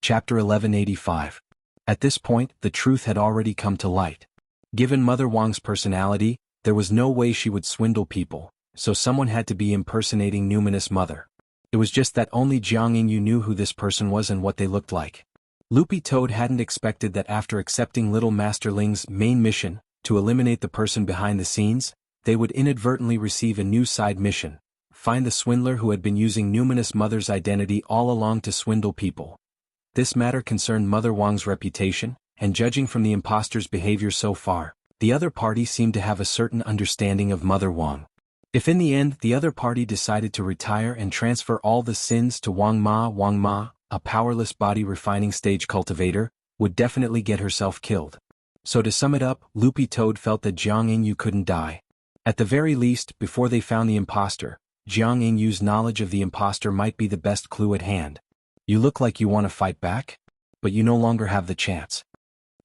Chapter 1185. At this point, the truth had already come to light. Given Mother Wang's personality, there was no way she would swindle people, so someone had to be impersonating Numinous Mother. It was just that only Jianghu knew who this person was and what they looked like. Loopy Toad hadn't expected that after accepting Little Master Ling's main mission, to eliminate the person behind the scenes, they would inadvertently receive a new side mission: find the swindler who had been using Numinous Mother's identity all along to swindle people. This matter concerned Mother Wang's reputation, and judging from the imposter's behavior so far, the other party seemed to have a certain understanding of Mother Wang. If in the end the other party decided to retire and transfer all the sins to Wang Ma, a powerless body refining stage cultivator, would definitely get herself killed. So to sum it up, Loopy Toad felt that Jianghu couldn't die. At the very least, before they found the imposter, Jianghu's knowledge of the imposter might be the best clue at hand. You look like you want to fight back, but you no longer have the chance.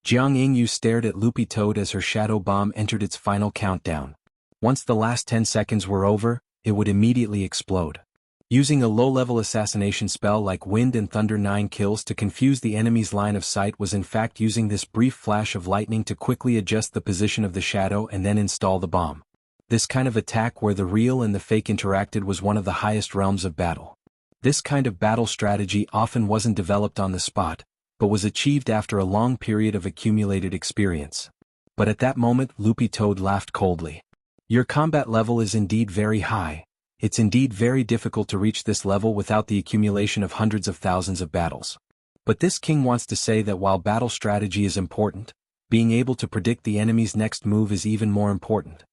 Jianghu stared at Loopy Toad as her shadow bomb entered its final countdown. Once the last 10 seconds were over, it would immediately explode. Using a low-level assassination spell like Wind and Thunder 9 kills to confuse the enemy's line of sight was in fact using this brief flash of lightning to quickly adjust the position of the shadow and then install the bomb. This kind of attack where the real and the fake interacted was one of the highest realms of battle. This kind of battle strategy often wasn't developed on the spot, but was achieved after a long period of accumulated experience. But at that moment Loopy Toad laughed coldly. Your combat level is indeed very high. It's indeed very difficult to reach this level without the accumulation of hundreds of thousands of battles. But this king wants to say that while battle strategy is important, being able to predict the enemy's next move is even more important.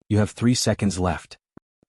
You have 3 seconds left.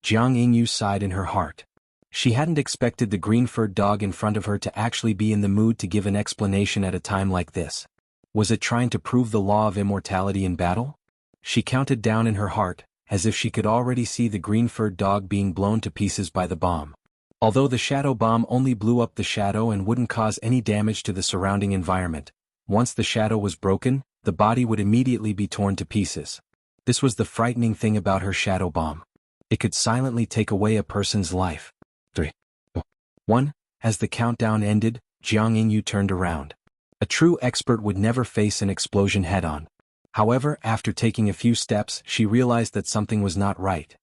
Jianghu sighed in her heart. She hadn't expected the green-furred dog in front of her to actually be in the mood to give an explanation at a time like this. Was it trying to prove the law of immortality in battle? She counted down in her heart, as if she could already see the green-furred dog being blown to pieces by the bomb. Although the shadow bomb only blew up the shadow and wouldn't cause any damage to the surrounding environment, once the shadow was broken, the body would immediately be torn to pieces. This was the frightening thing about her shadow bomb. It could silently take away a person's life. 3, 2, 1. As the countdown ended, Jianghu turned around. A true expert would never face an explosion head-on. However, after taking a few steps, she realized that something was not right.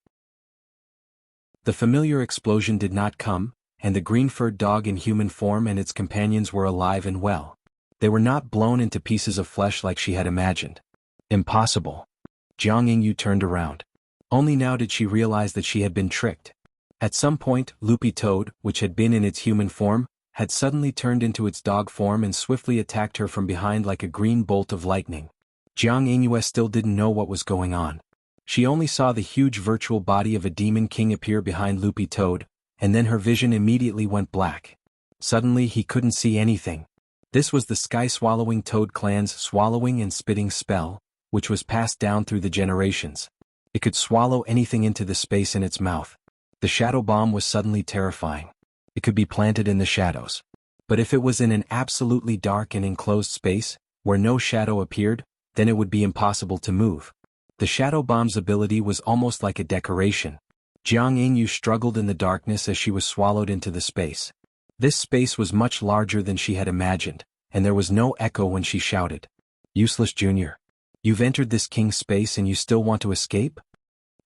The familiar explosion did not come, and the green-furred dog in human form and its companions were alive and well. They were not blown into pieces of flesh like she had imagined. Impossible. Jianghu turned around. Only now did she realize that she had been tricked. At some point, Loopy Toad, which had been in its human form, had suddenly turned into its dog form and swiftly attacked her from behind like a green bolt of lightning. Jianghu still didn't know what was going on. She only saw the huge virtual body of a demon king appear behind Loopy Toad, and then her vision immediately went black. Suddenly he couldn't see anything. This was the Sky-Swallowing Toad clan's swallowing and spitting spell, which was passed down through the generations. It could swallow anything into the space in its mouth. The shadow bomb was suddenly terrifying. It could be planted in the shadows. But if it was in an absolutely dark and enclosed space, where no shadow appeared, then it would be impossible to move. The shadow bomb's ability was almost like a decoration. Jianghu struggled in the darkness as she was swallowed into the space. This space was much larger than she had imagined, and there was no echo when she shouted. "Useless Junior. You've entered this king's space and you still want to escape?"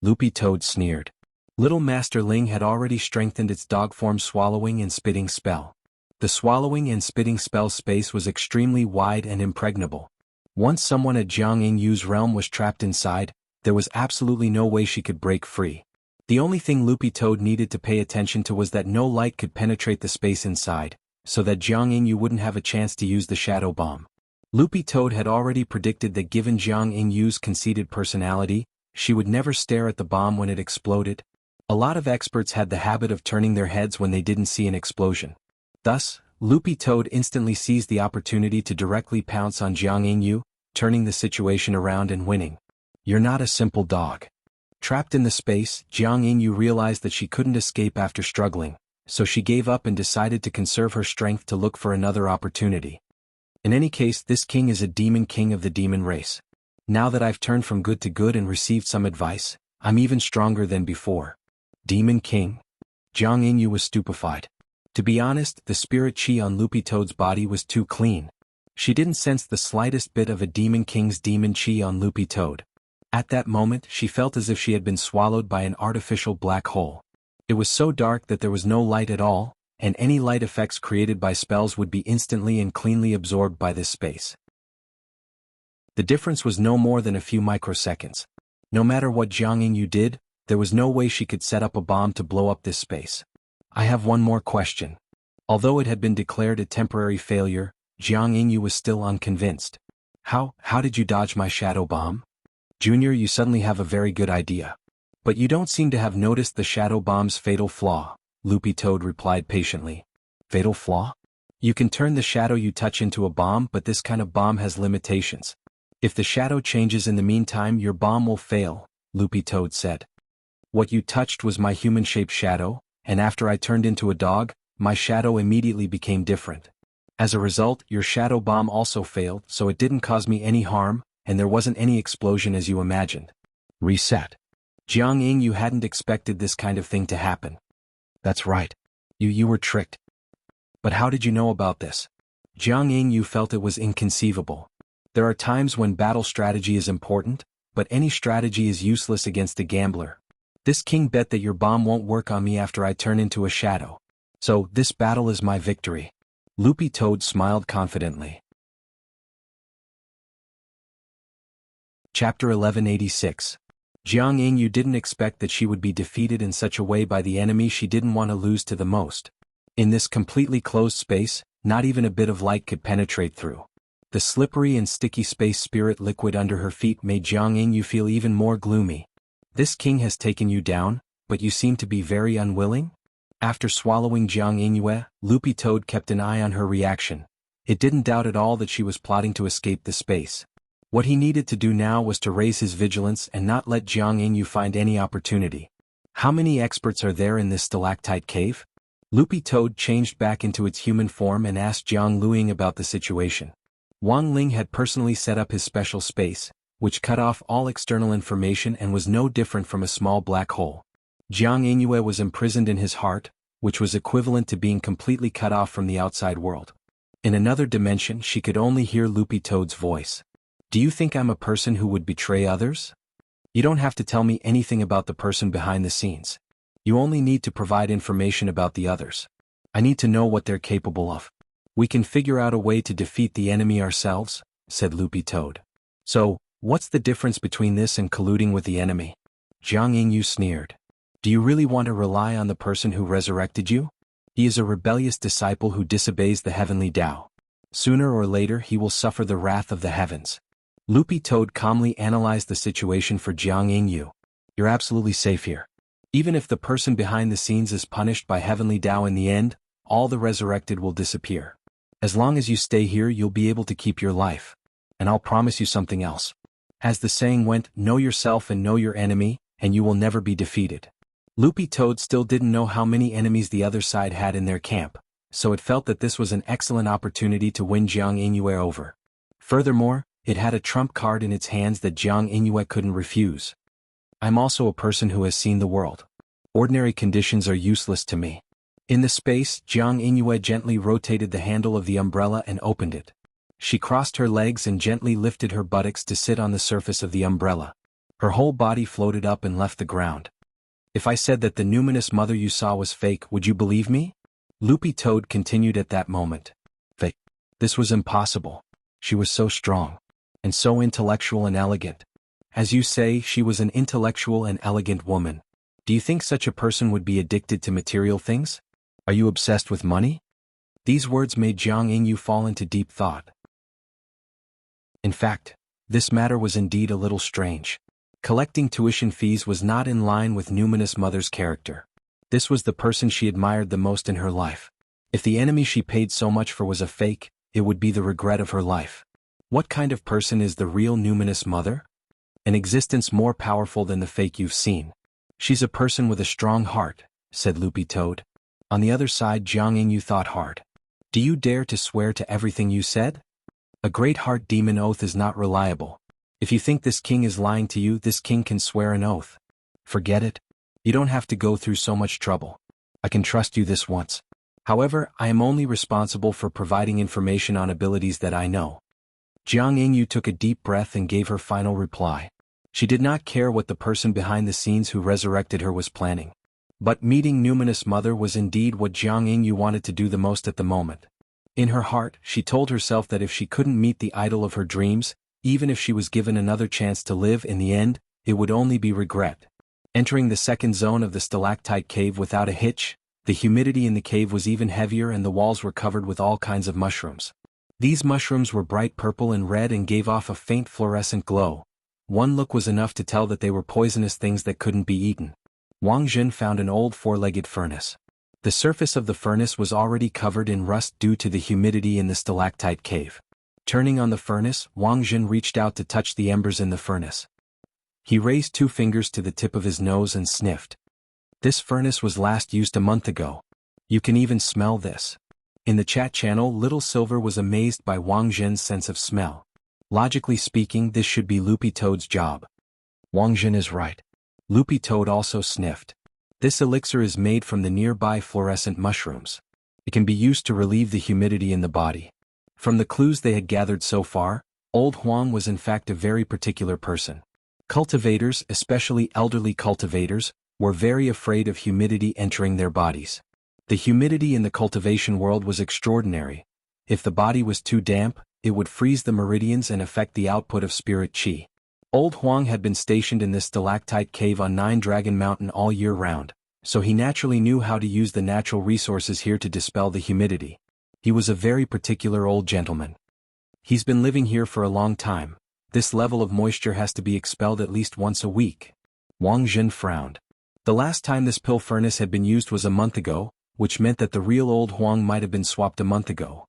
Loopy Toad sneered. Little Master Ling had already strengthened its dog form swallowing and spitting spell. The swallowing and spitting spell space was extremely wide and impregnable. Once someone at Jianghu's realm was trapped inside, there was absolutely no way she could break free. The only thing Loopy Toad needed to pay attention to was that no light could penetrate the space inside, so that Jianghu wouldn't have a chance to use the shadow bomb. Loopy Toad had already predicted that given Jianghu's conceited personality, she would never stare at the bomb when it exploded. A lot of experts had the habit of turning their heads when they didn't see an explosion. Thus, Loopy Toad instantly seized the opportunity to directly pounce on Jianghu, turning the situation around and winning. "You're not a simple dog." Trapped in the space, Jianghu realized that she couldn't escape after struggling, so she gave up and decided to conserve her strength to look for another opportunity. In any case, this king is a demon king of the demon race. Now that I've turned from good to good and received some advice, I'm even stronger than before. Demon king? Jianghu was stupefied. To be honest, the spirit chi on Loopy Toad's body was too clean. She didn't sense the slightest bit of a Demon King's demon chi on Loopy Toad. At that moment, she felt as if she had been swallowed by an artificial black hole. It was so dark that there was no light at all, and any light effects created by spells would be instantly and cleanly absorbed by this space. The difference was no more than a few microseconds. No matter what Jianghu did, there was no way she could set up a bomb to blow up this space. I have one more question. Although it had been declared a temporary failure, Jianghu was still unconvinced. How did you dodge my shadow bomb? Junior, you suddenly have a very good idea. But you don't seem to have noticed the shadow bomb's fatal flaw, Loopy Toad replied patiently. Fatal flaw? You can turn the shadow you touch into a bomb, but this kind of bomb has limitations. If the shadow changes in the meantime, your bomb will fail, Loopy Toad said. What you touched was my human-shaped shadow, and after I turned into a dog, my shadow immediately became different. As a result, your shadow bomb also failed, so it didn't cause me any harm, and there wasn't any explosion as you imagined. Reset. Jianghu, you hadn't expected this kind of thing to happen. That's right. You were tricked. But how did you know about this? Jianghu felt it was inconceivable. There are times when battle strategy is important, but any strategy is useless against a gambler. This king bet that your bomb won't work on me after I turn into a shadow. So, this battle is my victory. Loopy Toad smiled confidently. Chapter 1186. Jianghu didn't expect that she would be defeated in such a way by the enemy she didn't want to lose to the most. In this completely closed space, not even a bit of light could penetrate through. The slippery and sticky space spirit liquid under her feet made Jianghu feel even more gloomy. This king has taken you down, but you seem to be very unwilling? After swallowing Jianghu, Loopy Toad kept an eye on her reaction. It didn't doubt at all that she was plotting to escape the space. What he needed to do now was to raise his vigilance and not let Jianghu find any opportunity. How many experts are there in this stalactite cave? Loopy Toad changed back into its human form and asked Jiang Luing about the situation. Wang Ling had personally set up his special space, which cut off all external information and was no different from a small black hole. Jianghu was imprisoned in his heart, which was equivalent to being completely cut off from the outside world. In another dimension, she could only hear Loopy Toad's voice. Do you think I'm a person who would betray others? You don't have to tell me anything about the person behind the scenes. You only need to provide information about the others. I need to know what they're capable of. We can figure out a way to defeat the enemy ourselves, said Loopy Toad. So, what's the difference between this and colluding with the enemy? Jianghu sneered. Do you really want to rely on the person who resurrected you? He is a rebellious disciple who disobeys the heavenly Tao. Sooner or later he will suffer the wrath of the heavens. Loopy Toad calmly analyzed the situation for Jianghu. You're absolutely safe here. Even if the person behind the scenes is punished by heavenly Tao in the end, all the resurrected will disappear. As long as you stay here, you'll be able to keep your life. And I'll promise you something else. As the saying went, know yourself and know your enemy, and you will never be defeated. Loopy Toad still didn't know how many enemies the other side had in their camp, so it felt that this was an excellent opportunity to win Jianghu over. Furthermore, it had a trump card in its hands that Jianghu couldn't refuse. I'm also a person who has seen the world. Ordinary conditions are useless to me. In the space, Jianghu gently rotated the handle of the umbrella and opened it. She crossed her legs and gently lifted her buttocks to sit on the surface of the umbrella. Her whole body floated up and left the ground. If I said that the numinous mother you saw was fake, would you believe me? Loopy Toad continued at that moment. Fake. This was impossible. She was so strong. And so intellectual and elegant. As you say, she was an intellectual and elegant woman. Do you think such a person would be addicted to material things? Are you obsessed with money? These words made Jianghu fall into deep thought. In fact, this matter was indeed a little strange. Collecting tuition fees was not in line with numinous mother's character. This was the person she admired the most in her life. If the enemy she paid so much for was a fake, it would be the regret of her life. What kind of person is the real numinous mother? An existence more powerful than the fake you've seen. She's a person with a strong heart, said Loopy Toad. On the other side, Jianghu thought hard. Do you dare to swear to everything you said? A great heart demon oath is not reliable. If you think this king is lying to you, this king can swear an oath. Forget it. You don't have to go through so much trouble. I can trust you this once. However, I am only responsible for providing information on abilities that I know. Jianghu took a deep breath and gave her final reply. She did not care what the person behind the scenes who resurrected her was planning. But meeting Numinous Mother was indeed what Jianghu wanted to do the most at the moment. In her heart, she told herself that if she couldn't meet the idol of her dreams, even if she was given another chance to live in the end, it would only be regret. Entering the second zone of the stalactite cave without a hitch, the humidity in the cave was even heavier and the walls were covered with all kinds of mushrooms. These mushrooms were bright purple and red and gave off a faint fluorescent glow. One look was enough to tell that they were poisonous things that couldn't be eaten. Wang Jin found an old four-legged furnace. The surface of the furnace was already covered in rust due to the humidity in the stalactite cave. Turning on the furnace, Wang Jin reached out to touch the embers in the furnace. He raised 2 fingers to the tip of his nose and sniffed. This furnace was last used a month ago. You can even smell this. In the chat channel, Little Silver was amazed by Wang Jin's sense of smell. Logically speaking, this should be Loopy Toad's job. Wang Jin is right. Loopy Toad also sniffed. This elixir is made from the nearby fluorescent mushrooms. It can be used to relieve the humidity in the body. From the clues they had gathered so far, Old Huang was in fact a very particular person. Cultivators, especially elderly cultivators, were very afraid of humidity entering their bodies. The humidity in the cultivation world was extraordinary. If the body was too damp, it would freeze the meridians and affect the output of spirit qi. Old Huang had been stationed in this stalactite cave on 9 Dragon Mountain all year round, so he naturally knew how to use the natural resources here to dispel the humidity. He was a very particular old gentleman. He's been living here for a long time. This level of moisture has to be expelled at least once a week. Wang Jin frowned. The last time this pill furnace had been used was a month ago, which meant that the real Old Huang might have been swapped a month ago.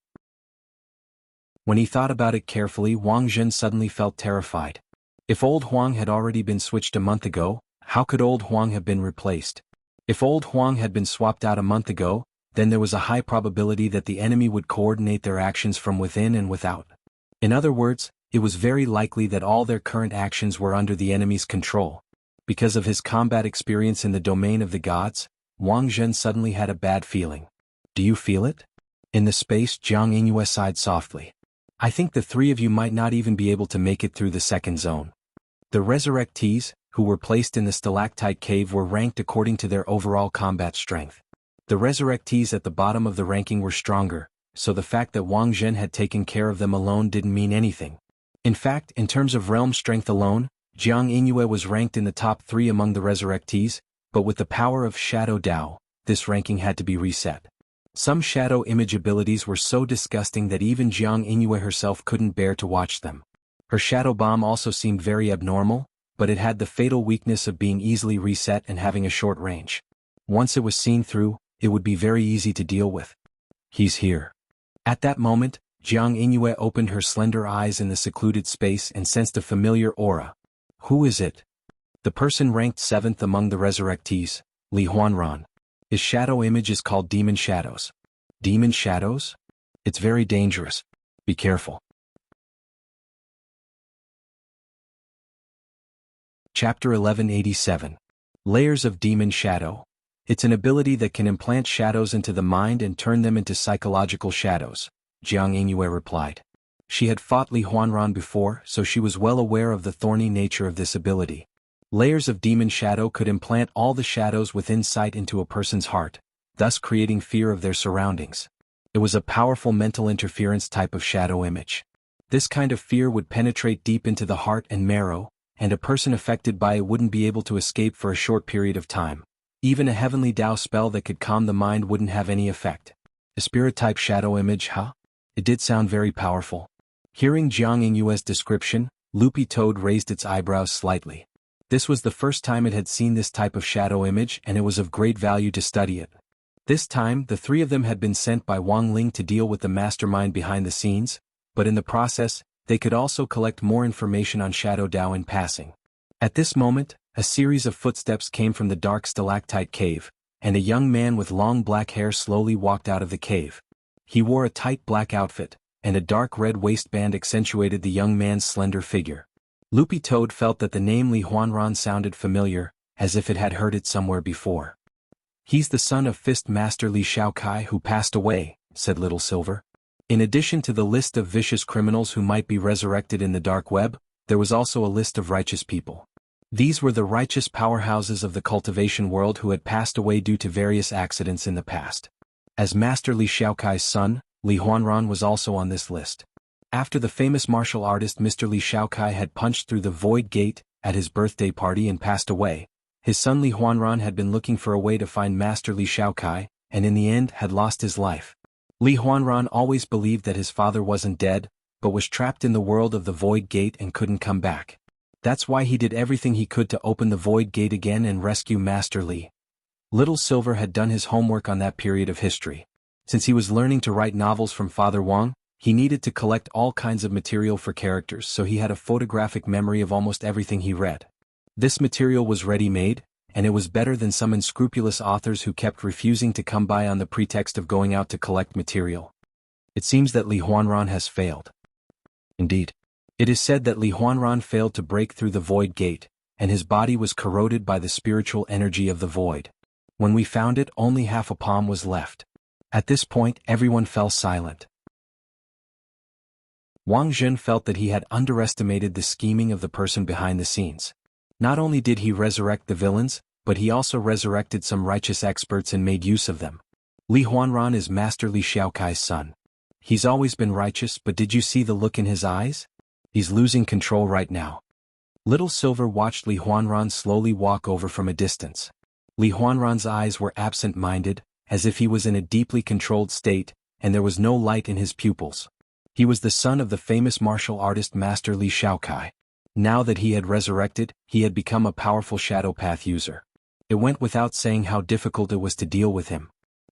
When he thought about it carefully, Wang Jin suddenly felt terrified. If Old Huang had already been switched a month ago, how could Old Huang have been replaced? If Old Huang had been swapped out a month ago, then there was a high probability that the enemy would coordinate their actions from within and without. In other words, it was very likely that all their current actions were under the enemy's control. Because of his combat experience in the domain of the gods, Wang Jin suddenly had a bad feeling. Do you feel it? In the space, Jiang Yingyue sighed softly. I think the 3 of you might not even be able to make it through the second zone. The resurrectees, who were placed in the stalactite cave, were ranked according to their overall combat strength. The resurrectees at the bottom of the ranking were stronger, so the fact that Wang Jin had taken care of them alone didn't mean anything. In fact, in terms of realm strength alone, Jiang Yingyue was ranked in the top 3 among the resurrectees, but with the power of Shadow Dao, this ranking had to be reset. Some shadow image abilities were so disgusting that even Jiang Yingyue herself couldn't bear to watch them. Her shadow bomb also seemed very abnormal, but it had the fatal weakness of being easily reset and having a short range. Once it was seen through, it would be very easy to deal with. He's here. At that moment, Jiang Yingyue opened her slender eyes in the secluded space and sensed a familiar aura. Who is it? The person ranked 7th among the resurrectees, Li Huanran. His shadow image is called Demon Shadows. Demon Shadows? It's very dangerous. Be careful. Chapter 1187. Layers of Demon Shadow. It's an ability that can implant shadows into the mind and turn them into psychological shadows, Jiang Yingyue replied. She had fought Li Huanran before, so she was well aware of the thorny nature of this ability. Layers of Demon Shadow could implant all the shadows within sight into a person's heart, thus creating fear of their surroundings. It was a powerful mental interference type of shadow image. This kind of fear would penetrate deep into the heart and marrow, and a person affected by it wouldn't be able to escape for a short period of time. Even a heavenly Dao spell that could calm the mind wouldn't have any effect. A spirit-type shadow image, huh? It did sound very powerful. Hearing Jiang Yingyue's description, Loopy Toad raised its eyebrows slightly. This was the first time it had seen this type of shadow image, and it was of great value to study it. This time, the 3 of them had been sent by Wang Ling to deal with the mastermind behind the scenes, but in the process, they could also collect more information on Shadow Dao in passing. At this moment, a series of footsteps came from the dark stalactite cave, and a young man with long black hair slowly walked out of the cave. He wore a tight black outfit, and a dark red waistband accentuated the young man's slender figure. Loopy Toad felt that the name Li Huanran sounded familiar, as if it had heard it somewhere before. "He's the son of Fist Master Li Shaokai who passed away," said Little Silver. In addition to the list of vicious criminals who might be resurrected in the dark web, there was also a list of righteous people. These were the righteous powerhouses of the cultivation world who had passed away due to various accidents in the past. As Master Li Shaokai's son, Li Huanran was also on this list. After the famous martial artist Mr. Li Shaokai had punched through the Void Gate at his birthday party and passed away, his son Li Huanran had been looking for a way to find Master Li Shaokai, and in the end had lost his life. Li Huanran always believed that his father wasn't dead, but was trapped in the world of the Void Gate and couldn't come back. That's why he did everything he could to open the Void Gate again and rescue Master Li. Little Silver had done his homework on that period of history. Since he was learning to write novels from Father Wang, he needed to collect all kinds of material for characters, so he had a photographic memory of almost everything he read. This material was ready-made, and it was better than some unscrupulous authors who kept refusing to come by on the pretext of going out to collect material. It seems that Li Huanran has failed. Indeed. It is said that Li Huanran failed to break through the Void Gate, and his body was corroded by the spiritual energy of the void. When we found it, only half a palm was left. At this point, everyone fell silent. Wang Zhen felt that he had underestimated the scheming of the person behind the scenes. Not only did he resurrect the villains, but he also resurrected some righteous experts and made use of them. Li Huanran is Master Li Shaokai's son. He's always been righteous, but did you see the look in his eyes? He's losing control right now. Little Silver watched Li Huanran slowly walk over from a distance. Li Huanran's eyes were absent-minded, as if he was in a deeply controlled state, and there was no light in his pupils. He was the son of the famous martial artist Master Li Shaokai. Now that he had resurrected, he had become a powerful shadow path user. It went without saying how difficult it was to deal with him.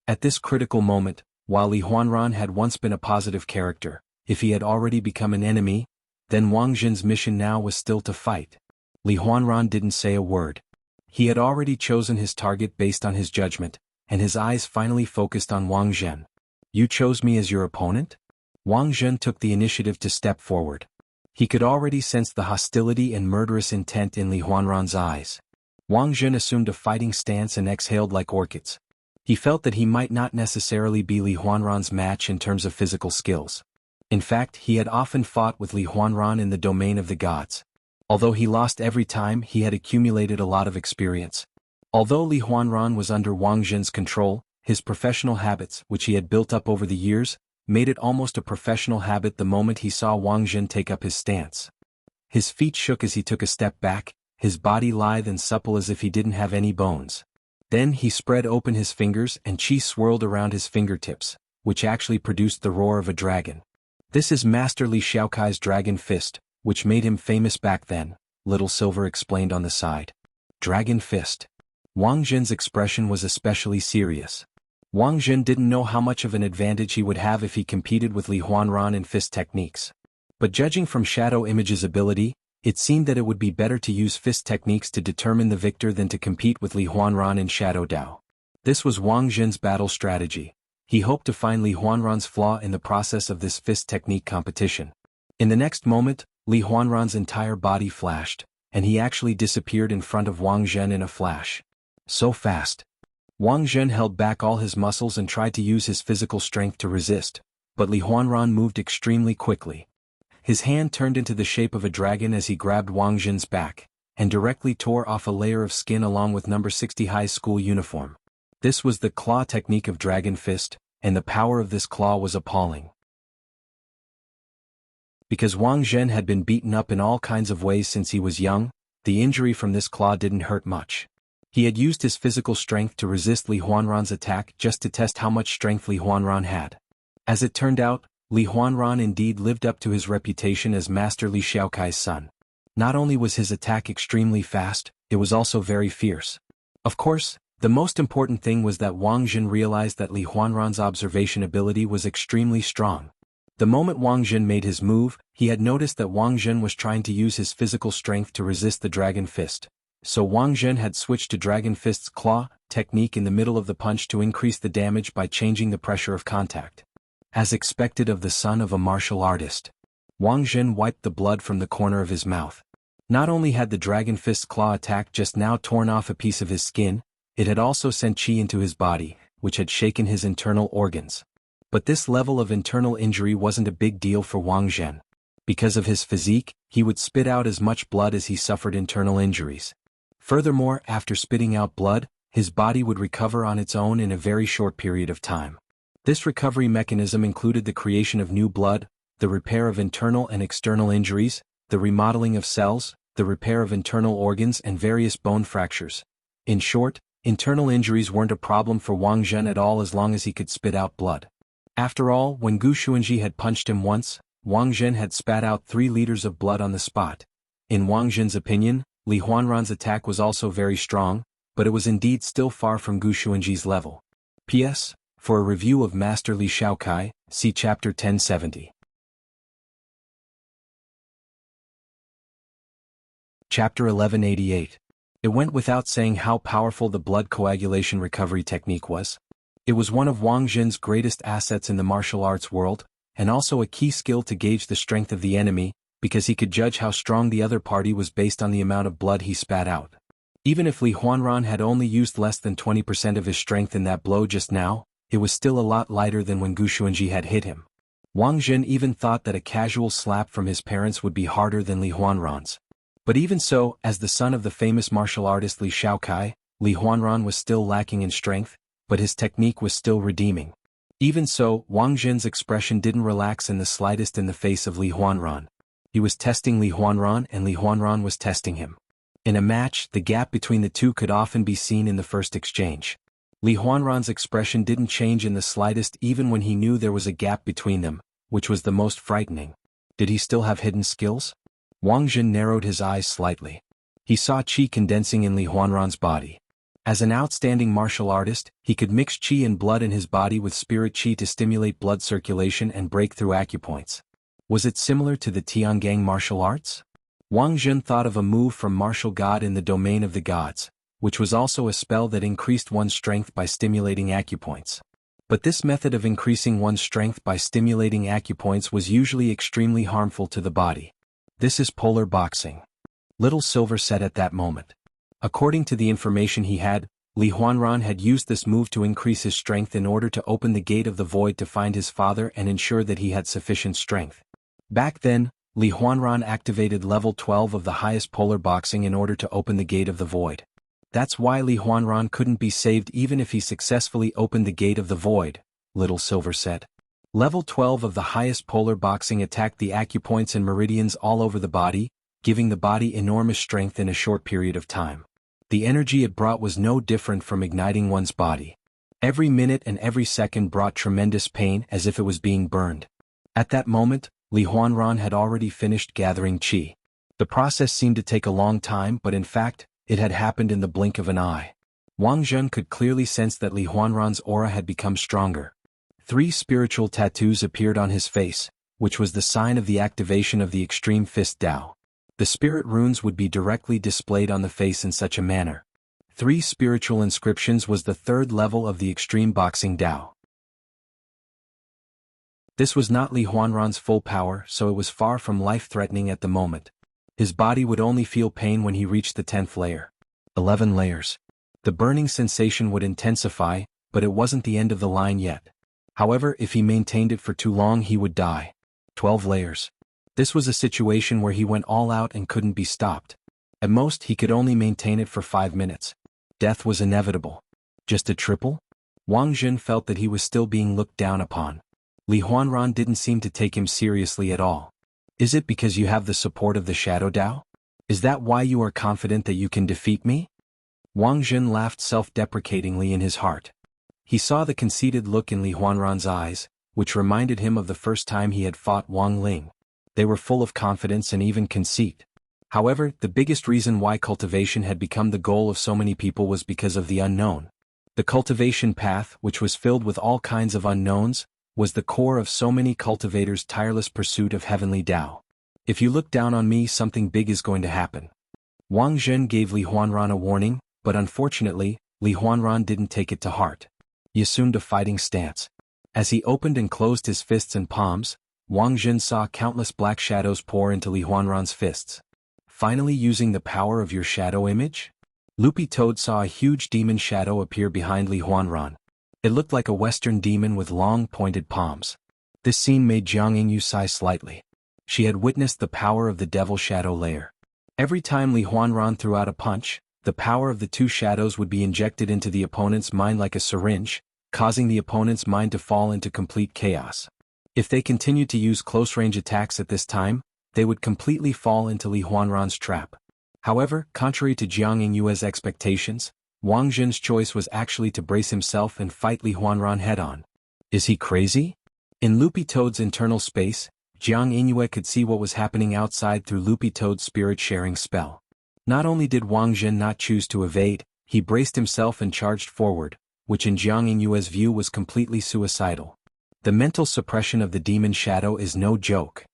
At this critical moment, while Li Huanran had once been a positive character, if he had already become an enemy, then Wang Zhen's mission now was still to fight. Li Huanran didn't say a word. He had already chosen his target based on his judgment, and his eyes finally focused on Wang Zhen. "You chose me as your opponent?" Wang Zhen took the initiative to step forward. He could already sense the hostility and murderous intent in Li Huanran's eyes. Wang Zhen assumed a fighting stance and exhaled like orchids. He felt that he might not necessarily be Li Huanran's match in terms of physical skills. In fact, he had often fought with Li Huanran in the domain of the gods. Although he lost every time, he had accumulated a lot of experience. Although Li Huanran was under Wang Zhen's control, his professional habits, which he had built up over the years, made it almost a professional habit the moment he saw Wang Zhen take up his stance. His feet shook as he took a step back, his body lithe and supple as if he didn't have any bones. Then he spread open his fingers and qi swirled around his fingertips, which actually produced the roar of a dragon. "This is Master Li Shaokai's Dragon Fist, which made him famous back then," Little Silver explained on the side. Dragon Fist. Wang Zhen's expression was especially serious. Wang Zhen didn't know how much of an advantage he would have if he competed with Li Huanran in fist techniques. But judging from Shadow Image's ability, it seemed that it would be better to use fist techniques to determine the victor than to compete with Li Huanran in Shadow Dao. This was Wang Zhen's battle strategy. He hoped to find Li Huanran's flaw in the process of this fist technique competition. In the next moment, Li Huanran's entire body flashed, and he actually disappeared in front of Wang Zhen in a flash. So fast. Wang Zhen held back all his muscles and tried to use his physical strength to resist, but Li Huanran moved extremely quickly. His hand turned into the shape of a dragon as he grabbed Wang Zhen's back, and directly tore off a layer of skin along with number 60 high school uniform. This was the claw technique of Dragon Fist, and the power of this claw was appalling. Because Wang Zhen had been beaten up in all kinds of ways since he was young, the injury from this claw didn't hurt much. He had used his physical strength to resist Li Huanran's attack just to test how much strength Li Huanran had. As it turned out, Li Huanran indeed lived up to his reputation as Master Li Shaokai's son. Not only was his attack extremely fast, it was also very fierce. Of course, the most important thing was that Wang Zhen realized that Li Huanran's observation ability was extremely strong. The moment Wang Zhen made his move, he had noticed that Wang Zhen was trying to use his physical strength to resist the Dragon Fist. So Wang Zhen had switched to Dragon Fist's claw technique in the middle of the punch to increase the damage by changing the pressure of contact. As expected of the son of a martial artist, Wang Zhen wiped the blood from the corner of his mouth. Not only had the Dragon Fist's claw attack just now torn off a piece of his skin, It had also sent qi into his body, which had shaken his internal organs. But this level of internal injury wasn't a big deal for Wang Zhen. Because of his physique, he would spit out as much blood as he suffered internal injuries. Furthermore, after spitting out blood, his body would recover on its own in a very short period of time. This recovery mechanism included the creation of new blood, the repair of internal and external injuries, the remodeling of cells, the repair of internal organs and various bone fractures. In short, internal injuries weren't a problem for Wang Zhen at all as long as he could spit out blood. After all, when Gu Xuanji had punched him once, Wang Zhen had spat out 3 liters of blood on the spot. In Wang Zhen's opinion, Li Huanran's attack was also very strong, but it was indeed still far from Gu Xuanji's level. P.S. For a review of Master Li Shaokai, see Chapter 1070. Chapter 1188. It went without saying how powerful the blood coagulation recovery technique was. It was one of Wang Zhen's greatest assets in the martial arts world, and also a key skill to gauge the strength of the enemy, because he could judge how strong the other party was based on the amount of blood he spat out. Even if Li Huanran had only used less than 20% of his strength in that blow just now, it was still a lot lighter than when Gu Xuanji had hit him. Wang Zhen even thought that a casual slap from his parents would be harder than Li Huanran's. But even so, as the son of the famous martial artist Li Shaokai, Li Huanran was still lacking in strength, but his technique was still redeeming. Even so, Wang Zhen's expression didn't relax in the slightest in the face of Li Huanran. He was testing Li Huanran and Li Huanran was testing him. In a match, the gap between the two could often be seen in the first exchange. Li Huanran's expression didn't change in the slightest even when he knew there was a gap between them, which was the most frightening. Did he still have hidden skills? Wang Zhen narrowed his eyes slightly. He saw qi condensing in Li Huanran's body. As an outstanding martial artist, he could mix qi and blood in his body with spirit qi to stimulate blood circulation and break through acupoints. Was it similar to the Tiangang martial arts? Wang Zhen thought of a move from martial god in the domain of the gods, which was also a spell that increased one's strength by stimulating acupoints. But this method of increasing one's strength by stimulating acupoints was usually extremely harmful to the body. This is polar boxing. Little Silver said at that moment. According to the information he had, Li Huanran had used this move to increase his strength in order to open the gate of the void to find his father and ensure that he had sufficient strength. Back then, Li Huanran activated level 12 of the highest polar boxing in order to open the gate of the void. That's why Li Huanran couldn't be saved even if he successfully opened the gate of the void, Little Silver said. Level 12 of the highest polar boxing attacked the acupoints and meridians all over the body, giving the body enormous strength in a short period of time. The energy it brought was no different from igniting one's body. Every minute and every second brought tremendous pain as if it was being burned. At that moment, Li Huanran had already finished gathering qi. The process seemed to take a long time, but in fact, it had happened in the blink of an eye. Wang Zhen could clearly sense that Li Huanran's aura had become stronger. 3 spiritual tattoos appeared on his face, which was the sign of the activation of the extreme fist Dao. The spirit runes would be directly displayed on the face in such a manner. 3 spiritual inscriptions was the 3rd level of the extreme boxing Dao. This was not Li Huanran's full power, so it was far from life-threatening at the moment. His body would only feel pain when he reached the 10th layer. 11 layers. The burning sensation would intensify, but it wasn't the end of the line yet. However, if he maintained it for too long he would die. 12 layers. This was a situation where he went all out and couldn't be stopped. At most he could only maintain it for 5 minutes. Death was inevitable. Just a triple? Wang Zhen felt that he was still being looked down upon. Li Huanran didn't seem to take him seriously at all. Is it because you have the support of the Shadow Dao? Is that why you are confident that you can defeat me? Wang Zhen laughed self-deprecatingly in his heart. He saw the conceited look in Li Huanran's eyes, which reminded him of the first time he had fought Wang Ling. They were full of confidence and even conceit. However, the biggest reason why cultivation had become the goal of so many people was because of the unknown. The cultivation path, which was filled with all kinds of unknowns, was the core of so many cultivators' tireless pursuit of heavenly Dao. If you look down on me, something big is going to happen. Wang Zhen gave Li Huanran a warning, but unfortunately, Li Huanran didn't take it to heart. He assumed a fighting stance. As he opened and closed his fists and palms, Wang Zhen saw countless black shadows pour into Li Huanran's fists. Finally using the power of your shadow image? Loopy Toad saw a huge demon shadow appear behind Li Huanran. It looked like a western demon with long, pointed palms. This scene made Jianghu sigh slightly. She had witnessed the power of the devil shadow layer. Every time Li Huanran threw out a punch, the power of the two shadows would be injected into the opponent's mind like a syringe, causing the opponent's mind to fall into complete chaos. If they continued to use close-range attacks at this time, they would completely fall into Li Huanran's trap. However, contrary to Jiang Yinghue's expectations, Wang Zhen's choice was actually to brace himself and fight Li Huanran head-on. Is he crazy? In Loopy Toad's internal space, Jiang Yinghue could see what was happening outside through Loopy Toad's spirit-sharing spell. Not only did Wang Zhen not choose to evade, he braced himself and charged forward, which in Jiang Yinghue's view was completely suicidal. The mental suppression of the demon shadow is no joke.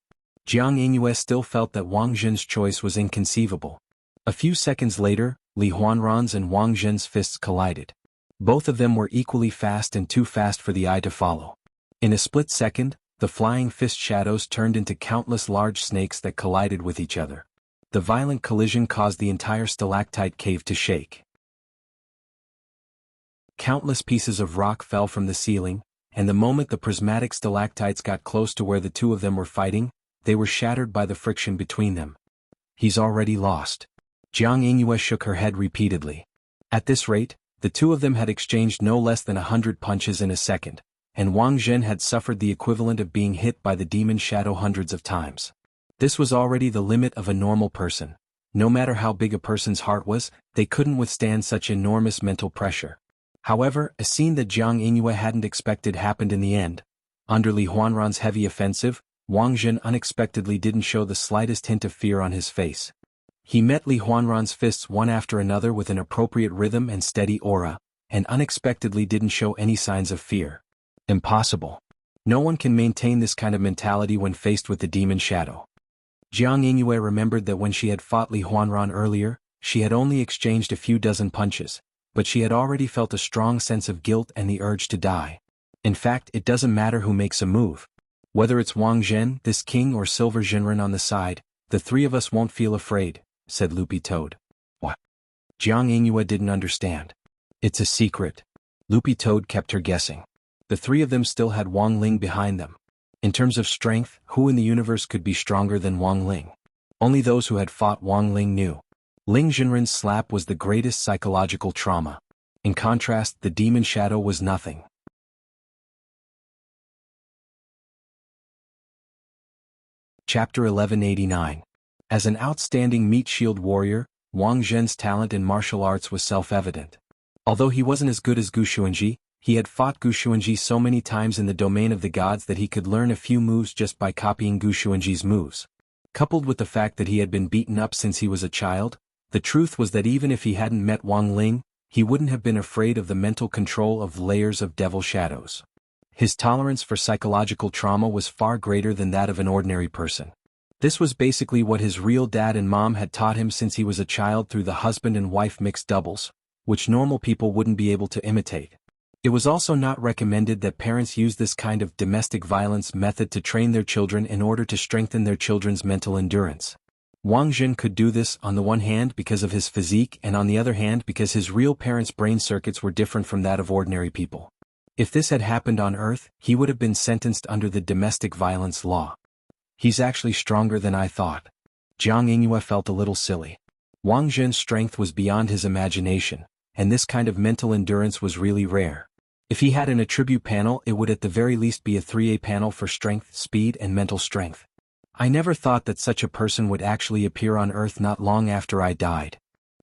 Jiang Yinghue still felt that Wang Zhen's choice was inconceivable. A few seconds later, Li Huanran's and Wang Zhen's fists collided. Both of them were equally fast and too fast for the eye to follow. In a split second, the flying fist shadows turned into countless large snakes that collided with each other. The violent collision caused the entire stalactite cave to shake. Countless pieces of rock fell from the ceiling, and the moment the prismatic stalactites got close to where the two of them were fighting, they were shattered by the friction between them. He's already lost. Jiang Yinghue shook her head repeatedly. At this rate, the two of them had exchanged no less than 100 punches in a second, and Wang Zhen had suffered the equivalent of being hit by the demon shadow hundreds of times. This was already the limit of a normal person. No matter how big a person's heart was, they couldn't withstand such enormous mental pressure. However, a scene that Jiang Yinghue hadn't expected happened in the end. Under Li Huanran's heavy offensive, Wang Zhen unexpectedly didn't show the slightest hint of fear on his face. He met Li Huanran's fists one after another with an appropriate rhythm and steady aura, and unexpectedly didn't show any signs of fear. Impossible. No one can maintain this kind of mentality when faced with the demon shadow. Jiang Yinghue remembered that when she had fought Li Huanran earlier, she had only exchanged a few dozen punches, but she had already felt a strong sense of guilt and the urge to die. In fact, it doesn't matter who makes a move. Whether it's Wang Zhen, this king, or Silver Jinren on the side, the three of us won't feel afraid, said Loopy Toad. What? Jiang Yinghue didn't understand. It's a secret. Loopy Toad kept her guessing. The three of them still had Wang Ling behind them. In terms of strength, who in the universe could be stronger than Wang Ling? Only those who had fought Wang Ling knew. Ling Jinren's slap was the greatest psychological trauma. In contrast, the demon shadow was nothing. Chapter 1189. As an outstanding meat shield warrior, Wang Zhen's talent in martial arts was self-evident. Although he wasn't as good as Gu Xuanji, he had fought Gu Xuanji so many times in the domain of the gods that he could learn a few moves just by copying Gu Xuanji's moves. Coupled with the fact that he had been beaten up since he was a child, the truth was that even if he hadn't met Wang Ling, he wouldn't have been afraid of the mental control of layers of devil shadows. His tolerance for psychological trauma was far greater than that of an ordinary person. This was basically what his real dad and mom had taught him since he was a child through the husband and wife mixed doubles, which normal people wouldn't be able to imitate. It was also not recommended that parents use this kind of domestic violence method to train their children in order to strengthen their children's mental endurance. Wang Zhen could do this on the one hand because of his physique and on the other hand because his real parents' brain circuits were different from that of ordinary people. If this had happened on Earth, he would have been sentenced under the domestic violence law. He's actually stronger than I thought. Jiang Yinghue felt a little silly. Wang Zhen's strength was beyond his imagination, and this kind of mental endurance was really rare. If he had an attribute panel, it would at the very least be a 3A panel for strength, speed, and mental strength. I never thought that such a person would actually appear on Earth not long after I died.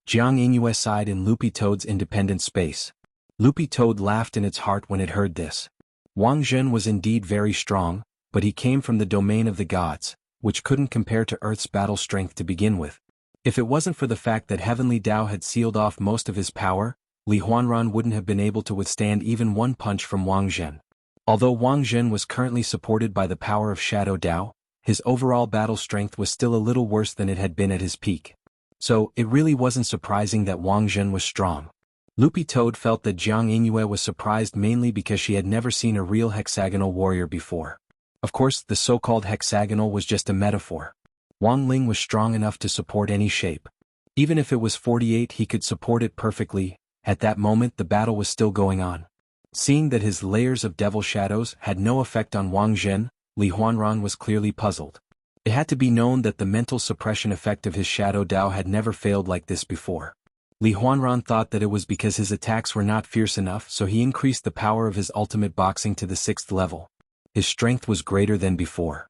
Jiang Yinghue sighed in Loopy Toad's independent space. Loopy Toad laughed in its heart when it heard this. Wang Zhen was indeed very strong, but he came from the domain of the gods, which couldn't compare to Earth's battle strength to begin with. If it wasn't for the fact that Heavenly Tao had sealed off most of his power, Li Huanran wouldn't have been able to withstand even one punch from Wang Zhen. Although Wang Zhen was currently supported by the power of Shadow Tao, his overall battle strength was still a little worse than it had been at his peak. So, it really wasn't surprising that Wang Zhen was strong. Loopy Toad felt that Jiang Yinghue was surprised mainly because she had never seen a real hexagonal warrior before. Of course, the so-called hexagonal was just a metaphor. Wang Ling was strong enough to support any shape. Even if it was 48, he could support it perfectly. At that moment the battle was still going on. Seeing that his layers of devil shadows had no effect on Wang Zhen, Li Huanran was clearly puzzled. It had to be known that the mental suppression effect of his shadow Dao had never failed like this before. Li Huanran thought that it was because his attacks were not fierce enough, so he increased the power of his ultimate boxing to the 6th level. His strength was greater than before.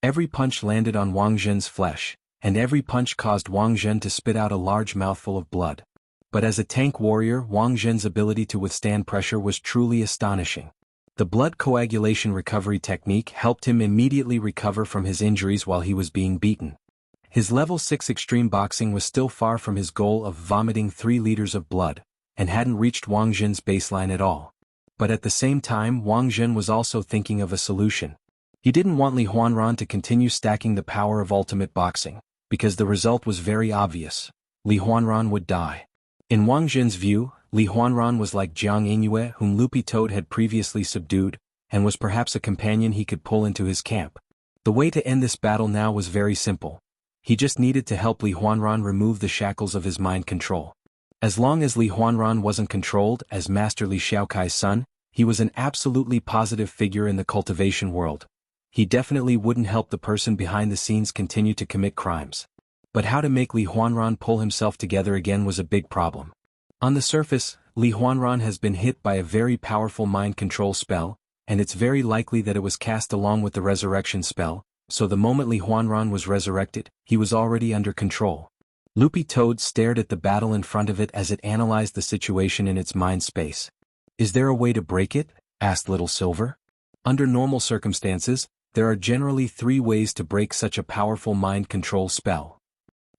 Every punch landed on Wang Zhen's flesh, and every punch caused Wang Zhen to spit out a large mouthful of blood. But as a tank warrior, Wang Zhen's ability to withstand pressure was truly astonishing. The blood coagulation recovery technique helped him immediately recover from his injuries while he was being beaten. His level 6 extreme boxing was still far from his goal of vomiting 3 liters of blood, and hadn't reached Wang Zhen's baseline at all. But at the same time, Wang Zhen was also thinking of a solution. He didn't want Li Huanran to continue stacking the power of ultimate boxing, because the result was very obvious. Li Huanran would die. In Wang Zhen's view, Li Huanran was like Jianghu, whom Lupi Toad had previously subdued, and was perhaps a companion he could pull into his camp. The way to end this battle now was very simple. He just needed to help Li Huanran remove the shackles of his mind control. As long as Li Huanran wasn't controlled as Master Li Xiaokai's son, he was an absolutely positive figure in the cultivation world. He definitely wouldn't help the person behind the scenes continue to commit crimes. But how to make Li Huanran pull himself together again was a big problem. On the surface, Li Huanran has been hit by a very powerful mind control spell, and it's very likely that it was cast along with the resurrection spell, so the moment Li Huanran was resurrected, he was already under control. Lupi Toad stared at the battle in front of it as it analyzed the situation in its mind space. "Is there a way to break it?" asked Little Silver. Under normal circumstances, there are generally 3 ways to break such a powerful mind control spell.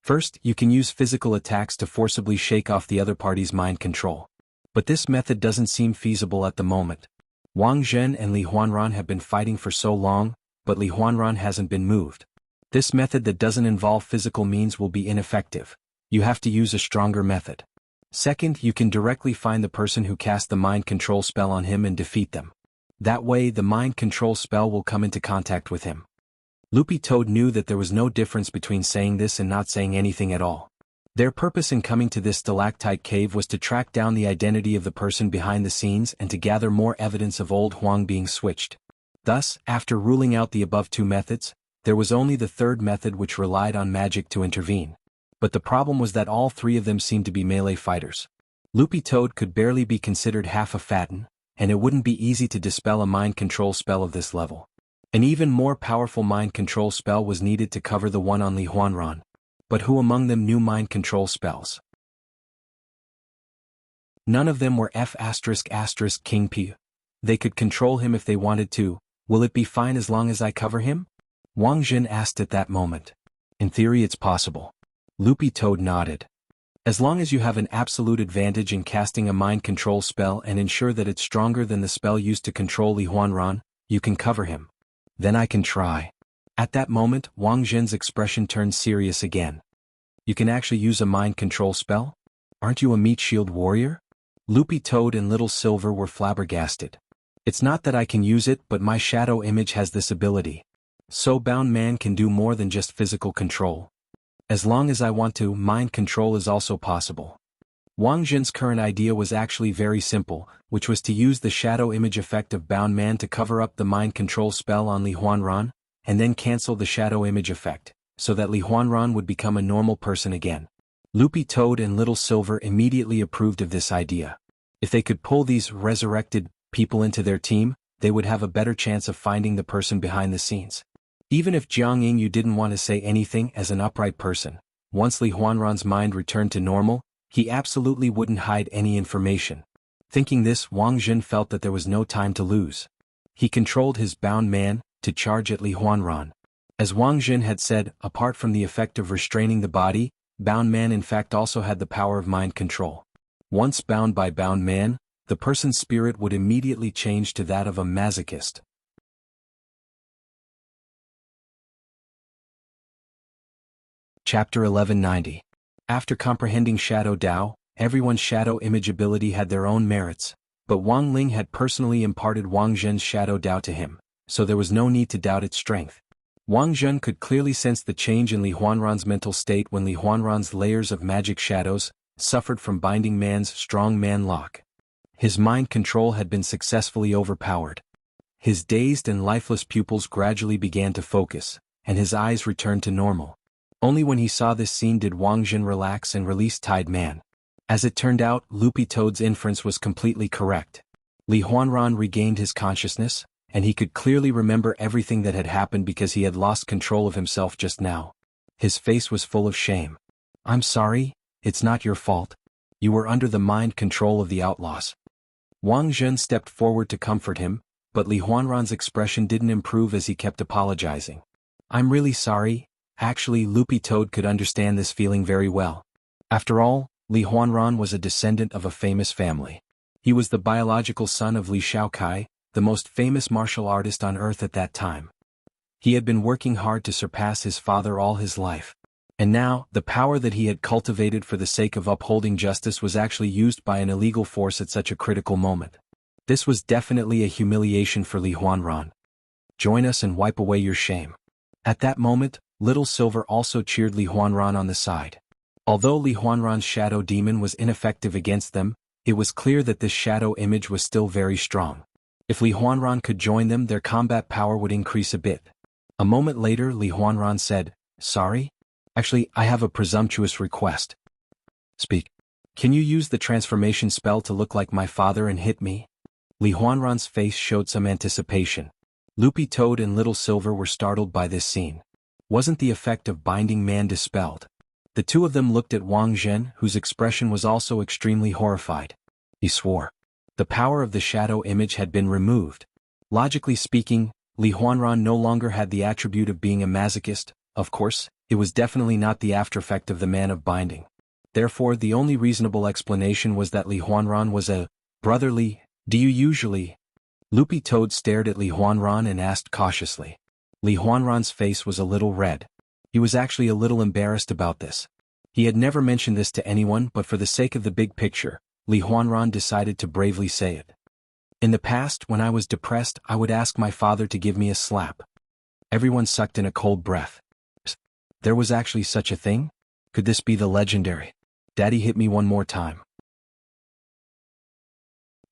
First, you can use physical attacks to forcibly shake off the other party's mind control. But this method doesn't seem feasible at the moment. Wang Zhen and Li Huanran have been fighting for so long, but Li Huanran hasn't been moved. This method that doesn't involve physical means will be ineffective. You have to use a stronger method. Second, you can directly find the person who cast the mind control spell on him and defeat them. That way the mind control spell will come into contact with him. Lupi Toad knew that there was no difference between saying this and not saying anything at all. Their purpose in coming to this stalactite cave was to track down the identity of the person behind the scenes and to gather more evidence of old Huang being switched. Thus, after ruling out the above 2 methods, there was only the third method which relied on magic to intervene. But the problem was that all 3 of them seemed to be melee fighters. Lupi Toad could barely be considered half a Fatten, and it wouldn't be easy to dispel a mind control spell of this level. An even more powerful mind control spell was needed to cover the one on Li Huanran. But who among them knew mind control spells? None of them were F***King P. They could control him if they wanted to. Will it be fine as long as I cover him? Wang Zhen asked at that moment. In theory it's possible. Lupi Toad nodded. As long as you have an absolute advantage in casting a mind control spell and ensure that it's stronger than the spell used to control Li Huanran, you can cover him. Then I can try. At that moment, Wang Zhen's expression turned serious again. You can actually use a mind control spell? Aren't you a meat shield warrior? Lupi Toad and Little Silver were flabbergasted. It's not that I can use it, but my shadow image has this ability. So bound man can do more than just physical control. As long as I want to, mind control is also possible. Wang Zhen's current idea was actually very simple, which was to use the shadow image effect of bound man to cover up the mind control spell on Li Huanran, and then cancel the shadow image effect, so that Li Huanran would become a normal person again. Lupi Toad and Little Silver immediately approved of this idea. If they could pull these resurrected people into their team, they would have a better chance of finding the person behind the scenes. Even if Jianghu didn't want to say anything as an upright person, once Li Huanran's mind returned to normal, he absolutely wouldn't hide any information. Thinking this, Wang Zhen felt that there was no time to lose. He controlled his bound man to charge at Li Huanran. As Wang Zhen had said, apart from the effect of restraining the body, bound man in fact also had the power of mind control. Once bound by bound man, the person's spirit would immediately change to that of a masochist. Chapter 1190. After comprehending Shadow Dao, everyone's shadow image ability had their own merits, but Wang Ling had personally imparted Wang Zhen's Shadow Dao to him, so there was no need to doubt its strength. Wang Zhen could clearly sense the change in Li Huanran's mental state when Li Huanran's layers of magic shadows suffered from binding man's strong man lock. His mind control had been successfully overpowered. His dazed and lifeless pupils gradually began to focus, and his eyes returned to normal. Only when he saw this scene did Wang Zhen relax and release Tide Man. As it turned out, Loopy Toad's inference was completely correct. Li Huanran regained his consciousness, and he could clearly remember everything that had happened because he had lost control of himself just now. His face was full of shame. "I'm sorry, it's not your fault. You were under the mind control of the outlaws." Wang Zhen stepped forward to comfort him, but Li Huanran's expression didn't improve as he kept apologizing. "I'm really sorry." Actually, Loopy Toad could understand this feeling very well. After all, Li Huanran was a descendant of a famous family. He was the biological son of Li Shaokai, the most famous martial artist on earth at that time. He had been working hard to surpass his father all his life. And now, the power that he had cultivated for the sake of upholding justice was actually used by an illegal force at such a critical moment. This was definitely a humiliation for Li Huanran. "Join us and wipe away your shame." At that moment, Little Silver also cheered Li Huanran on the side. Although Li Huanran's shadow demon was ineffective against them, it was clear that this shadow image was still very strong. If Li Huanran could join them, their combat power would increase a bit. A moment later, Li Huanran said, "Sorry? Actually, I have a presumptuous request." "Speak." "Can you use the transformation spell to look like my father and hit me?" Li Huanran's face showed some anticipation. Loopy Toad and Little Silver were startled by this scene. Wasn't the effect of binding man dispelled? The two of them looked at Wang Zhen, whose expression was also extremely horrified. He swore. The power of the shadow image had been removed. Logically speaking, Li Huanran no longer had the attribute of being a masochist. Of course, it was definitely not the aftereffect of the man of binding. Therefore, the only reasonable explanation was that Li Huanran was a brotherly. "Do you usually?" Loopy Toad stared at Li Huanran and asked cautiously. Li Huanran's face was a little red. He was actually a little embarrassed about this. He had never mentioned this to anyone, but for the sake of the big picture, Li Huanran decided to bravely say it. "In the past, when I was depressed, I would ask my father to give me a slap." Everyone sucked in a cold breath. There was actually such a thing? Could this be the legendary "Daddy hit me one more time"?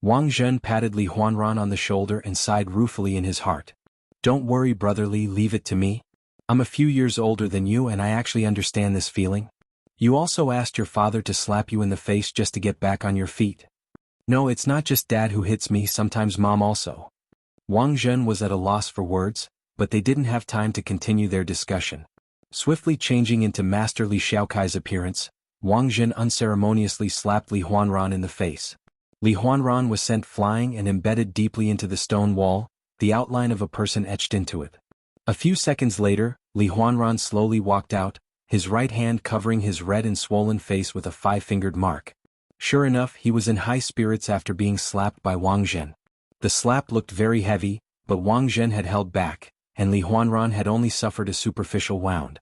Wang Zhen patted Li Huanran on the shoulder and sighed ruefully in his heart. "Don't worry, brotherly, leave it to me. I'm a few years older than you and I actually understand this feeling. You also asked your father to slap you in the face just to get back on your feet." "No, it's not just Dad who hits me, sometimes Mom also." Wang Zhen was at a loss for words, but they didn't have time to continue their discussion. Swiftly changing into Master Li Shaokai's appearance, Wang Zhen unceremoniously slapped Li Huanran in the face. Li Huanran was sent flying and embedded deeply into the stone wall, the outline of a person etched into it. A few seconds later, Li Huanran slowly walked out, his right hand covering his red and swollen face with a 5-fingered mark. Sure enough, he was in high spirits after being slapped by Wang Zhen. The slap looked very heavy, but Wang Zhen had held back, and Li Huanran had only suffered a superficial wound.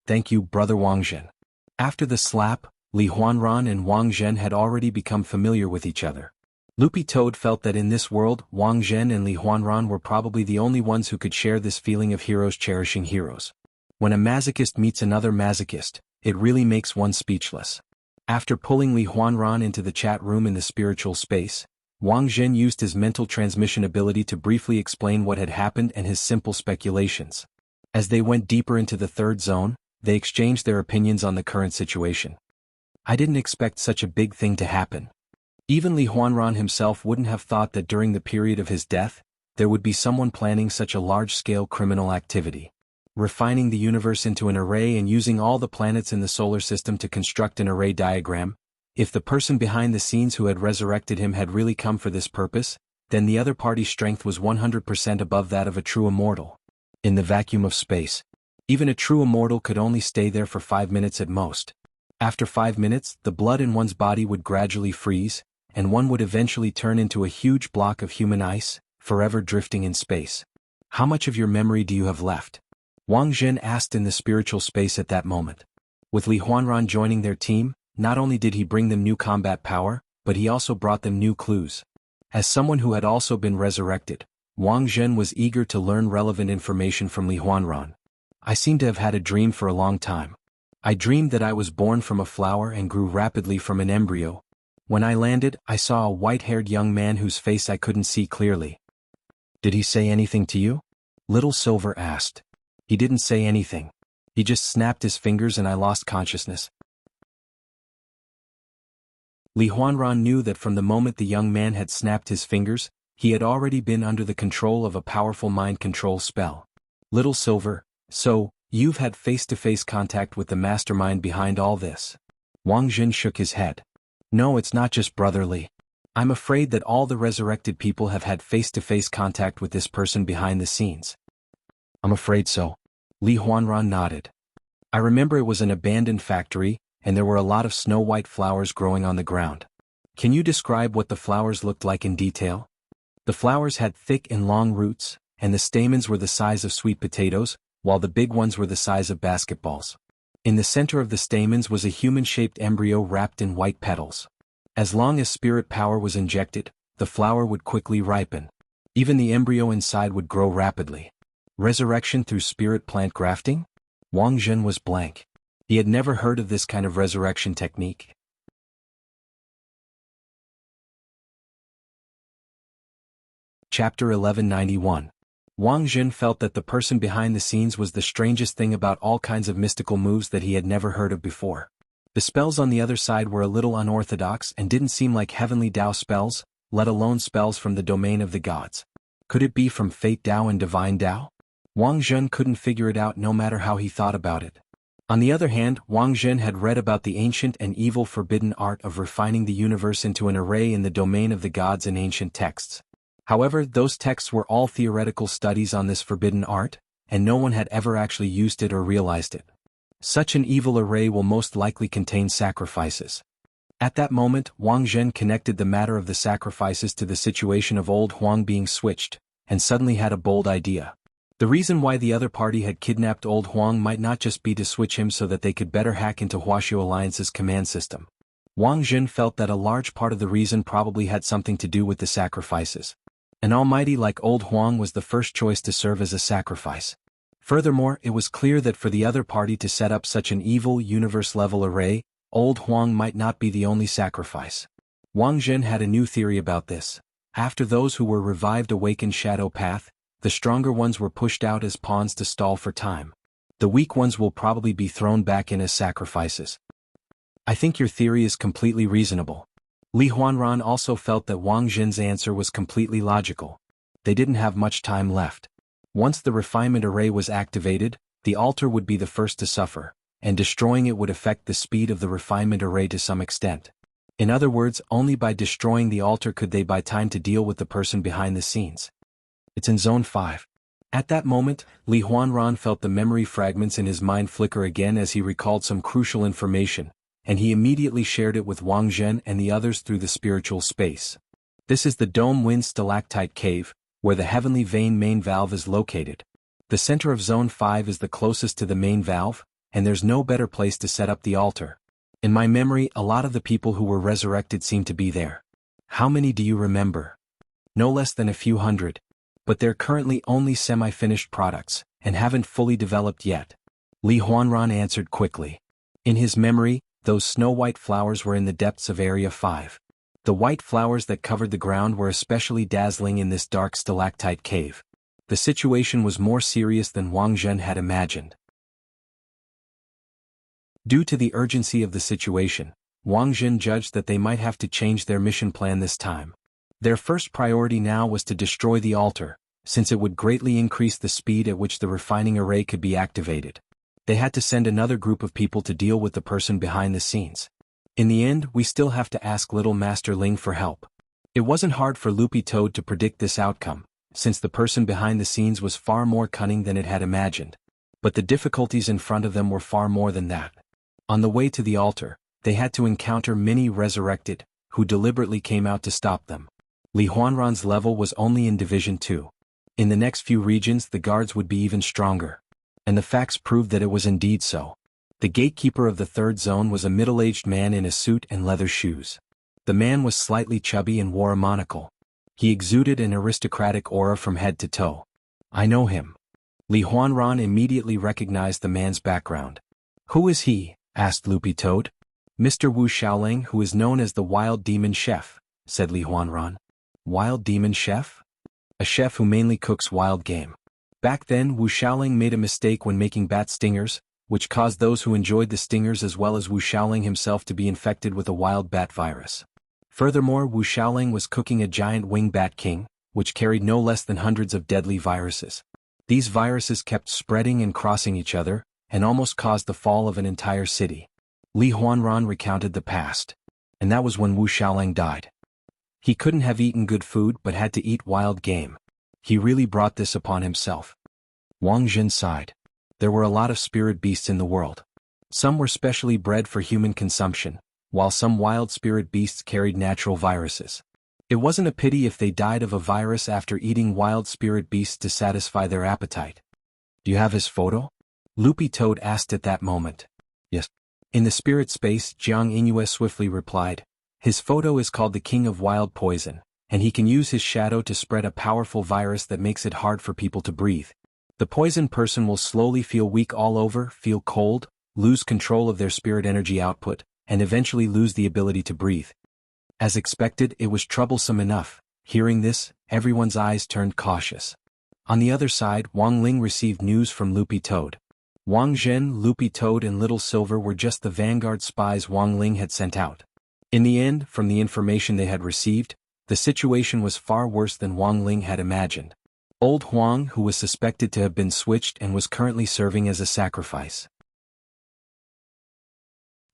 "Thank you, brother Wang Zhen." After the slap, Li Huanran and Wang Zhen had already become familiar with each other. Loopy Toad felt that in this world, Wang Zhen and Li Huanran were probably the only ones who could share this feeling of heroes cherishing heroes. When a masochist meets another masochist, it really makes one speechless. After pulling Li Huanran into the chat room in the spiritual space, Wang Zhen used his mental transmission ability to briefly explain what had happened and his simple speculations. As they went deeper into the third zone, they exchanged their opinions on the current situation. "I didn't expect such a big thing to happen." Even Li Huanran himself wouldn't have thought that during the period of his death, there would be someone planning such a large-scale criminal activity. Refining the universe into an array and using all the planets in the solar system to construct an array diagram. If the person behind the scenes who had resurrected him had really come for this purpose, then the other party's strength was 100% above that of a true immortal. In the vacuum of space, even a true immortal could only stay there for 5 minutes at most. After 5 minutes, the blood in one's body would gradually freeze, and one would eventually turn into a huge block of human ice, forever drifting in space. "How much of your memory do you have left?" Wang Zhen asked in the spiritual space at that moment. With Li Huanran joining their team, not only did he bring them new combat power, but he also brought them new clues. As someone who had also been resurrected, Wang Zhen was eager to learn relevant information from Li Huanran. I seem to have had a dream for a long time. I dreamed that I was born from a flower and grew rapidly from an embryo. When I landed, I saw a white-haired young man whose face I couldn't see clearly. Did he say anything to you? Little Silver asked. He didn't say anything. He just snapped his fingers and I lost consciousness. Li Huanran knew that from the moment the young man had snapped his fingers, he had already been under the control of a powerful mind control spell. Little Silver, so, you've had face-to-face contact with the mastermind behind all this? Wang Jin shook his head. No, it's not just brotherly. I'm afraid that all the resurrected people have had face-to-face contact with this person behind the scenes. I'm afraid so. Li Huanran nodded. I remember it was an abandoned factory, and there were a lot of snow-white flowers growing on the ground. Can you describe what the flowers looked like in detail? The flowers had thick and long roots, and the stamens were the size of sweet potatoes, while the big ones were the size of basketballs. In the center of the stamens was a human-shaped embryo wrapped in white petals. As long as spirit power was injected, the flower would quickly ripen. Even the embryo inside would grow rapidly. Resurrection through spirit plant grafting? Wang Zhen was blank. He had never heard of this kind of resurrection technique. Chapter 1191. Wang Jin felt that the person behind the scenes was the strangest thing about all kinds of mystical moves that he had never heard of before. The spells on the other side were a little unorthodox and didn't seem like heavenly Dao spells, let alone spells from the domain of the gods. Could it be from Fate Dao and Divine Dao? Wang Jin couldn't figure it out no matter how he thought about it. On the other hand, Wang Jin had read about the ancient and evil forbidden art of refining the universe into an array in the domain of the gods in ancient texts. However, those texts were all theoretical studies on this forbidden art, and no one had ever actually used it or realized it. Such an evil array will most likely contain sacrifices. At that moment, Wang Zhen connected the matter of the sacrifices to the situation of old Huang being switched, and suddenly had a bold idea. The reason why the other party had kidnapped old Huang might not just be to switch him so that they could better hack into Huaxiu Alliance's command system. Wang Zhen felt that a large part of the reason probably had something to do with the sacrifices. An almighty like old Huang was the first choice to serve as a sacrifice. Furthermore, it was clear that for the other party to set up such an evil universe-level array, old Huang might not be the only sacrifice. Wang Zhen had a new theory about this. After those who were revived awakened Shadow Path, the stronger ones were pushed out as pawns to stall for time. The weak ones will probably be thrown back in as sacrifices. I think your theory is completely reasonable. Li Huanran also felt that Wang Zhen's answer was completely logical. They didn't have much time left. Once the refinement array was activated, the altar would be the first to suffer, and destroying it would affect the speed of the refinement array to some extent. In other words, only by destroying the altar could they buy time to deal with the person behind the scenes. It's in Zone 5. At that moment, Li Huanran felt the memory fragments in his mind flicker again as he recalled some crucial information, and he immediately shared it with Wang Zhen and the others through the spiritual space. This is the Dome Wind Stalactite Cave, where the Heavenly Vein main valve is located. The center of Zone 5 is the closest to the main valve, and there's no better place to set up the altar. In my memory, a lot of the people who were resurrected seem to be there. How many do you remember? No less than a few hundred. But they're currently only semi-finished products, and haven't fully developed yet. Li Huanran answered quickly. In his memory, those snow-white flowers were in the depths of Area 5. The white flowers that covered the ground were especially dazzling in this dark stalactite cave. The situation was more serious than Wang Zhen had imagined. Due to the urgency of the situation, Wang Zhen judged that they might have to change their mission plan this time. Their first priority now was to destroy the altar, since it would greatly increase the speed at which the refining array could be activated. They had to send another group of people to deal with the person behind the scenes. In the end, we still have to ask Little Master Ling for help. It wasn't hard for Loopy Toad to predict this outcome, since the person behind the scenes was far more cunning than it had imagined. But the difficulties in front of them were far more than that. On the way to the altar, they had to encounter many resurrected, who deliberately came out to stop them. Li Huanran's level was only in Division 2. In the next few regions the guards would be even stronger. And the facts proved that it was indeed so. The gatekeeper of the third zone was a middle-aged man in a suit and leather shoes. The man was slightly chubby and wore a monocle. He exuded an aristocratic aura from head to toe. I know him. Li Huanran immediately recognized the man's background. Who is he? Asked Loopy Toad. Mr. Wu Xiaoling, who is known as the Wild Demon Chef, said Li Huanran. Wild Demon Chef? A chef who mainly cooks wild game. Back then Wu Xiaoling made a mistake when making bat stingers, which caused those who enjoyed the stingers as well as Wu Xiaoling himself to be infected with a wild bat virus. Furthermore, Wu Xiaoling was cooking a giant wing bat king, which carried no less than hundreds of deadly viruses. These viruses kept spreading and crossing each other, and almost caused the fall of an entire city. Li Huanran recounted the past. And that was when Wu Xiaoling died. He couldn't have eaten good food but had to eat wild game. He really brought this upon himself. Wang Jin sighed. There were a lot of spirit beasts in the world. Some were specially bred for human consumption, while some wild spirit beasts carried natural viruses. It wasn't a pity if they died of a virus after eating wild spirit beasts to satisfy their appetite. Do you have his photo? Loopy Toad asked at that moment. Yes. In the spirit space, Jianghu swiftly replied. His photo is called the King of Wild Poison, and he can use his shadow to spread a powerful virus that makes it hard for people to breathe. The poisoned person will slowly feel weak all over, feel cold, lose control of their spirit energy output, and eventually lose the ability to breathe. As expected, it was troublesome enough. Hearing this, everyone's eyes turned cautious. On the other side, Wang Ling received news from Loopy Toad. Wang Zhen, Loopy Toad and Little Silver were just the vanguard spies Wang Ling had sent out. In the end, from the information they had received, the situation was far worse than Wang Ling had imagined. Old Huang, who was suspected to have been switched and was currently serving as a sacrifice.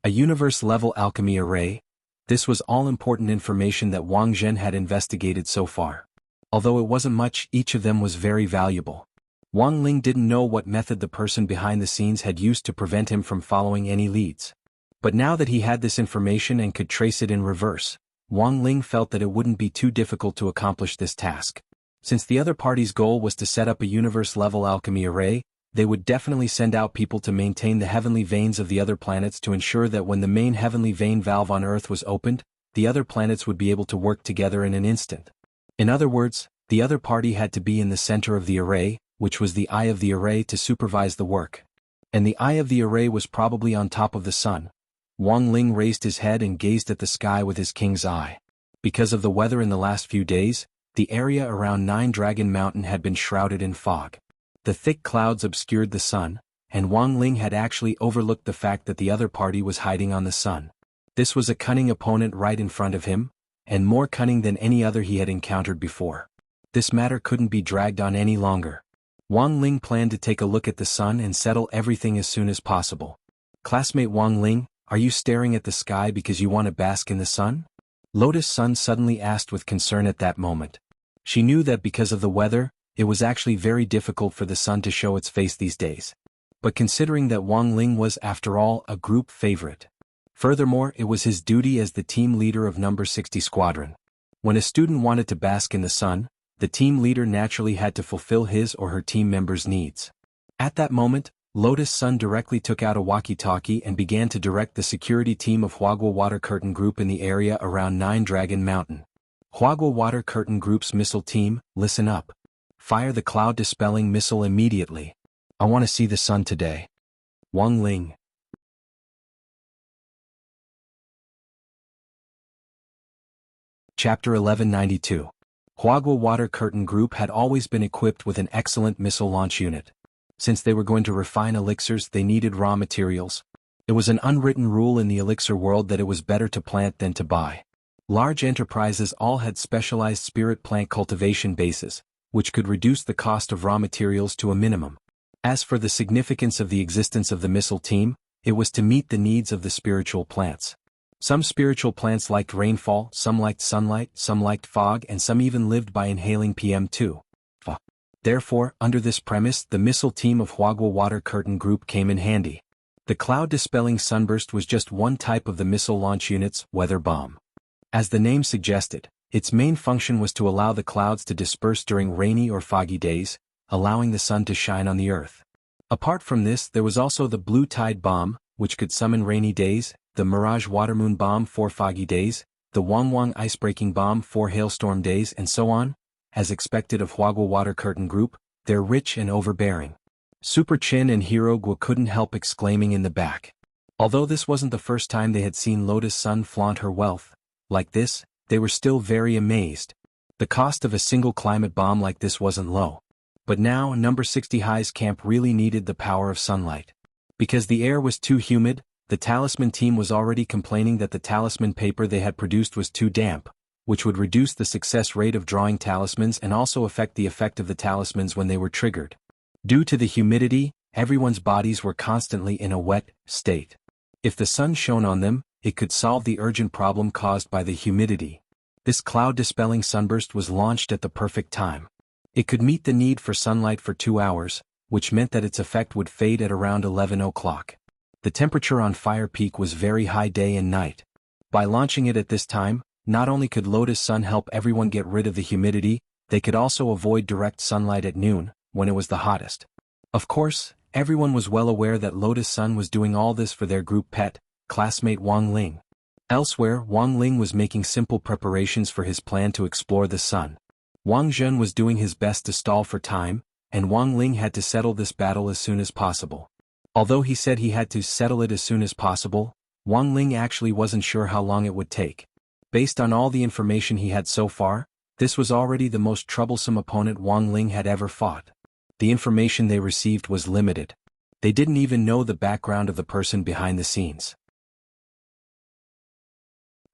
A universe-level alchemy array. This was all-important information that Wang Zhen had investigated so far. Although it wasn't much, each of them was very valuable. Wang Ling didn't know what method the person behind the scenes had used to prevent him from following any leads. But now that he had this information and could trace it in reverse, Wang Ling felt that it wouldn't be too difficult to accomplish this task. Since the other party's goal was to set up a universe-level alchemy array, they would definitely send out people to maintain the heavenly veins of the other planets to ensure that when the main heavenly vein valve on Earth was opened, the other planets would be able to work together in an instant. In other words, the other party had to be in the center of the array, which was the eye of the array to supervise the work. And the eye of the array was probably on top of the sun. Wang Ling raised his head and gazed at the sky with his king's eye. Because of the weather in the last few days, the area around Nine Dragon Mountain had been shrouded in fog. The thick clouds obscured the sun, and Wang Ling had actually overlooked the fact that the other party was hiding on the sun. This was a cunning opponent right in front of him, and more cunning than any other he had encountered before. This matter couldn't be dragged on any longer. Wang Ling planned to take a look at the sun and settle everything as soon as possible. Classmate Wang Ling, are you staring at the sky because you want to bask in the sun? Lotus Sun suddenly asked with concern at that moment. She knew that because of the weather, it was actually very difficult for the sun to show its face these days. But considering that Wang Ling was, after all, a group favorite. Furthermore, it was his duty as the team leader of number 60 Squadron. When a student wanted to bask in the sun, the team leader naturally had to fulfill his or her team members' needs. At that moment, Lotus Sun directly took out a walkie-talkie and began to direct the security team of Huagua Water Curtain Group in the area around Nine Dragon Mountain. Huagua Water Curtain Group's missile team, listen up. Fire the cloud-dispelling missile immediately. I want to see the sun today. Wang Ling. Chapter 1192. Huagua Water Curtain Group had always been equipped with an excellent missile launch unit. Since they were going to refine elixirs, they needed raw materials. It was an unwritten rule in the elixir world that it was better to plant than to buy. Large enterprises all had specialized spirit plant cultivation bases, which could reduce the cost of raw materials to a minimum. As for the significance of the existence of the missile team, it was to meet the needs of the spiritual plants. Some spiritual plants liked rainfall, some liked sunlight, some liked fog, and some even lived by inhaling PM2. Therefore, under this premise, the missile team of Huagua Water Curtain Group came in handy. The cloud-dispelling sunburst was just one type of the missile launch unit's weather bomb. As the name suggested, its main function was to allow the clouds to disperse during rainy or foggy days, allowing the sun to shine on the earth. Apart from this, there was also the Blue Tide Bomb, which could summon rainy days, the Mirage Watermoon Bomb for foggy days, the Wangwang Icebreaking Bomb for hailstorm days, and so on. As expected of Huagua Water Curtain Group, they're rich and overbearing. Super Chin and Hirogwa couldn't help exclaiming in the back. Although this wasn't the first time they had seen Lotus Sun flaunt her wealth like this, they were still very amazed. The cost of a single climate bomb like this wasn't low. But now, number 60 High's camp really needed the power of sunlight. Because the air was too humid, the talisman team was already complaining that the talisman paper they had produced was too damp, which would reduce the success rate of drawing talismans and also affect the effect of the talismans when they were triggered. Due to the humidity, everyone's bodies were constantly in a wet state. If the sun shone on them, it could solve the urgent problem caused by the humidity. This cloud-dispelling sunburst was launched at the perfect time. It could meet the need for sunlight for 2 hours, which meant that its effect would fade at around 11 o'clock. The temperature on Fire Peak was very high day and night. By launching it at this time, not only could Lotus Sun help everyone get rid of the humidity, they could also avoid direct sunlight at noon, when it was the hottest. Of course, everyone was well aware that Lotus Sun was doing all this for their group pet, classmate Wang Ling. Elsewhere, Wang Ling was making simple preparations for his plan to explore the sun. Wang Zhen was doing his best to stall for time, and Wang Ling had to settle this battle as soon as possible. Although he said he had to settle it as soon as possible, Wang Ling actually wasn't sure how long it would take. Based on all the information he had so far, this was already the most troublesome opponent Wang Ling had ever fought. The information they received was limited. They didn't even know the background of the person behind the scenes.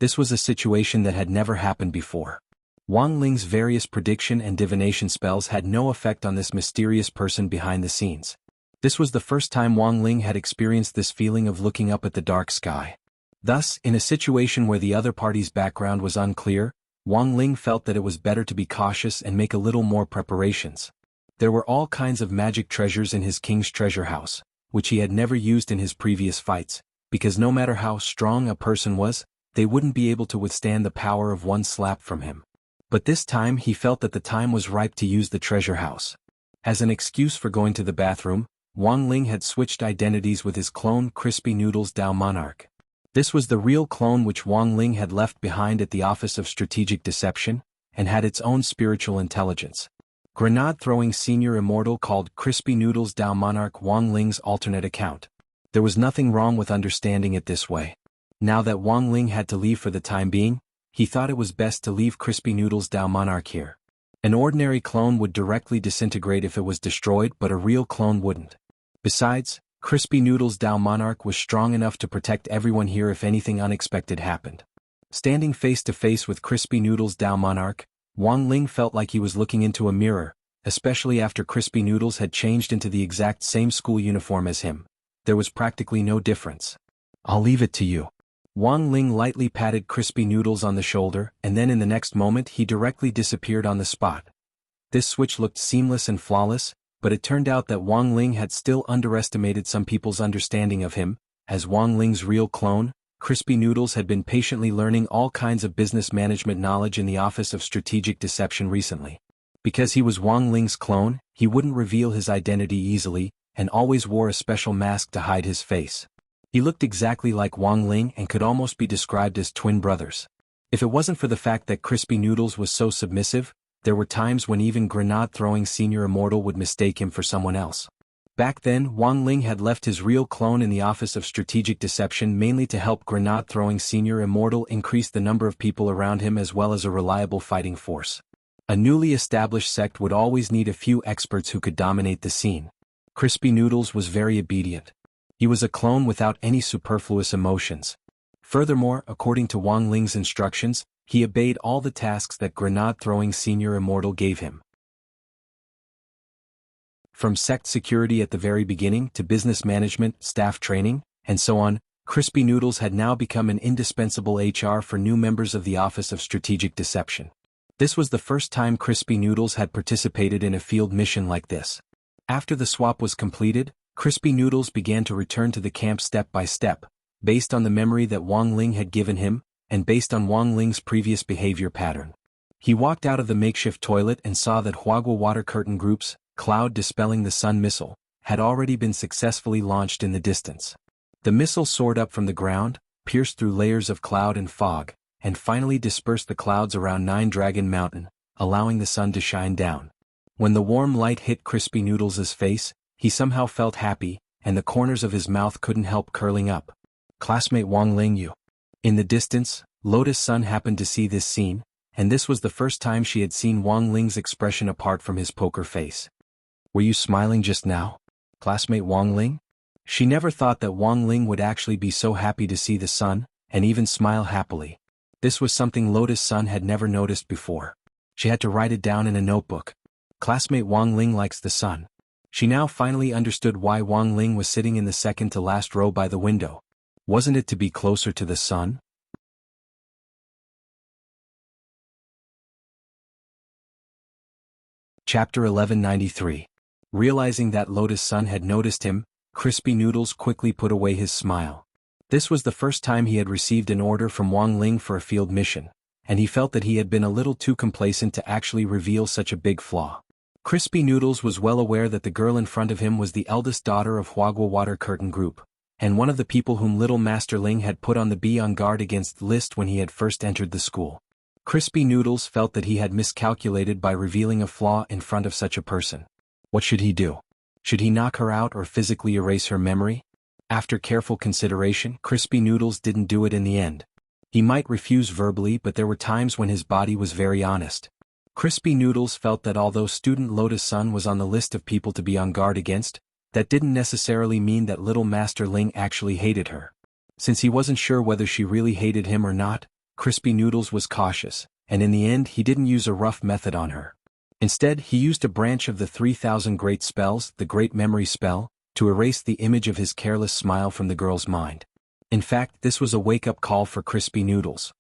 This was a situation that had never happened before. Wang Ling's various prediction and divination spells had no effect on this mysterious person behind the scenes. This was the first time Wang Ling had experienced this feeling of looking up at the dark sky. Thus, in a situation where the other party's background was unclear, Wang Ling felt that it was better to be cautious and make a little more preparations. There were all kinds of magic treasures in his king's treasure house, which he had never used in his previous fights, because no matter how strong a person was, they wouldn't be able to withstand the power of one slap from him. But this time he felt that the time was ripe to use the treasure house. As an excuse for going to the bathroom, Wang Ling had switched identities with his clone Crispy Noodles Dao Monarch. This was the real clone which Wang Ling had left behind at the Office of Strategic Deception, and had its own spiritual intelligence. Grenade-throwing senior immortal called Crispy Noodles Dao Monarch Wang Ling's alternate account. There was nothing wrong with understanding it this way. Now that Wang Ling had to leave for the time being, he thought it was best to leave Crispy Noodles Dao Monarch here. An ordinary clone would directly disintegrate if it was destroyed, but a real clone wouldn't. Besides, Crispy Noodles Dao Monarch was strong enough to protect everyone here if anything unexpected happened. Standing face to face with Crispy Noodles Dao Monarch, Wang Ling felt like he was looking into a mirror, especially after Crispy Noodles had changed into the exact same school uniform as him. There was practically no difference. "I'll leave it to you." Wang Ling lightly patted Crispy Noodles on the shoulder, and then in the next moment he directly disappeared on the spot. This switch looked seamless and flawless, but it turned out that Wang Ling had still underestimated some people's understanding of him. As Wang Ling's real clone, Crispy Noodles had been patiently learning all kinds of business management knowledge in the Office of Strategic Deception recently. Because he was Wang Ling's clone, he wouldn't reveal his identity easily, and always wore a special mask to hide his face. He looked exactly like Wang Ling and could almost be described as twin brothers. If it wasn't for the fact that Crispy Noodles was so submissive, there were times when even grenade-throwing senior immortal would mistake him for someone else. Back then, Wang Ling had left his real clone in the Office of Strategic Deception mainly to help grenade-throwing senior immortal increase the number of people around him as well as a reliable fighting force. A newly established sect would always need a few experts who could dominate the scene. Crispy Noodles was very obedient. He was a clone without any superfluous emotions. Furthermore, according to Wang Ling's instructions, he obeyed all the tasks that grenade-throwing senior immortal gave him. From sect security at the very beginning to business management, staff training, and so on, Crispy Noodles had now become an indispensable HR for new members of the Office of Strategic Deception. This was the first time Crispy Noodles had participated in a field mission like this. After the swap was completed, Crispy Noodles began to return to the camp step by step, based on the memory that Wang Ling had given him, and based on Wang Ling's previous behavior pattern. He walked out of the makeshift toilet and saw that Huagua water curtain groups, cloud dispelling the sun missile, had already been successfully launched in the distance. The missile soared up from the ground, pierced through layers of cloud and fog, and finally dispersed the clouds around Nine Dragon Mountain, allowing the sun to shine down. When the warm light hit Crispy Noodles' face, he somehow felt happy, and the corners of his mouth couldn't help curling up. Classmate Wang Ling Yu. In the distance, Lotus Sun happened to see this scene, and this was the first time she had seen Wang Ling's expression apart from his poker face. Were you smiling just now, classmate Wang Ling? She never thought that Wang Ling would actually be so happy to see the sun, and even smile happily. This was something Lotus Sun had never noticed before. She had to write it down in a notebook. Classmate Wang Ling likes the sun. She now finally understood why Wang Ling was sitting in the second to last row by the window. Wasn't it to be closer to the sun? Chapter 1193. Realizing that Lotus Sun had noticed him, Crispy Noodles quickly put away his smile. This was the first time he had received an order from Wang Ling for a field mission, and he felt that he had been a little too complacent to actually reveal such a big flaw. Crispy Noodles was well aware that the girl in front of him was the eldest daughter of Huagua Water Curtain Group, and one of the people whom Little Master Ling had put on the be on guard against list when he had first entered the school. Crispy Noodles felt that he had miscalculated by revealing a flaw in front of such a person. What should he do? Should he knock her out or physically erase her memory? After careful consideration, Crispy Noodles didn't do it in the end. He might refuse verbally, but there were times when his body was very honest. Crispy Noodles felt that although student Lotus Sun was on the list of people to be on guard against, that didn't necessarily mean that Little Master Ling actually hated her. Since he wasn't sure whether she really hated him or not, Crispy Noodles was cautious, and in the end he didn't use a rough method on her. Instead, he used a branch of the 3,000 Great Spells, the Great Memory Spell, to erase the image of his careless smile from the girl's mind. In fact, this was a wake-up call for Crispy Noodles.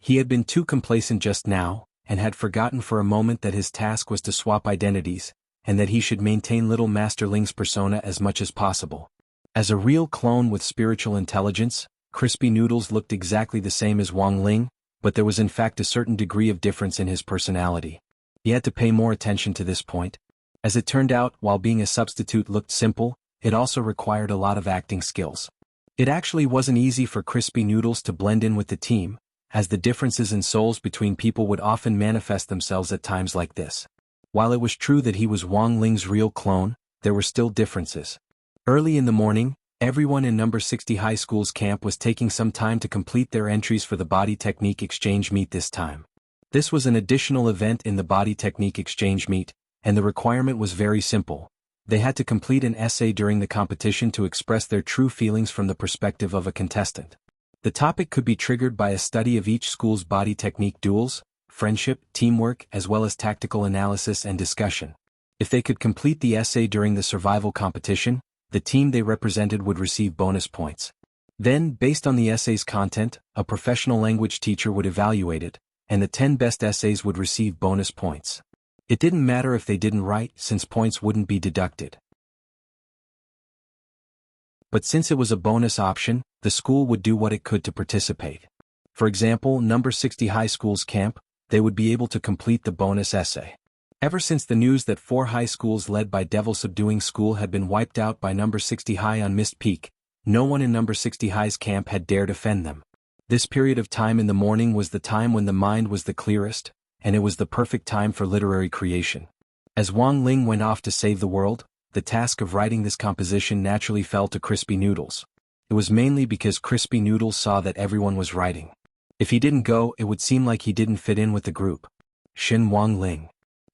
He had been too complacent just now, and had forgotten for a moment that his task was to swap identities, and that he should maintain Little Master Ling's persona as much as possible. As a real clone with spiritual intelligence, Crispy Noodles looked exactly the same as Wang Ling, but there was in fact a certain degree of difference in his personality. He had to pay more attention to this point. As it turned out, while being a substitute looked simple, it also required a lot of acting skills. It actually wasn't easy for Crispy Noodles to blend in with the team, as the differences in souls between people would often manifest themselves at times like this. While it was true that he was Wang Ling's real clone, there were still differences. Early in the morning, everyone in number 60 high school's camp was taking some time to complete their entries for the Body Technique Exchange Meet this time. This was an additional event in the Body Technique Exchange Meet, and the requirement was very simple. They had to complete an essay during the competition to express their true feelings from the perspective of a contestant. The topic could be triggered by a study of each school's body technique duels, friendship, teamwork, as well as tactical analysis and discussion. If they could complete the essay during the survival competition, the team they represented would receive bonus points. Then, based on the essay's content, a professional language teacher would evaluate it, and the 10 best essays would receive bonus points. It didn't matter if they didn't write, since points wouldn't be deducted. But since it was a bonus option, the school would do what it could to participate. For example, number 60 high school's camp, they would be able to complete the bonus essay. Ever since the news that 4 high schools led by Devil Subduing School had been wiped out by number 60 high on Mist Peak, no one in number 60 high's camp had dared offend them. This period of time in the morning was the time when the mind was the clearest, and it was the perfect time for literary creation. As Wang Ling went off to save the world, the task of writing this composition naturally fell to Crispy Noodles. It was mainly because Crispy Noodles saw that everyone was writing. If he didn't go, it would seem like he didn't fit in with the group. Shin Wang Ling.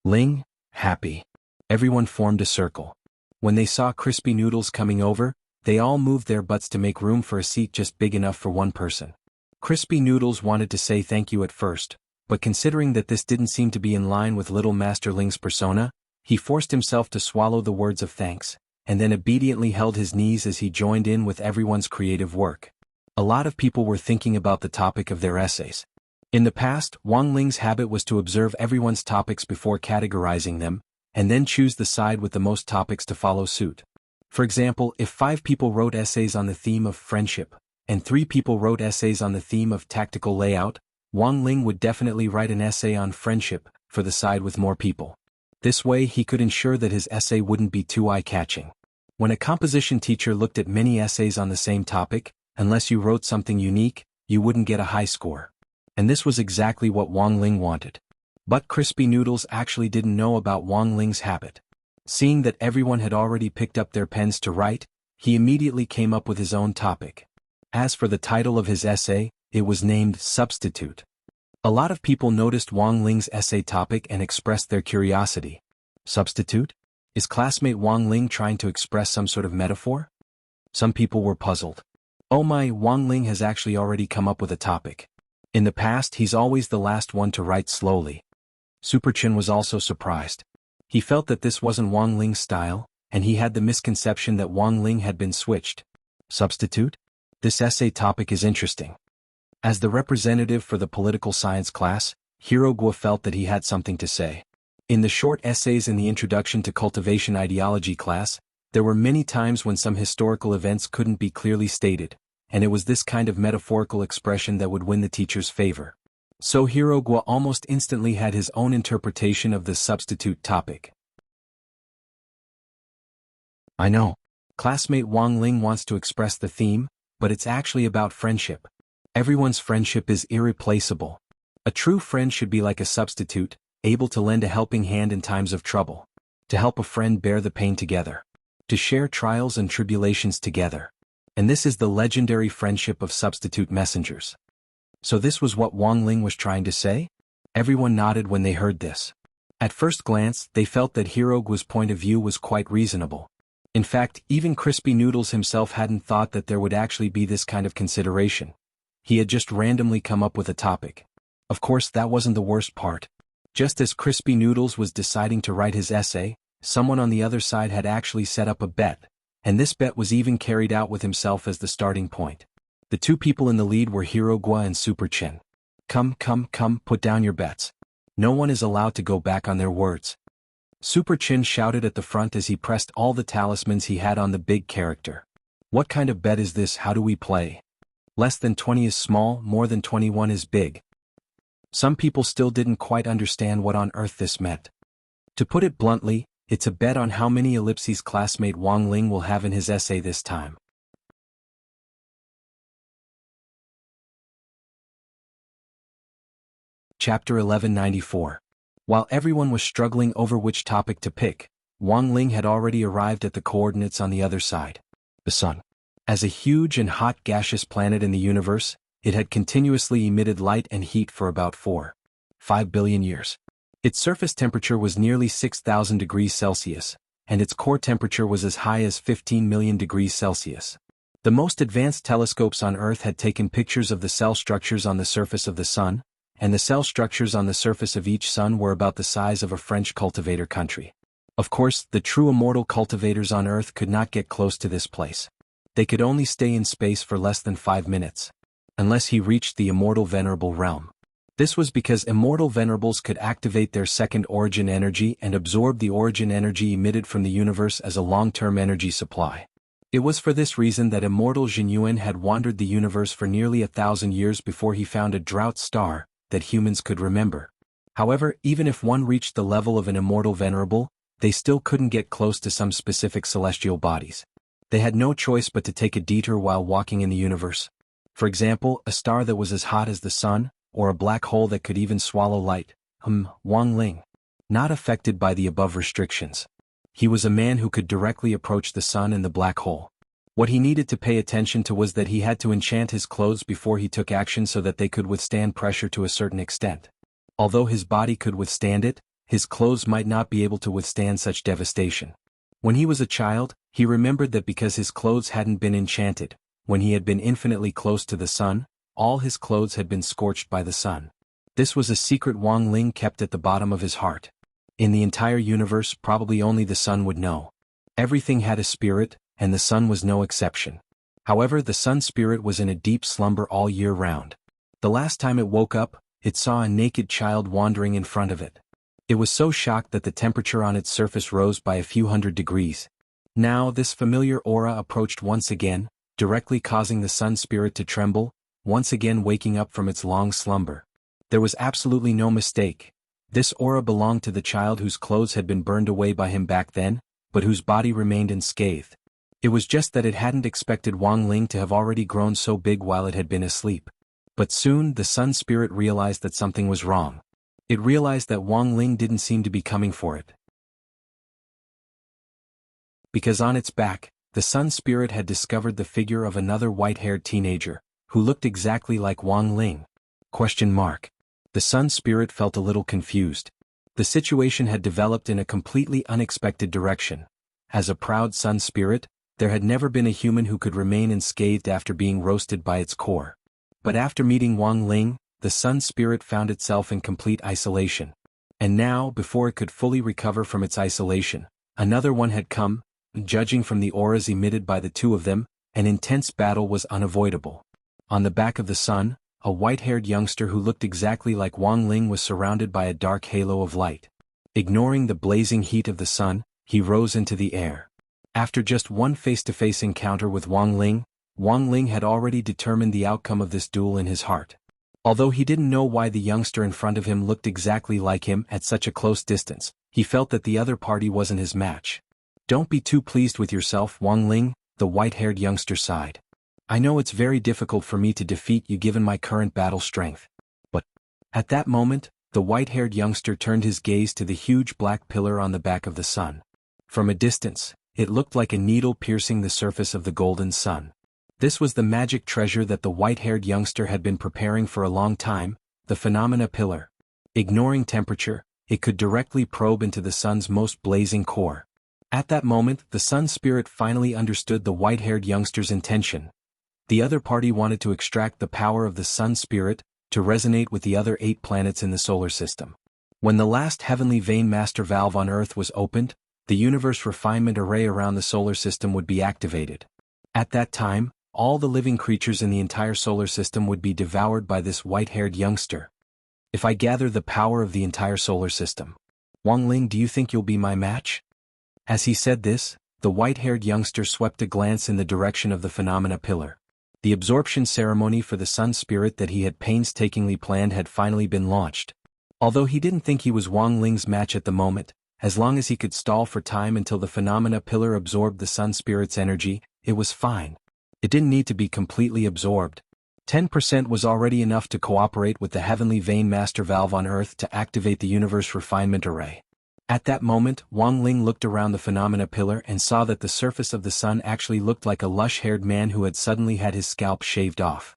Ling, happy. Everyone formed a circle. When they saw Crispy Noodles coming over, they all moved their butts to make room for a seat just big enough for one person. Crispy Noodles wanted to say thank you at first, but considering that this didn't seem to be in line with Little Master Ling's persona, he forced himself to swallow the words of thanks, and then obediently held his knees as he joined in with everyone's creative work. A lot of people were thinking about the topic of their essays. In the past, Wang Ling's habit was to observe everyone's topics before categorizing them, and then choose the side with the most topics to follow suit. For example, if 5 people wrote essays on the theme of friendship, and 3 people wrote essays on the theme of tactical layout, Wang Ling would definitely write an essay on friendship, for the side with more people. This way he could ensure that his essay wouldn't be too eye-catching. When a composition teacher looked at many essays on the same topic, unless you wrote something unique, you wouldn't get a high score. And this was exactly what Wang Ling wanted. But Crispy Noodles actually didn't know about Wang Ling's habit. Seeing that everyone had already picked up their pens to write, he immediately came up with his own topic. As for the title of his essay, it was named Substitute. A lot of people noticed Wang Ling's essay topic and expressed their curiosity. Substitute? Is classmate Wang Ling trying to express some sort of metaphor? Some people were puzzled. Oh my, Wang Ling has actually already come up with a topic. In the past, he's always the last one to write slowly. Super Chin was also surprised. He felt that this wasn't Wang Ling's style, and he had the misconception that Wang Ling had been switched. Substitute? This essay topic is interesting. As the representative for the political science class, Hirogua felt that he had something to say. In the short essays in the Introduction to Cultivation Ideology class, there were many times when some historical events couldn't be clearly stated, and it was this kind of metaphorical expression that would win the teacher's favor. So Hirogua almost instantly had his own interpretation of the substitute topic. I know. Classmate Wang Ling wants to express the theme, but it's actually about friendship. Everyone's friendship is irreplaceable. A true friend should be like a substitute, able to lend a helping hand in times of trouble. To help a friend bear the pain together. To share trials and tribulations together. And this is the legendary friendship of substitute messengers. So this was what Wang Ling was trying to say? Everyone nodded when they heard this. At first glance, they felt that Hirogua's point of view was quite reasonable. In fact, even Crispy Noodles himself hadn't thought that there would actually be this kind of consideration. He had just randomly come up with a topic. Of course, that wasn't the worst part. Just as Crispy Noodles was deciding to write his essay, someone on the other side had actually set up a bet, and this bet was even carried out with himself as the starting point. The two people in the lead were Hirogua and Super Chin. Come, put down your bets. No one is allowed to go back on their words. Super Chin shouted at the front as he pressed all the talismans he had on the big character. What kind of bet is this? How do we play? Less than 20 is small, more than 21 is big. Some people still didn't quite understand what on earth this meant. To put it bluntly, it's a bet on how many ellipses classmate Wang Ling will have in his essay this time. Chapter 1194. While everyone was struggling over which topic to pick, Wang Ling had already arrived at the coordinates on the other side. The Sun. As a huge and hot gaseous planet in the universe, it had continuously emitted light and heat for about 4.5 billion years. Its surface temperature was nearly 6,000 degrees Celsius, and its core temperature was as high as 15 million degrees Celsius. The most advanced telescopes on Earth had taken pictures of the cell structures on the surface of the Sun, and the cell structures on the surface of each sun were about the size of a French cultivator country. Of course, the true immortal cultivators on Earth could not get close to this place. They could only stay in space for less than 5 minutes. Unless he reached the immortal venerable realm. This was because immortal venerables could activate their second origin energy and absorb the origin energy emitted from the universe as a long-term energy supply. It was for this reason that immortal Jinyuan had wandered the universe for nearly 1,000 years before he found a drought star that humans could remember. However, even if one reached the level of an immortal venerable, they still couldn't get close to some specific celestial bodies. They had no choice but to take a detour while walking in the universe. For example, a star that was as hot as the sun, or a black hole that could even swallow light. Wang Ling. Not affected by the above restrictions. He was a man who could directly approach the sun and the black hole. What he needed to pay attention to was that he had to enchant his clothes before he took action so that they could withstand pressure to a certain extent. Although his body could withstand it, his clothes might not be able to withstand such devastation. When he was a child, he remembered that because his clothes hadn't been enchanted, when he had been infinitely close to the sun, all his clothes had been scorched by the sun. This was a secret Wang Ling kept at the bottom of his heart. In the entire universe, probably only the sun would know. Everything had a spirit, and the sun was no exception. However, the sun's spirit was in a deep slumber all year round. The last time it woke up, it saw a naked child wandering in front of it. It was so shocked that the temperature on its surface rose by a few hundred degrees. Now this familiar aura approached once again, directly causing the sun spirit to tremble, once again waking up from its long slumber. There was absolutely no mistake. This aura belonged to the child whose clothes had been burned away by him back then, but whose body remained unscathed. It was just that it hadn't expected Wang Ling to have already grown so big while it had been asleep. But soon the sun spirit realized that something was wrong. It realized that Wang Ling didn't seem to be coming for it. because on its back, the Sun Spirit had discovered the figure of another white-haired teenager, who looked exactly like Wang Ling. The Sun Spirit felt a little confused. The situation had developed in a completely unexpected direction. As a proud Sun Spirit, there had never been a human who could remain unscathed after being roasted by its core. But after meeting Wang Ling, the Sun Spirit found itself in complete isolation. And now, before it could fully recover from its isolation, another one had come. Judging from the auras emitted by the two of them, an intense battle was unavoidable. On the back of the sun, a white-haired youngster who looked exactly like Wang Ling was surrounded by a dark halo of light. Ignoring the blazing heat of the sun, he rose into the air. After just one face-to-face encounter with Wang Ling had already determined the outcome of this duel in his heart. Although he didn't know why the youngster in front of him looked exactly like him at such a close distance, he felt that the other party wasn't his match. "Don't be too pleased with yourself, Wang Ling," the white-haired youngster sighed. "I know it's very difficult for me to defeat you given my current battle strength. But..." At that moment, the white-haired youngster turned his gaze to the huge black pillar on the back of the sun. From a distance, it looked like a needle piercing the surface of the golden sun. This was the magic treasure that the white-haired youngster had been preparing for a long time, the phenomena pillar. Ignoring temperature, it could directly probe into the sun's most blazing core. At that moment, the Sun Spirit finally understood the white-haired youngster's intention. The other party wanted to extract the power of the Sun Spirit to resonate with the other 8 planets in the solar system. When the last heavenly vein master valve on Earth was opened, the universe refinement array around the solar system would be activated. At that time, all the living creatures in the entire solar system would be devoured by this white-haired youngster. "If I gather the power of the entire solar system, Wang Ling, do you think you'll be my match?" As he said this, the white-haired youngster swept a glance in the direction of the phenomena pillar. The absorption ceremony for the Sun Spirit that he had painstakingly planned had finally been launched. Although he didn't think he was Wang Ling's match at the moment, as long as he could stall for time until the phenomena pillar absorbed the Sun Spirit's energy, it was fine. It didn't need to be completely absorbed. 10% was already enough to cooperate with the heavenly vein master valve on Earth to activate the universe refinement array. At that moment, Wang Ling looked around the phenomena pillar and saw that the surface of the sun actually looked like a lush-haired man who had suddenly had his scalp shaved off.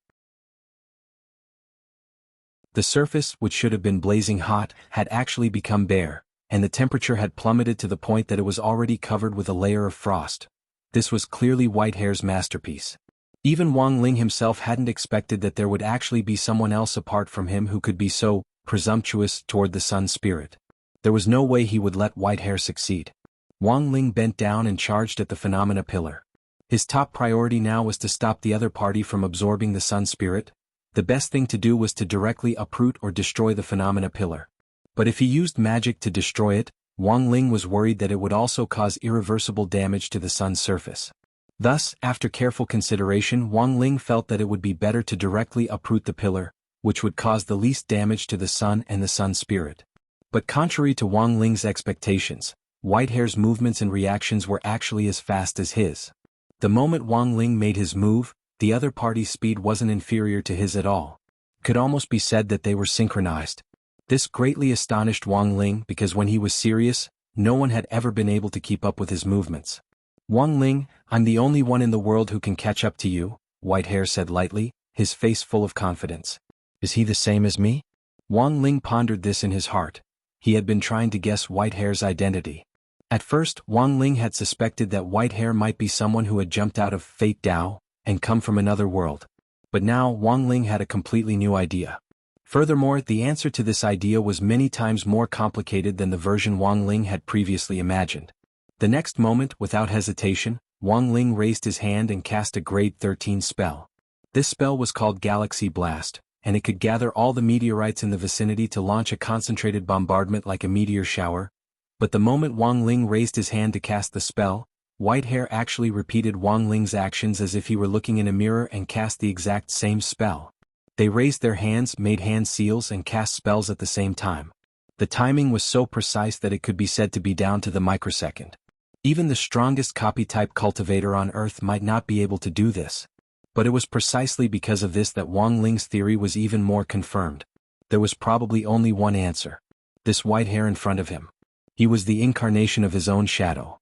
The surface, which should have been blazing hot, had actually become bare, and the temperature had plummeted to the point that it was already covered with a layer of frost. This was clearly Whitehair's masterpiece. Even Wang Ling himself hadn't expected that there would actually be someone else apart from him who could be so presumptuous toward the Sun Spirit. There was no way he would let Whitehair succeed. Wang Ling bent down and charged at the phenomena pillar. His top priority now was to stop the other party from absorbing the Sun Spirit. The best thing to do was to directly uproot or destroy the phenomena pillar. But if he used magic to destroy it, Wang Ling was worried that it would also cause irreversible damage to the sun's surface. Thus, after careful consideration, Wang Ling felt that it would be better to directly uproot the pillar, which would cause the least damage to the sun and the Sun Spirit. But contrary to Wang Ling's expectations, Whitehair's movements and reactions were actually as fast as his. The moment Wang Ling made his move, the other party's speed wasn't inferior to his at all. Could almost be said that they were synchronized. This greatly astonished Wang Ling because when he was serious, no one had ever been able to keep up with his movements. "Wang Ling, I'm the only one in the world who can catch up to you," Whitehair said lightly, his face full of confidence. "Is he the same as me?" Wang Ling pondered this in his heart. He had been trying to guess Whitehair's identity. At first, Wang Ling had suspected that Whitehair might be someone who had jumped out of Fate Dao and come from another world. But now Wang Ling had a completely new idea. Furthermore, the answer to this idea was many times more complicated than the version Wang Ling had previously imagined. The next moment, without hesitation, Wang Ling raised his hand and cast a grade 13 spell. This spell was called Galaxy Blast, and it could gather all the meteorites in the vicinity to launch a concentrated bombardment like a meteor shower. But the moment Wang Ling raised his hand to cast the spell, Whitehair actually repeated Wang Ling's actions as if he were looking in a mirror and cast the exact same spell. They raised their hands, made hand seals and cast spells at the same time. The timing was so precise that it could be said to be down to the microsecond. Even the strongest copy-type cultivator on Earth might not be able to do this. But it was precisely because of this that Wang Ling's theory was even more confirmed. There was probably only one answer. This Whitehair in front of him. He was the incarnation of his own shadow.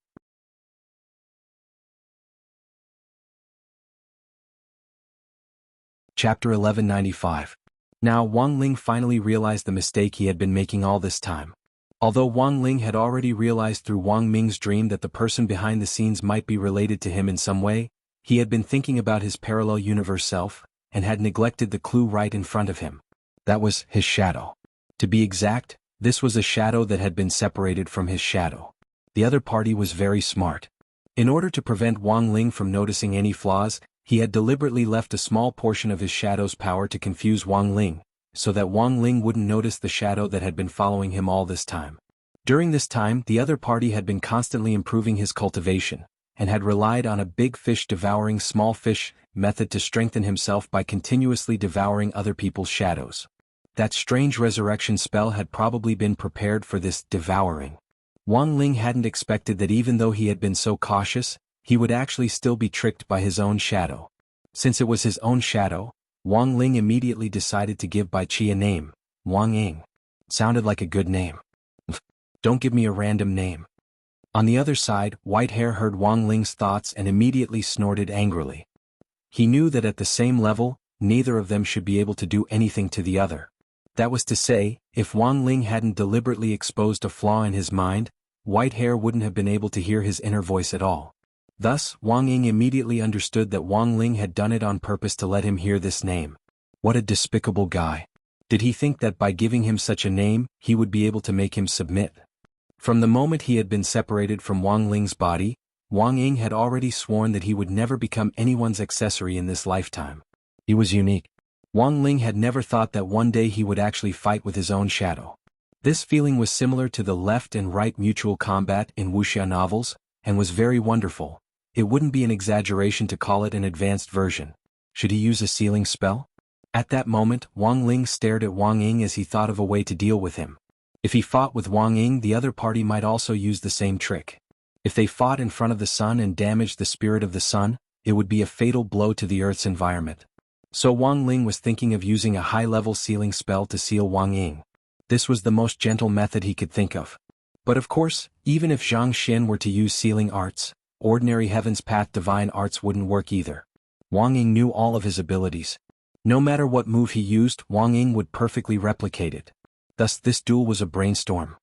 Chapter 1195. Now Wang Ling finally realized the mistake he had been making all this time. Although Wang Ling had already realized through Wang Ming's dream that the person behind the scenes might be related to him in some way, he had been thinking about his parallel universe self, and had neglected the clue right in front of him. That was his shadow. To be exact, this was a shadow that had been separated from his shadow. The other party was very smart. In order to prevent Wang Ling from noticing any flaws, he had deliberately left a small portion of his shadow's power to confuse Wang Ling, so that Wang Ling wouldn't notice the shadow that had been following him all this time. During this time, the other party had been constantly improving his cultivation, and had relied on a big fish devouring small fish method to strengthen himself by continuously devouring other people's shadows. That strange resurrection spell had probably been prepared for this devouring. Wang Ling hadn't expected that even though he had been so cautious, he would actually still be tricked by his own shadow. Since it was his own shadow, Wang Ling immediately decided to give Bai Qi a name, Wang Ying. Sounded like a good name. Don't give me a random name. On the other side, Whitehair heard Wang Ling's thoughts and immediately snorted angrily. He knew that at the same level, neither of them should be able to do anything to the other. That was to say, if Wang Ling hadn't deliberately exposed a flaw in his mind, Whitehair wouldn't have been able to hear his inner voice at all. Thus, Wang Ying immediately understood that Wang Ling had done it on purpose to let him hear this name. What a despicable guy. Did he think that by giving him such a name, he would be able to make him submit? From the moment he had been separated from Wang Ling's body, Wang Ying had already sworn that he would never become anyone's accessory in this lifetime. He was unique. Wang Ling had never thought that one day he would actually fight with his own shadow. This feeling was similar to the left and right mutual combat in Wuxia novels, and was very wonderful. It wouldn't be an exaggeration to call it an advanced version. Should he use a sealing spell? At that moment, Wang Ling stared at Wang Ying as he thought of a way to deal with him. If he fought with Wang Ying, the other party might also use the same trick. If they fought in front of the sun and damaged the spirit of the sun, it would be a fatal blow to the Earth's environment. So Wang Ling was thinking of using a high-level sealing spell to seal Wang Ying. This was the most gentle method he could think of. But of course, even if Zhang Xin were to use sealing arts, ordinary Heaven's Path divine arts wouldn't work either. Wang Ying knew all of his abilities. No matter what move he used, Wang Ying would perfectly replicate it. Thus this duel was a brainstorm.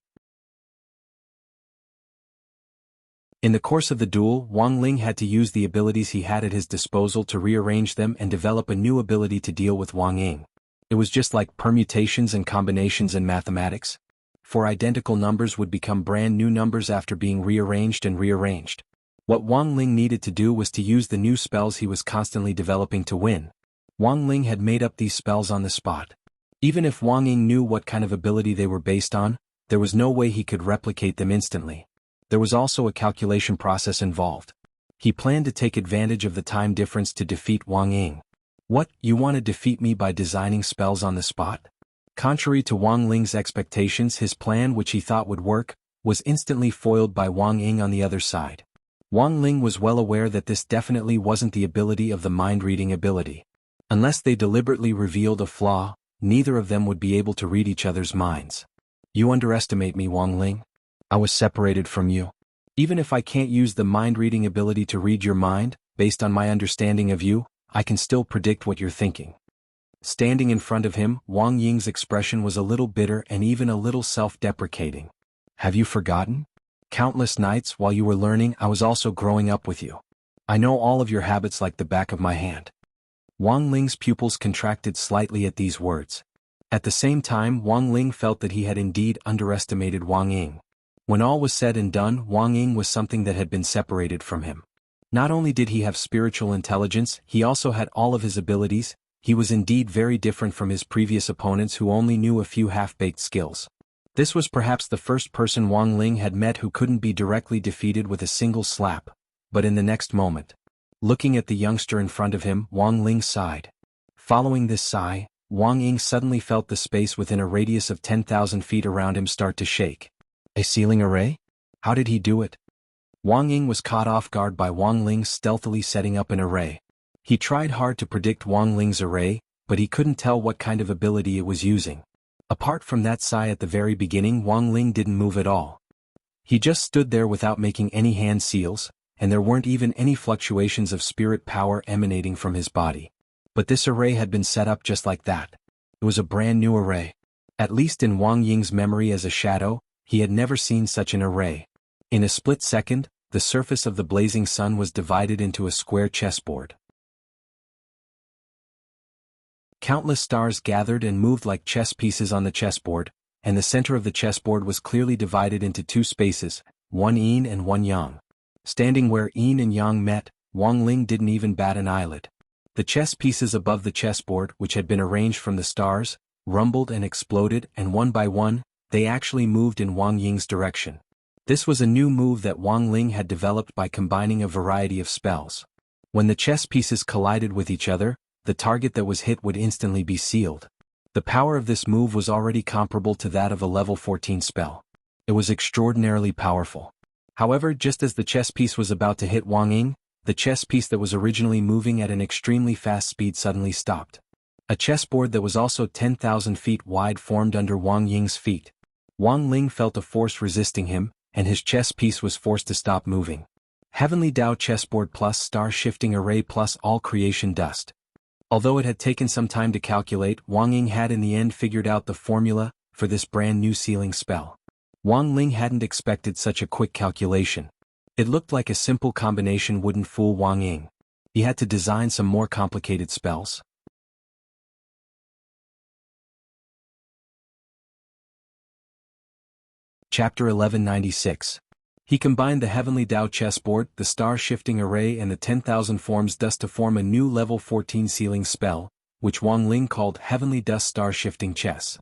In the course of the duel, Wang Ling had to use the abilities he had at his disposal to rearrange them and develop a new ability to deal with Wang Ying. It was just like permutations and combinations in mathematics. Four identical numbers would become brand new numbers after being rearranged and rearranged. What Wang Ling needed to do was to use the new spells he was constantly developing to win. Wang Ling had made up these spells on the spot. Even if Wang Ying knew what kind of ability they were based on, there was no way he could replicate them instantly. There was also a calculation process involved. He planned to take advantage of the time difference to defeat Wang Ying. What, you want to defeat me by designing spells on the spot? Contrary to Wang Ling's expectations, his plan, which he thought would work, was instantly foiled by Wang Ying on the other side. Wang Ling was well aware that this definitely wasn't the ability of the mind-reading ability. Unless they deliberately revealed a flaw, neither of them would be able to read each other's minds. You underestimate me, Wang Ling. I was separated from you. Even if I can't use the mind-reading ability to read your mind, based on my understanding of you, I can still predict what you're thinking. Standing in front of him, Wang Ying's expression was a little bitter and even a little self-deprecating. Have you forgotten? Countless nights while you were learning, I was also growing up with you. I know all of your habits like the back of my hand. Wang Ling's pupils contracted slightly at these words. At the same time, Wang Ling felt that he had indeed underestimated Wang Ying. When all was said and done, Wang Ying was something that had been separated from him. Not only did he have spiritual intelligence, he also had all of his abilities. He was indeed very different from his previous opponents who only knew a few half-baked skills. This was perhaps the first person Wang Ling had met who couldn't be directly defeated with a single slap. But in the next moment, looking at the youngster in front of him, Wang Ling sighed. Following this sigh, Wang Ying suddenly felt the space within a radius of 10,000 feet around him start to shake. A sealing array? How did he do it? Wang Ying was caught off guard by Wang Ling stealthily setting up an array. He tried hard to predict Wang Ling's array, but he couldn't tell what kind of ability it was using. Apart from that sigh at the very beginning, Wang Ling didn't move at all. He just stood there without making any hand seals, and there weren't even any fluctuations of spirit power emanating from his body. But this array had been set up just like that. It was a brand new array. At least in Wang Ying's memory as a shadow, he had never seen such an array. In a split second, the surface of the blazing sun was divided into a square chessboard. Countless stars gathered and moved like chess pieces on the chessboard, and the center of the chessboard was clearly divided into two spaces, one yin and one yang. Standing where yin and yang met, Wang Ling didn't even bat an eyelid. The chess pieces above the chessboard, which had been arranged from the stars, rumbled and exploded, and one by one, they actually moved in Wang Ying's direction. This was a new move that Wang Ling had developed by combining a variety of spells. When the chess pieces collided with each other, the target that was hit would instantly be sealed. The power of this move was already comparable to that of a level 14 spell. It was extraordinarily powerful. However, just as the chess piece was about to hit Wang Ying, the chess piece that was originally moving at an extremely fast speed suddenly stopped. A chessboard that was also 10,000 feet wide formed under Wang Ying's feet. Wang Ling felt a force resisting him, and his chess piece was forced to stop moving. Heavenly Dao chessboard plus star shifting array plus all creation dust. Although it had taken some time to calculate, Wang Ying had in the end figured out the formula for this brand new sealing spell. Wang Ling hadn't expected such a quick calculation. It looked like a simple combination wouldn't fool Wang Ying. He had to design some more complicated spells. Chapter 1196. He combined the Heavenly Dao chessboard, the star-shifting array and the 10,000 forms dust to form a new level 14 sealing spell, which Wang Ling called Heavenly Dust Star-Shifting Chess.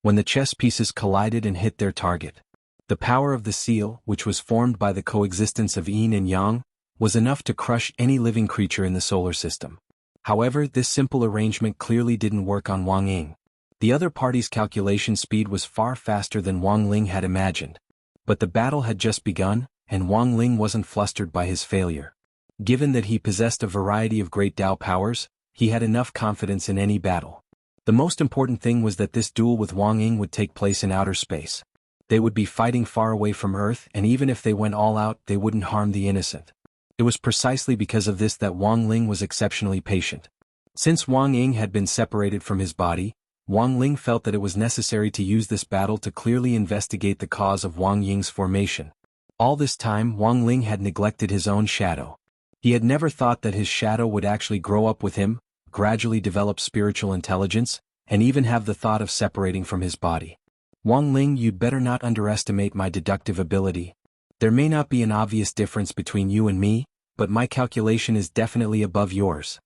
When the chess pieces collided and hit their target, the power of the seal, which was formed by the coexistence of yin and yang, was enough to crush any living creature in the solar system. However, this simple arrangement clearly didn't work on Wang Ying. The other party's calculation speed was far faster than Wang Ling had imagined. But the battle had just begun, and Wang Ling wasn't flustered by his failure. Given that he possessed a variety of great Dao powers, he had enough confidence in any battle. The most important thing was that this duel with Wang Ying would take place in outer space. They would be fighting far away from Earth, and even if they went all out, they wouldn't harm the innocent. It was precisely because of this that Wang Ling was exceptionally patient. Since Wang Ying had been separated from his body, Wang Ling felt that it was necessary to use this battle to clearly investigate the cause of Wang Ying's formation. All this time, Wang Ling had neglected his own shadow. He had never thought that his shadow would actually grow up with him, gradually develop spiritual intelligence, and even have the thought of separating from his body. Wang Ling, you'd better not underestimate my deductive ability. There may not be an obvious difference between you and me, but my calculation is definitely above yours.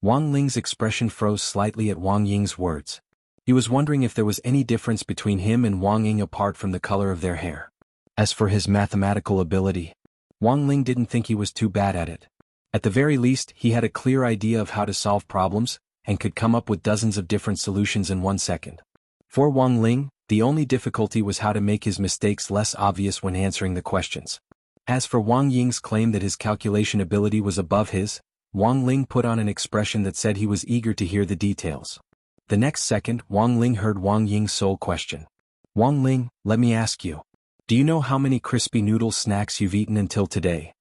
Wang Ling's expression froze slightly at Wang Ying's words. He was wondering if there was any difference between him and Wang Ying apart from the color of their hair. As for his mathematical ability, Wang Ling didn't think he was too bad at it. At the very least, he had a clear idea of how to solve problems, and could come up with dozens of different solutions in 1 second. For Wang Ling, the only difficulty was how to make his mistakes less obvious when answering the questions. As for Wang Ying's claim that his calculation ability was above his, Wang Ling put on an expression that said he was eager to hear the details. The next second, Wang Ling heard Wang Ying's sole question. Wang Ling, let me ask you. Do you know how many crispy noodle snacks you've eaten until today?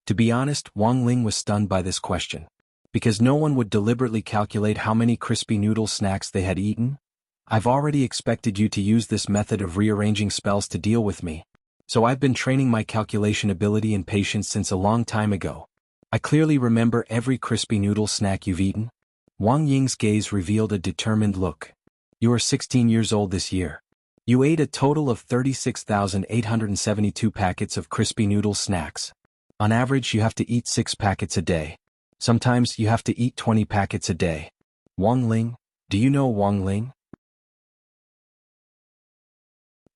To be honest, Wang Ling was stunned by this question. Because no one would deliberately calculate how many crispy noodle snacks they had eaten. I've already expected you to use this method of rearranging spells to deal with me. So I've been training my calculation ability and patience since a long time ago. I clearly remember every crispy noodle snack you've eaten. Wang Ying's gaze revealed a determined look. You are 16 years old this year. You ate a total of 36,872 packets of crispy noodle snacks. On average, you have to eat 6 packets a day. Sometimes you have to eat 20 packets a day. Wang Ling, do you know Wang Ling?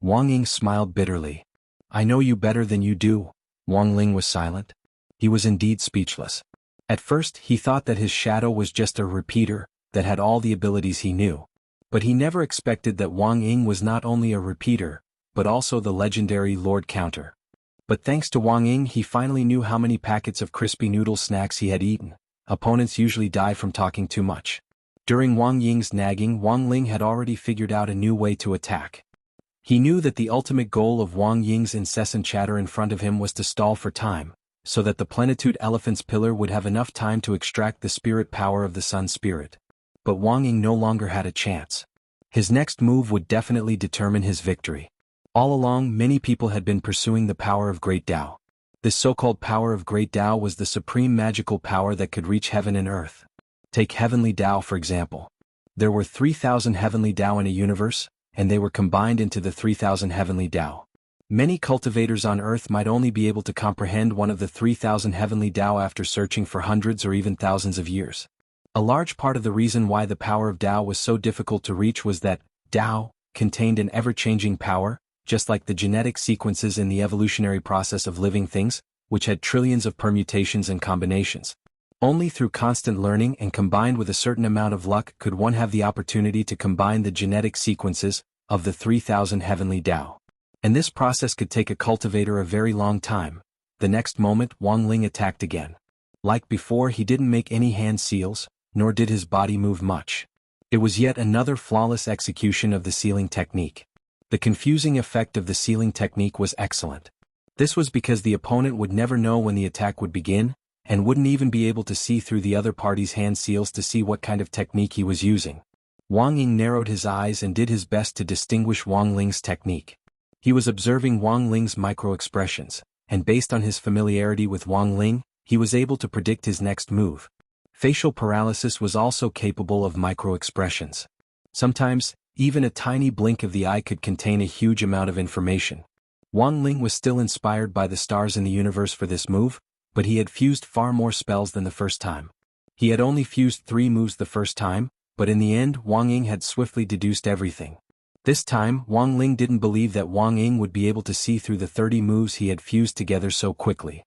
Wang Ying smiled bitterly. I know you better than you do. Wang Ling was silent. He was indeed speechless. At first, he thought that his shadow was just a repeater, that had all the abilities he knew. But he never expected that Wang Ying was not only a repeater, but also the legendary Lord Counter. But thanks to Wang Ying, he finally knew how many packets of crispy noodle snacks he had eaten. Opponents usually die from talking too much. During Wang Ying's nagging, Wang Ling had already figured out a new way to attack. He knew that the ultimate goal of Wang Ying's incessant chatter in front of him was to stall for time, so that the plenitude elephant's pillar would have enough time to extract the spirit power of the sun spirit. But Wang Ying no longer had a chance. His next move would definitely determine his victory. All along, many people had been pursuing the power of Great Tao. This so-called power of Great Tao was the supreme magical power that could reach heaven and earth. Take Heavenly Tao for example. There were 3,000 Heavenly Tao in a universe, and they were combined into the 3,000 Heavenly Tao. Many cultivators on Earth might only be able to comprehend one of the 3,000 Heavenly Tao after searching for hundreds or even thousands of years. A large part of the reason why the power of Tao was so difficult to reach was that Tao contained an ever-changing power, just like the genetic sequences in the evolutionary process of living things, which had trillions of permutations and combinations. Only through constant learning and combined with a certain amount of luck could one have the opportunity to combine the genetic sequences of the 3,000 Heavenly Tao. And this process could take a cultivator a very long time. The next moment Wang Ling attacked again. Like before, he didn't make any hand seals, nor did his body move much. It was yet another flawless execution of the sealing technique. The confusing effect of the sealing technique was excellent. This was because the opponent would never know when the attack would begin, and wouldn't even be able to see through the other party's hand seals to see what kind of technique he was using. Wang Ying narrowed his eyes and did his best to distinguish Wang Ling's technique. He was observing Wang Ling's micro-expressions, and based on his familiarity with Wang Ling, he was able to predict his next move. Facial paralysis was also capable of micro-expressions. Sometimes, even a tiny blink of the eye could contain a huge amount of information. Wang Ling was still inspired by the stars in the universe for this move, but he had fused far more spells than the first time. He had only fused 3 moves the first time, but in the end Wang Ying had swiftly deduced everything. This time, Wang Ling didn't believe that Wang Ying would be able to see through the 30 moves he had fused together so quickly.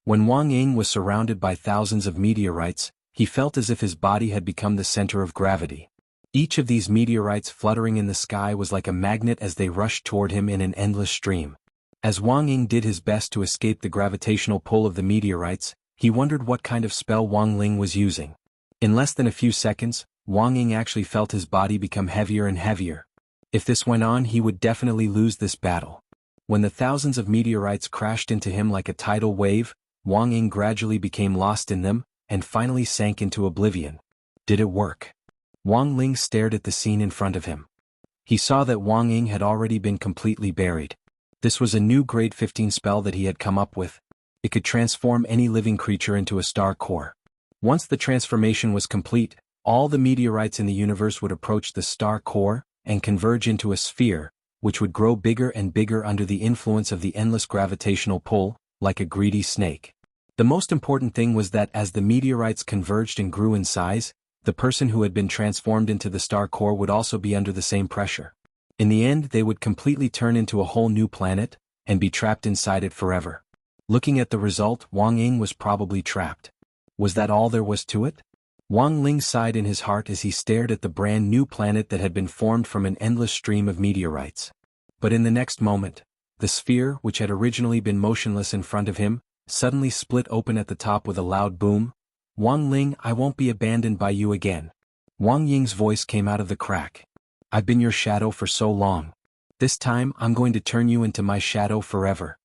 When Wang Ying was surrounded by thousands of meteorites, he felt as if his body had become the center of gravity. Each of these meteorites fluttering in the sky was like a magnet as they rushed toward him in an endless stream. As Wang Ying did his best to escape the gravitational pull of the meteorites, he wondered what kind of spell Wang Ling was using. In less than a few seconds, Wang Ying actually felt his body become heavier and heavier. If this went on, he would definitely lose this battle. When the thousands of meteorites crashed into him like a tidal wave, Wang Ying gradually became lost in them, and finally sank into oblivion. Did it work? Wang Ling stared at the scene in front of him. He saw that Wang Ying had already been completely buried. This was a new grade 15 spell that he had come up with. It could transform any living creature into a star core. Once the transformation was complete, all the meteorites in the universe would approach the star core and converge into a sphere, which would grow bigger and bigger under the influence of the endless gravitational pull, like a greedy snake. The most important thing was that as the meteorites converged and grew in size, the person who had been transformed into the star core would also be under the same pressure. In the end, they would completely turn into a whole new planet, and be trapped inside it forever. Looking at the result, Wang Ying was probably trapped. Was that all there was to it? Wang Ling sighed in his heart as he stared at the brand new planet that had been formed from an endless stream of meteorites. But in the next moment, the sphere, which had originally been motionless in front of him, suddenly split open at the top with a loud boom. "Wang Ling, I won't be abandoned by you again." Wang Ying's voice came out of the crack. "I've been your shadow for so long. This time I'm going to turn you into my shadow forever."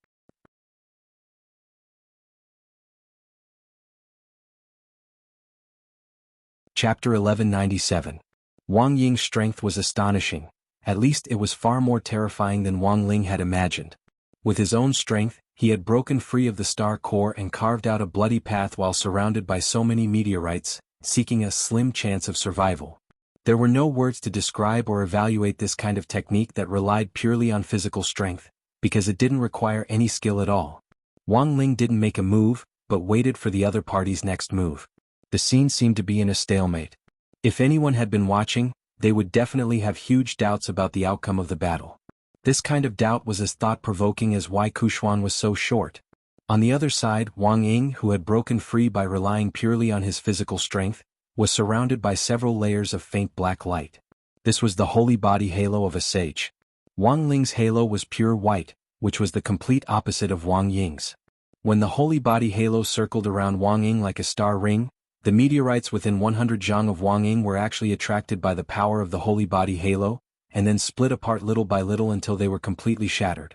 Chapter 1197. Wang Ying's strength was astonishing. At least it was far more terrifying than Wang Ling had imagined. With his own strength, he had broken free of the star core and carved out a bloody path while surrounded by so many meteorites, seeking a slim chance of survival. There were no words to describe or evaluate this kind of technique that relied purely on physical strength, because it didn't require any skill at all. Wang Ling didn't make a move, but waited for the other party's next move. The scene seemed to be in a stalemate. If anyone had been watching, they would definitely have huge doubts about the outcome of the battle. This kind of doubt was as thought-provoking as why Kuxuan was so short. On the other side, Wang Ying, who had broken free by relying purely on his physical strength, was surrounded by several layers of faint black light. This was the holy body halo of a sage. Wang Ling's halo was pure white, which was the complete opposite of Wang Ying's. When the holy body halo circled around Wang Ying like a star ring, the meteorites within 100 zhang of Wang Ying were actually attracted by the power of the holy body halo, and then split apart little by little until they were completely shattered.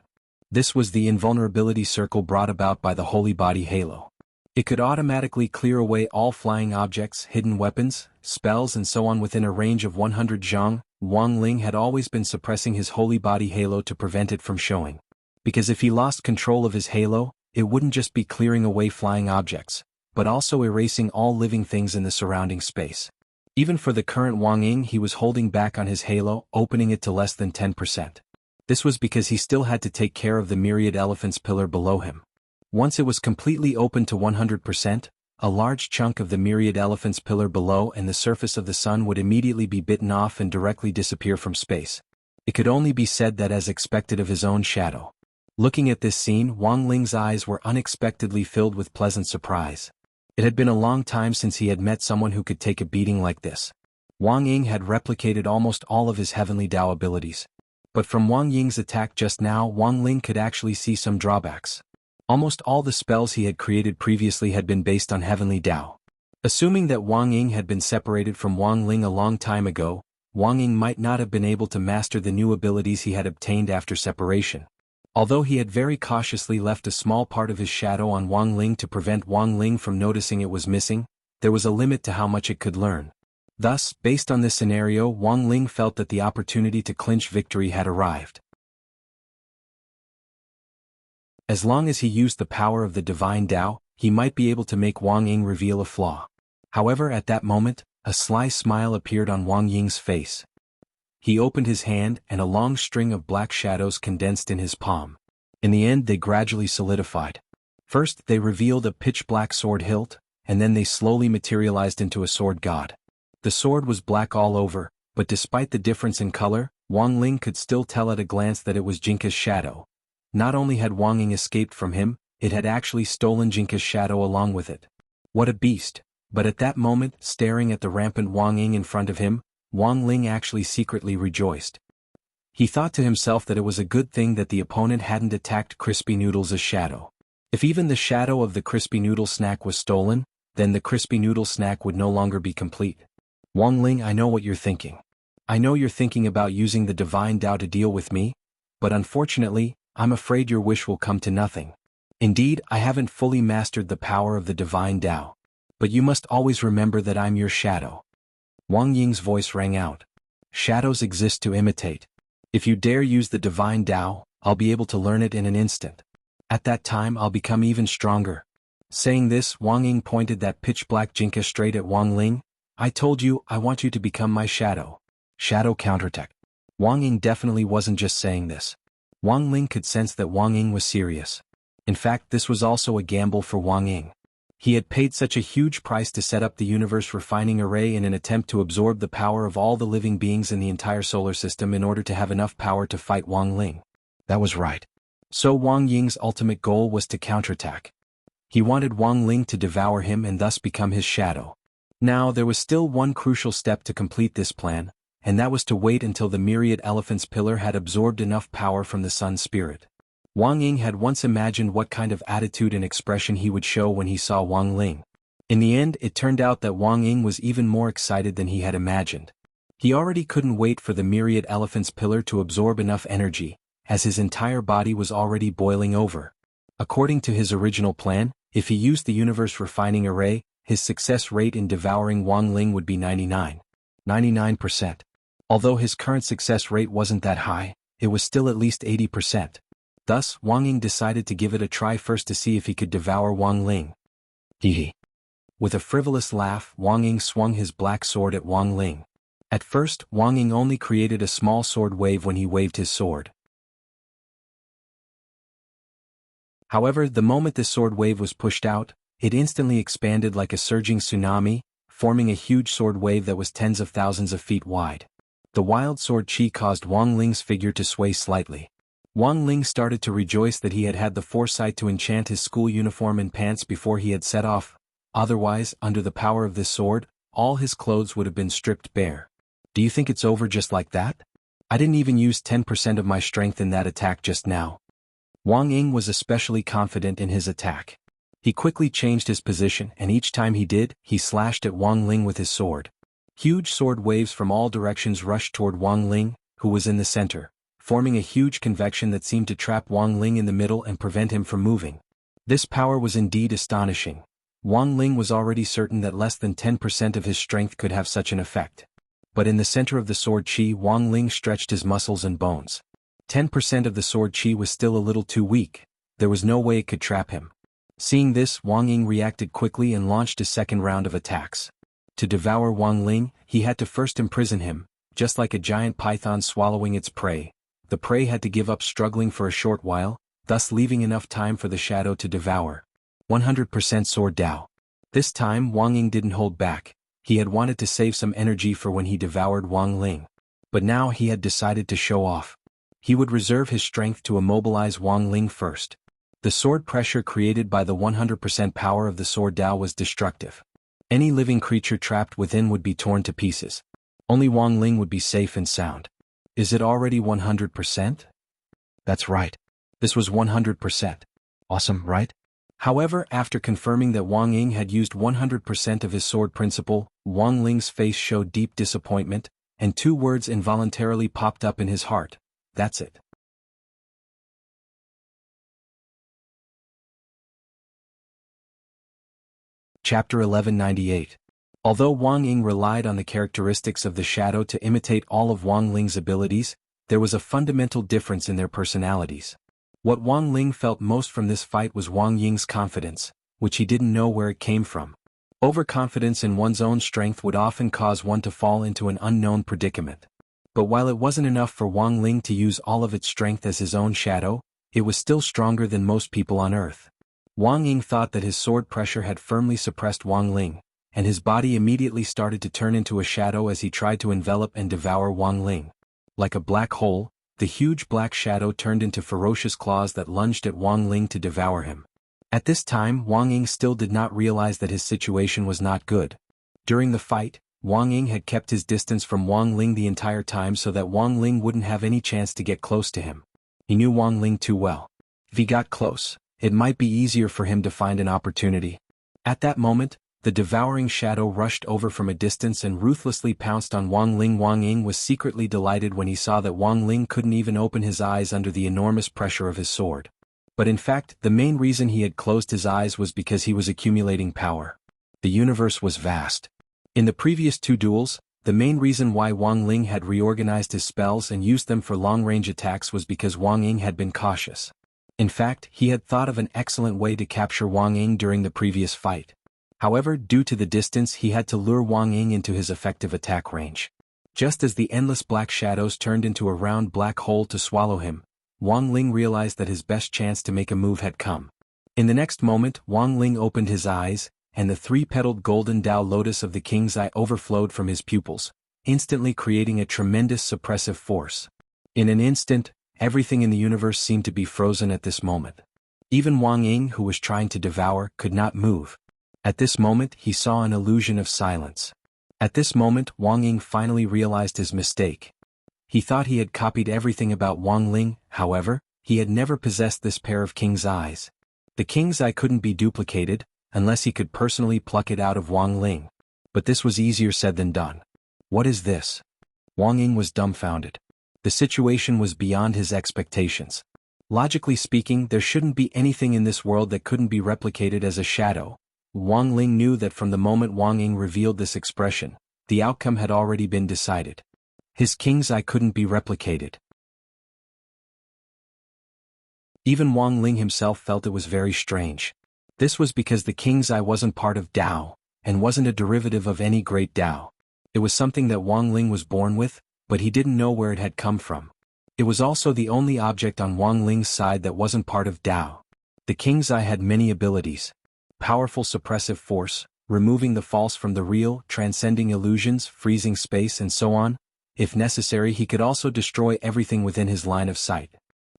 This was the invulnerability circle brought about by the holy body halo. It could automatically clear away all flying objects, hidden weapons, spells and so on within a range of 100 zhang. Wang Ling had always been suppressing his holy body halo to prevent it from showing. Because if he lost control of his halo, it wouldn't just be clearing away flying objects, but also erasing all living things in the surrounding space. Even for the current Wang Ying, he was holding back on his halo, opening it to less than 10%. This was because he still had to take care of the myriad elephants pillar below him. Once it was completely open to 100%, a large chunk of the myriad elephants pillar below and the surface of the sun would immediately be bitten off and directly disappear from space. It could only be said that as expected of his own shadow. Looking at this scene, Wang Ling's eyes were unexpectedly filled with pleasant surprise. It had been a long time since he had met someone who could take a beating like this. Wang Ying had replicated almost all of his heavenly Dao abilities. But from Wang Ying's attack just now, Wang Ling could actually see some drawbacks. Almost all the spells he had created previously had been based on heavenly Dao. Assuming that Wang Ying had been separated from Wang Ling a long time ago, Wang Ying might not have been able to master the new abilities he had obtained after separation. Although he had very cautiously left a small part of his shadow on Wang Ling to prevent Wang Ling from noticing it was missing, there was a limit to how much it could learn. Thus, based on this scenario, Wang Ling felt that the opportunity to clinch victory had arrived. As long as he used the power of the divine Dao, he might be able to make Wang Ying reveal a flaw. However, at that moment, a sly smile appeared on Wang Ying's face. He opened his hand and a long string of black shadows condensed in his palm. In the end, they gradually solidified. First, they revealed a pitch-black sword hilt, and then they slowly materialized into a sword god. The sword was black all over, but despite the difference in color, Wang Ling could still tell at a glance that it was Jinka's shadow. Not only had Wang Ying escaped from him, it had actually stolen Jinka's shadow along with it. What a beast! But at that moment, staring at the rampant Wang Ying in front of him, Wang Ling actually secretly rejoiced. He thought to himself that it was a good thing that the opponent hadn't attacked Crispy Noodles' shadow. If even the shadow of the Crispy Noodle snack was stolen, then the Crispy Noodle snack would no longer be complete. Wang Ling, I know what you're thinking. I know you're thinking about using the divine Dao to deal with me, but unfortunately, I'm afraid your wish will come to nothing. Indeed, I haven't fully mastered the power of the divine Dao. But you must always remember that I'm your shadow. Wang Ying's voice rang out. Shadows exist to imitate. If you dare use the divine Dao, I'll be able to learn it in an instant. At that time I'll become even stronger. Saying this, Wang Ying pointed that pitch-black Jinka straight at Wang Ling. I told you, I want you to become my shadow. Shadow counterattack. Wang Ying definitely wasn't just saying this. Wang Ling could sense that Wang Ying was serious. In fact, this was also a gamble for Wang Ying. He had paid such a huge price to set up the universe refining array in an attempt to absorb the power of all the living beings in the entire solar system in order to have enough power to fight Wang Ling. That was right. So Wang Ying's ultimate goal was to counterattack. He wanted Wang Ling to devour him and thus become his shadow. Now there was still one crucial step to complete this plan, and that was to wait until the myriad elephant's pillar had absorbed enough power from the sun spirit. Wang Ying had once imagined what kind of attitude and expression he would show when he saw Wang Ling. In the end, it turned out that Wang Ying was even more excited than he had imagined. He already couldn't wait for the myriad elephant's pillar to absorb enough energy, as his entire body was already boiling over. According to his original plan, if he used the universe refining array, his success rate in devouring Wang Ling would be 99%. Although his current success rate wasn't that high, it was still at least 80%. Thus, Wang Ying decided to give it a try first to see if he could devour Wang Ling. Hee. With a frivolous laugh, Wang Ying swung his black sword at Wang Ling. At first, Wang Ying only created a small sword wave when he waved his sword. However, the moment the sword wave was pushed out, it instantly expanded like a surging tsunami, forming a huge sword wave that was tens of thousands of feet wide. The wild sword chi caused Wang Ling's figure to sway slightly. Wang Ling started to rejoice that he had had the foresight to enchant his school uniform and pants before he had set off. Otherwise, under the power of this sword, all his clothes would have been stripped bare. Do you think it's over just like that? I didn't even use 10% of my strength in that attack just now. Wang Ying was especially confident in his attack. He quickly changed his position and each time he did, he slashed at Wang Ling with his sword. Huge sword waves from all directions rushed toward Wang Ling, who was in the center, forming a huge convection that seemed to trap Wang Ling in the middle and prevent him from moving. This power was indeed astonishing. Wang Ling was already certain that less than 10% of his strength could have such an effect. But in the center of the sword chi, Wang Ling stretched his muscles and bones. 10% of the sword chi was still a little too weak. There was no way it could trap him. Seeing this, Wang Ying reacted quickly and launched his second round of attacks. To devour Wang Ling, he had to first imprison him, just like a giant python swallowing its prey. The prey had to give up struggling for a short while, thus leaving enough time for the shadow to devour. 100% sword Dao. This time Wang Ying didn't hold back. He had wanted to save some energy for when he devoured Wang Ling. But now he had decided to show off. He would reserve his strength to immobilize Wang Ling first. The sword pressure created by the 100% power of the sword Dao was destructive. Any living creature trapped within would be torn to pieces. Only Wang Ling would be safe and sound. Is it already 100%? That's right. This was 100%. Awesome, right? However, after confirming that Wang Ying had used 100% of his sword principle, Wang Ling's face showed deep disappointment, and two words involuntarily popped up in his heart. That's it. Chapter 1198. Although Wang Ying relied on the characteristics of the shadow to imitate all of Wang Ling's abilities, there was a fundamental difference in their personalities. What Wang Ling felt most from this fight was Wang Ying's confidence, which he didn't know where it came from. Overconfidence in one's own strength would often cause one to fall into an unknown predicament. But while it wasn't enough for Wang Ling to use all of its strength as his own shadow, it was still stronger than most people on Earth. Wang Ying thought that his sword pressure had firmly suppressed Wang Ling, and his body immediately started to turn into a shadow as he tried to envelop and devour Wang Ling. Like a black hole, the huge black shadow turned into ferocious claws that lunged at Wang Ling to devour him. At this time, Wang Ying still did not realize that his situation was not good. During the fight, Wang Ying had kept his distance from Wang Ling the entire time so that Wang Ling wouldn't have any chance to get close to him. He knew Wang Ling too well. If he got close, it might be easier for him to find an opportunity. At that moment, the devouring shadow rushed over from a distance and ruthlessly pounced on Wang Ling. Wang Ying was secretly delighted when he saw that Wang Ling couldn't even open his eyes under the enormous pressure of his sword. But in fact, the main reason he had closed his eyes was because he was accumulating power. The universe was vast. In the previous two duels, the main reason why Wang Ling had reorganized his spells and used them for long-range attacks was because Wang Ying had been cautious. In fact, he had thought of an excellent way to capture Wang Ying during the previous fight. However, due to the distance, he had to lure Wang Ying into his effective attack range. Just as the endless black shadows turned into a round black hole to swallow him, Wang Ling realized that his best chance to make a move had come. In the next moment, Wang Ling opened his eyes, and the three-petaled golden Dao lotus of the king's eye overflowed from his pupils, instantly creating a tremendous suppressive force. In an instant, everything in the universe seemed to be frozen at this moment. Even Wang Ying, who was trying to devour, could not move. At this moment, he saw an illusion of silence. At this moment, Wang Ying finally realized his mistake. He thought he had copied everything about Wang Ling, however, he had never possessed this pair of king's eyes. The king's eye couldn't be duplicated, unless he could personally pluck it out of Wang Ling. But this was easier said than done. What is this? Wang Ying was dumbfounded. The situation was beyond his expectations. Logically speaking, there shouldn't be anything in this world that couldn't be replicated as a shadow. Wang Ling knew that from the moment Wang Ying revealed this expression, the outcome had already been decided. His king's eye couldn't be replicated. Even Wang Ling himself felt it was very strange. This was because the king's eye wasn't part of Dao, and wasn't a derivative of any great Dao. It was something that Wang Ling was born with, but he didn't know where it had come from. It was also the only object on Wang Ling's side that wasn't part of Dao. The king's eye had many abilities. Powerful suppressive force, removing the false from the real, transcending illusions, freezing space and so on. If necessary, he could also destroy everything within his line of sight.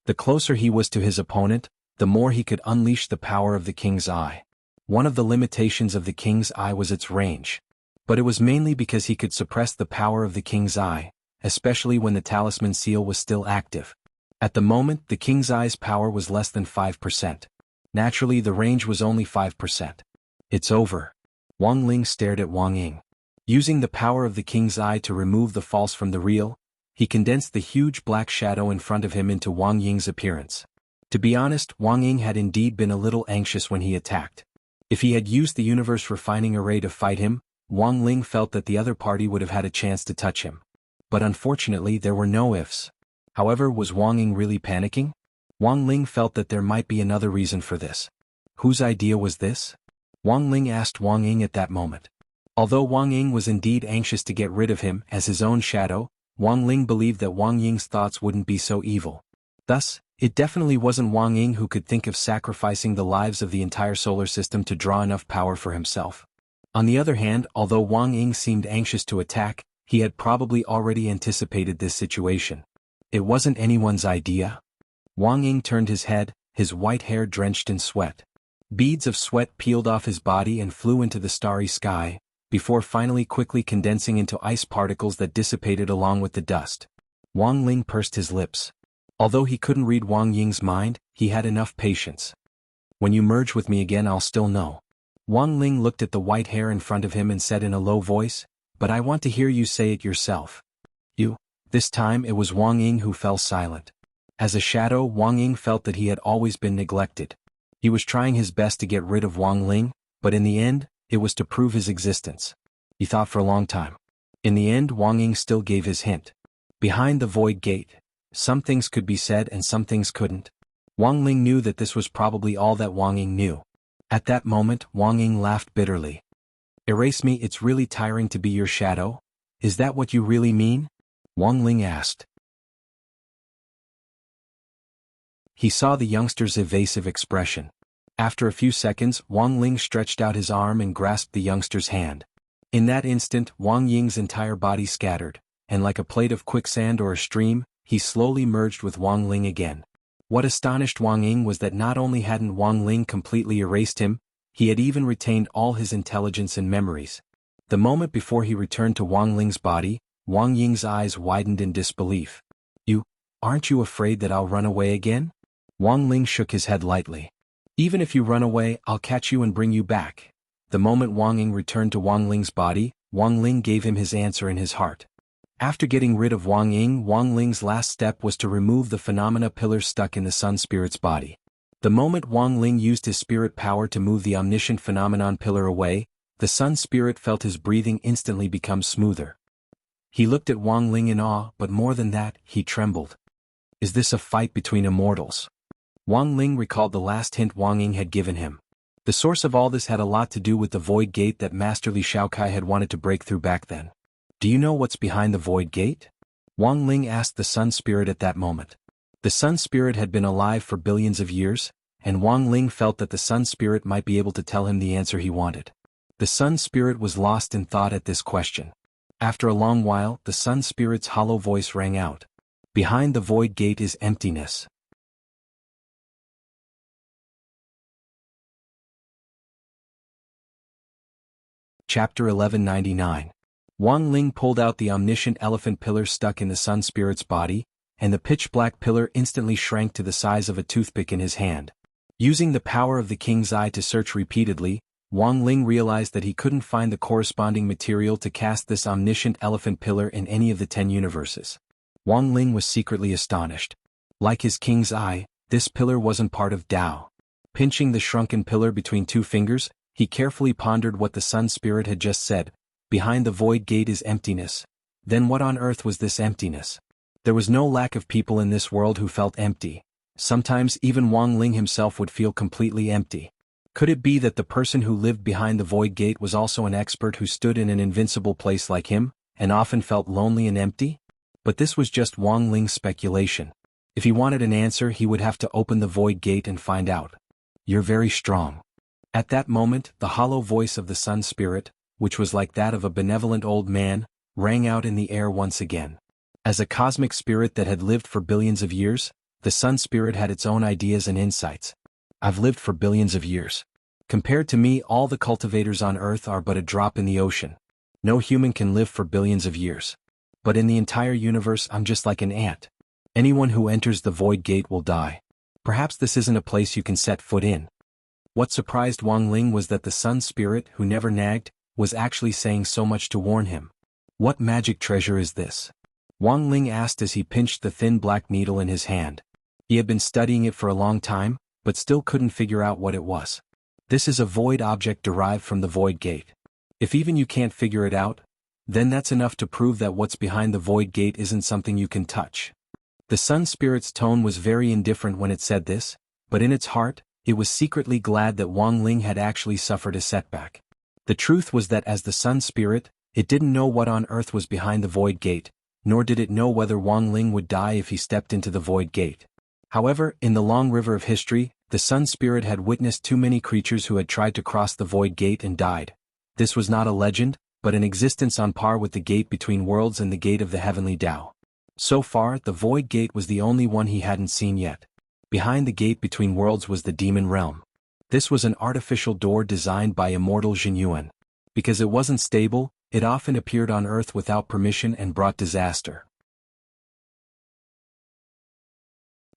The closer he was to his opponent, the more he could unleash the power of the king's eye. One of the limitations of the king's eye was its range. But it was mainly because he could suppress the power of the king's eye, especially when the talisman seal was still active. At the moment, the king's eye's power was less than 5%. Naturally, the range was only 5%. It's over. Wang Ling stared at Wang Ying. Using the power of the king's eye to remove the false from the real, He condensed the huge black shadow in front of him into Wang Ying's appearance. To be honest, Wang Ying had indeed been a little anxious when he attacked. If he had used the universe-refining array to fight him, Wang Ling felt that the other party would have had a chance to touch him. But unfortunately there were no ifs. However, was Wang Ying really panicking? Wang Ling felt that there might be another reason for this. Whose idea was this? Wang Ling asked Wang Ying at that moment. Although Wang Ying was indeed anxious to get rid of him as his own shadow, Wang Ling believed that Wang Ying's thoughts wouldn't be so evil. Thus, it definitely wasn't Wang Ying who could think of sacrificing the lives of the entire solar system to draw enough power for himself. On the other hand, although Wang Ying seemed anxious to attack, he had probably already anticipated this situation. It wasn't anyone's idea. Wang Ying turned his head, his white hair drenched in sweat. Beads of sweat peeled off his body and flew into the starry sky, before finally quickly condensing into ice particles that dissipated along with the dust. Wang Ling pursed his lips. Although he couldn't read Wang Ying's mind, he had enough patience. When you merge with me again, I'll still know. Wang Ling looked at the white hair in front of him and said in a low voice, but I want to hear you say it yourself. You. This time it was Wang Ying who fell silent. As a shadow, Wang Ying felt that he had always been neglected. He was trying his best to get rid of Wang Ling, but in the end, it was to prove his existence. He thought for a long time. In the end, Wang Ying still gave his hint. Behind the void gate, some things could be said and some things couldn't. Wang Ling knew that this was probably all that Wang Ying knew. At that moment, Wang Ying laughed bitterly. Erase me, it's really tiring to be your shadow? Is that what you really mean? Wang Ling asked. He saw the youngster's evasive expression. After a few seconds, Wang Ling stretched out his arm and grasped the youngster's hand. In that instant, Wang Ying's entire body scattered, and like a plate of quicksand or a stream, he slowly merged with Wang Ling again. What astonished Wang Ying was that not only hadn't Wang Ling completely erased him, he had even retained all his intelligence and memories. The moment before he returned to Wang Ling's body, Wang Ying's eyes widened in disbelief. Aren't you afraid that I'll run away again? Wang Ling shook his head lightly. Even if you run away, I'll catch you and bring you back. The moment Wang Ying returned to Wang Ling's body, Wang Ling gave him his answer in his heart. After getting rid of Wang Ying, Wang Ling's last step was to remove the phenomena pillar stuck in the Sun Spirit's body. The moment Wang Ling used his spirit power to move the omniscient phenomenon pillar away, the Sun Spirit felt his breathing instantly become smoother. He looked at Wang Ling in awe, but more than that, he trembled. Is this a fight between immortals? Wang Ling recalled the last hint Wang Ying had given him. The source of all this had a lot to do with the void gate that Master Li Shaokai had wanted to break through back then. Do you know what's behind the void gate? Wang Ling asked the Sun Spirit at that moment. The Sun Spirit had been alive for billions of years, and Wang Ling felt that the Sun Spirit might be able to tell him the answer he wanted. The Sun Spirit was lost in thought at this question. After a long while, the Sun Spirit's hollow voice rang out. Behind the void gate is emptiness. Chapter 1199. Wang Ling pulled out the omniscient elephant pillar stuck in the Sun Spirit's body, and the pitch-black pillar instantly shrank to the size of a toothpick in his hand. Using the power of the King's Eye to search repeatedly, Wang Ling realized that he couldn't find the corresponding material to cast this omniscient elephant pillar in any of the 10 universes. Wang Ling was secretly astonished. Like his King's Eye, this pillar wasn't part of Tao. Pinching the shrunken pillar between two fingers, he carefully pondered what the Sun Spirit had just said. Behind the void gate is emptiness. Then what on earth was this emptiness? There was no lack of people in this world who felt empty. Sometimes even Wang Ling himself would feel completely empty. Could it be that the person who lived behind the void gate was also an expert who stood in an invincible place like him, and often felt lonely and empty? But this was just Wang Ling's speculation. If he wanted an answer, he would have to open the void gate and find out. You're very strong. At that moment, the hollow voice of the Sun Spirit, which was like that of a benevolent old man, rang out in the air once again. As a cosmic spirit that had lived for billions of years, the Sun Spirit had its own ideas and insights. I've lived for billions of years. Compared to me, all the cultivators on Earth are but a drop in the ocean. No human can live for billions of years. But in the entire universe, I'm just like an ant. Anyone who enters the void gate will die. Perhaps this isn't a place you can set foot in. What surprised Wang Ling was that the Sun Spirit, who never nagged, was actually saying so much to warn him. What magic treasure is this? Wang Ling asked as he pinched the thin black needle in his hand. He had been studying it for a long time, but still couldn't figure out what it was. This is a void object derived from the void gate. If even you can't figure it out, then that's enough to prove that what's behind the void gate isn't something you can touch. The Sun Spirit's tone was very indifferent when it said this, but in its heart, it was secretly glad that Wang Ling had actually suffered a setback. The truth was that as the Sun Spirit, it didn't know what on earth was behind the void gate, nor did it know whether Wang Ling would die if he stepped into the void gate. However, in the long river of history, the Sun Spirit had witnessed too many creatures who had tried to cross the void gate and died. This was not a legend, but an existence on par with the gate between worlds and the gate of the heavenly Tao. So far, the void gate was the only one he hadn't seen yet. Behind the gate between worlds was the demon realm. This was an artificial door designed by Immortal Jianghu. Because it wasn't stable, it often appeared on Earth without permission and brought disaster.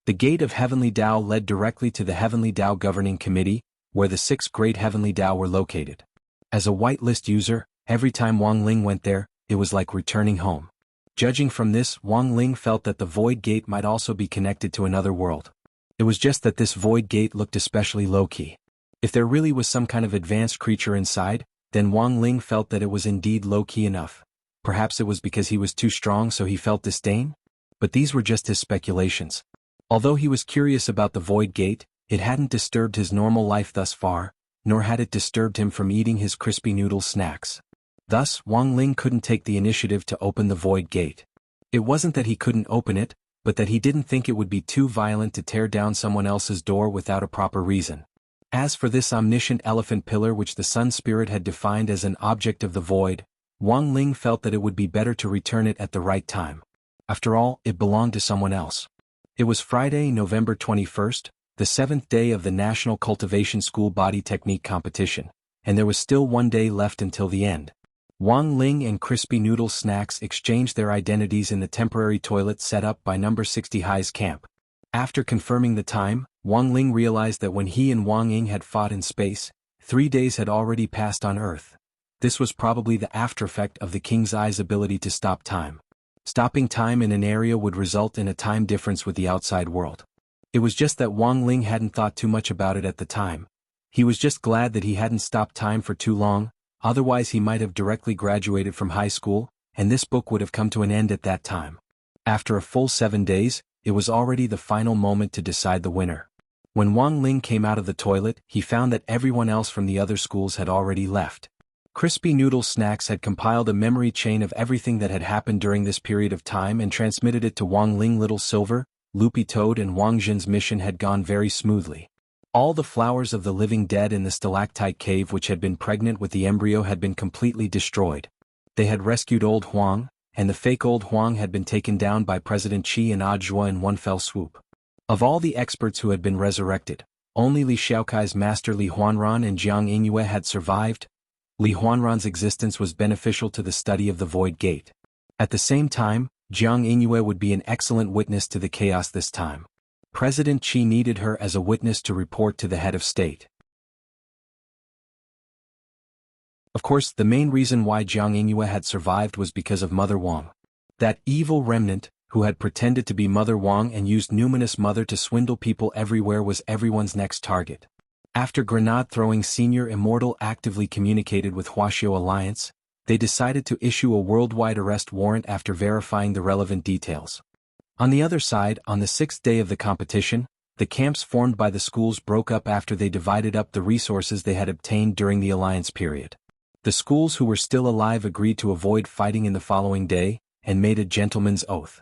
The gate of Heavenly Tao led directly to the Heavenly Tao Governing Committee, where the 6 great Heavenly Tao were located. As a whitelist user, every time Wang Ling went there, it was like returning home. Judging from this, Wang Ling felt that the void gate might also be connected to another world. It was just that this void gate looked especially low-key. If there really was some kind of advanced creature inside, then Wang Ling felt that it was indeed low-key enough. Perhaps it was because he was too strong so he felt disdain? But these were just his speculations. Although he was curious about the void gate, it hadn't disturbed his normal life thus far, nor had it disturbed him from eating his crispy noodle snacks. Thus, Wang Ling couldn't take the initiative to open the void gate. It wasn't that he couldn't open it, but that he didn't think it would be too violent to tear down someone else's door without a proper reason. As for this omniscient elephant pillar which the Sun Spirit had defined as an object of the void, Wang Ling felt that it would be better to return it at the right time. After all, it belonged to someone else. It was Friday, November 21st, the 7th day of the National Cultivation School Body Technique Competition, and there was still one day left until the end. Wang Ling and Crispy Noodle Snacks exchanged their identities in the temporary toilet set up by No. 60 High's camp. After confirming the time, Wang Ling realized that when he and Wang Ying had fought in space, 3 days had already passed on Earth. This was probably the aftereffect of the King's Eye's ability to stop time. Stopping time in an area would result in a time difference with the outside world. It was just that Wang Ling hadn't thought too much about it at the time. He was just glad that he hadn't stopped time for too long, otherwise he might have directly graduated from high school, and this book would have come to an end at that time. After a full 7 days, it was already the final moment to decide the winner. When Wang Ling came out of the toilet, he found that everyone else from the other schools had already left. Crispy Noodle Snacks had compiled a memory chain of everything that had happened during this period of time and transmitted it to Wang Ling. Little Silver, Loopy Toad and Wang Jin's mission had gone very smoothly. All the flowers of the living dead in the stalactite cave which had been pregnant with the embryo had been completely destroyed. They had rescued Old Huang, and the fake Old Huang had been taken down by President Qi and Ajua in one fell swoop. Of all the experts who had been resurrected, only Li Xiaokai's master Li Huanran and Jiang Yingyue had survived. Li Huanran's existence was beneficial to the study of the Void Gate. At the same time, Jiang Yingyue would be an excellent witness to the chaos this time. President Qi needed her as a witness to report to the head of state. Of course, the main reason why Jiang Yingyue had survived was because of Mother Wang. That evil remnant, who had pretended to be Mother Wang and used Numinous Mother to swindle people everywhere, was everyone's next target. After grenade-throwing Senior Immortal actively communicated with Huaxiao Alliance, they decided to issue a worldwide arrest warrant after verifying the relevant details. On the other side, on the 6th day of the competition, the camps formed by the schools broke up after they divided up the resources they had obtained during the alliance period. The schools who were still alive agreed to avoid fighting in the following day, and made a gentleman's oath.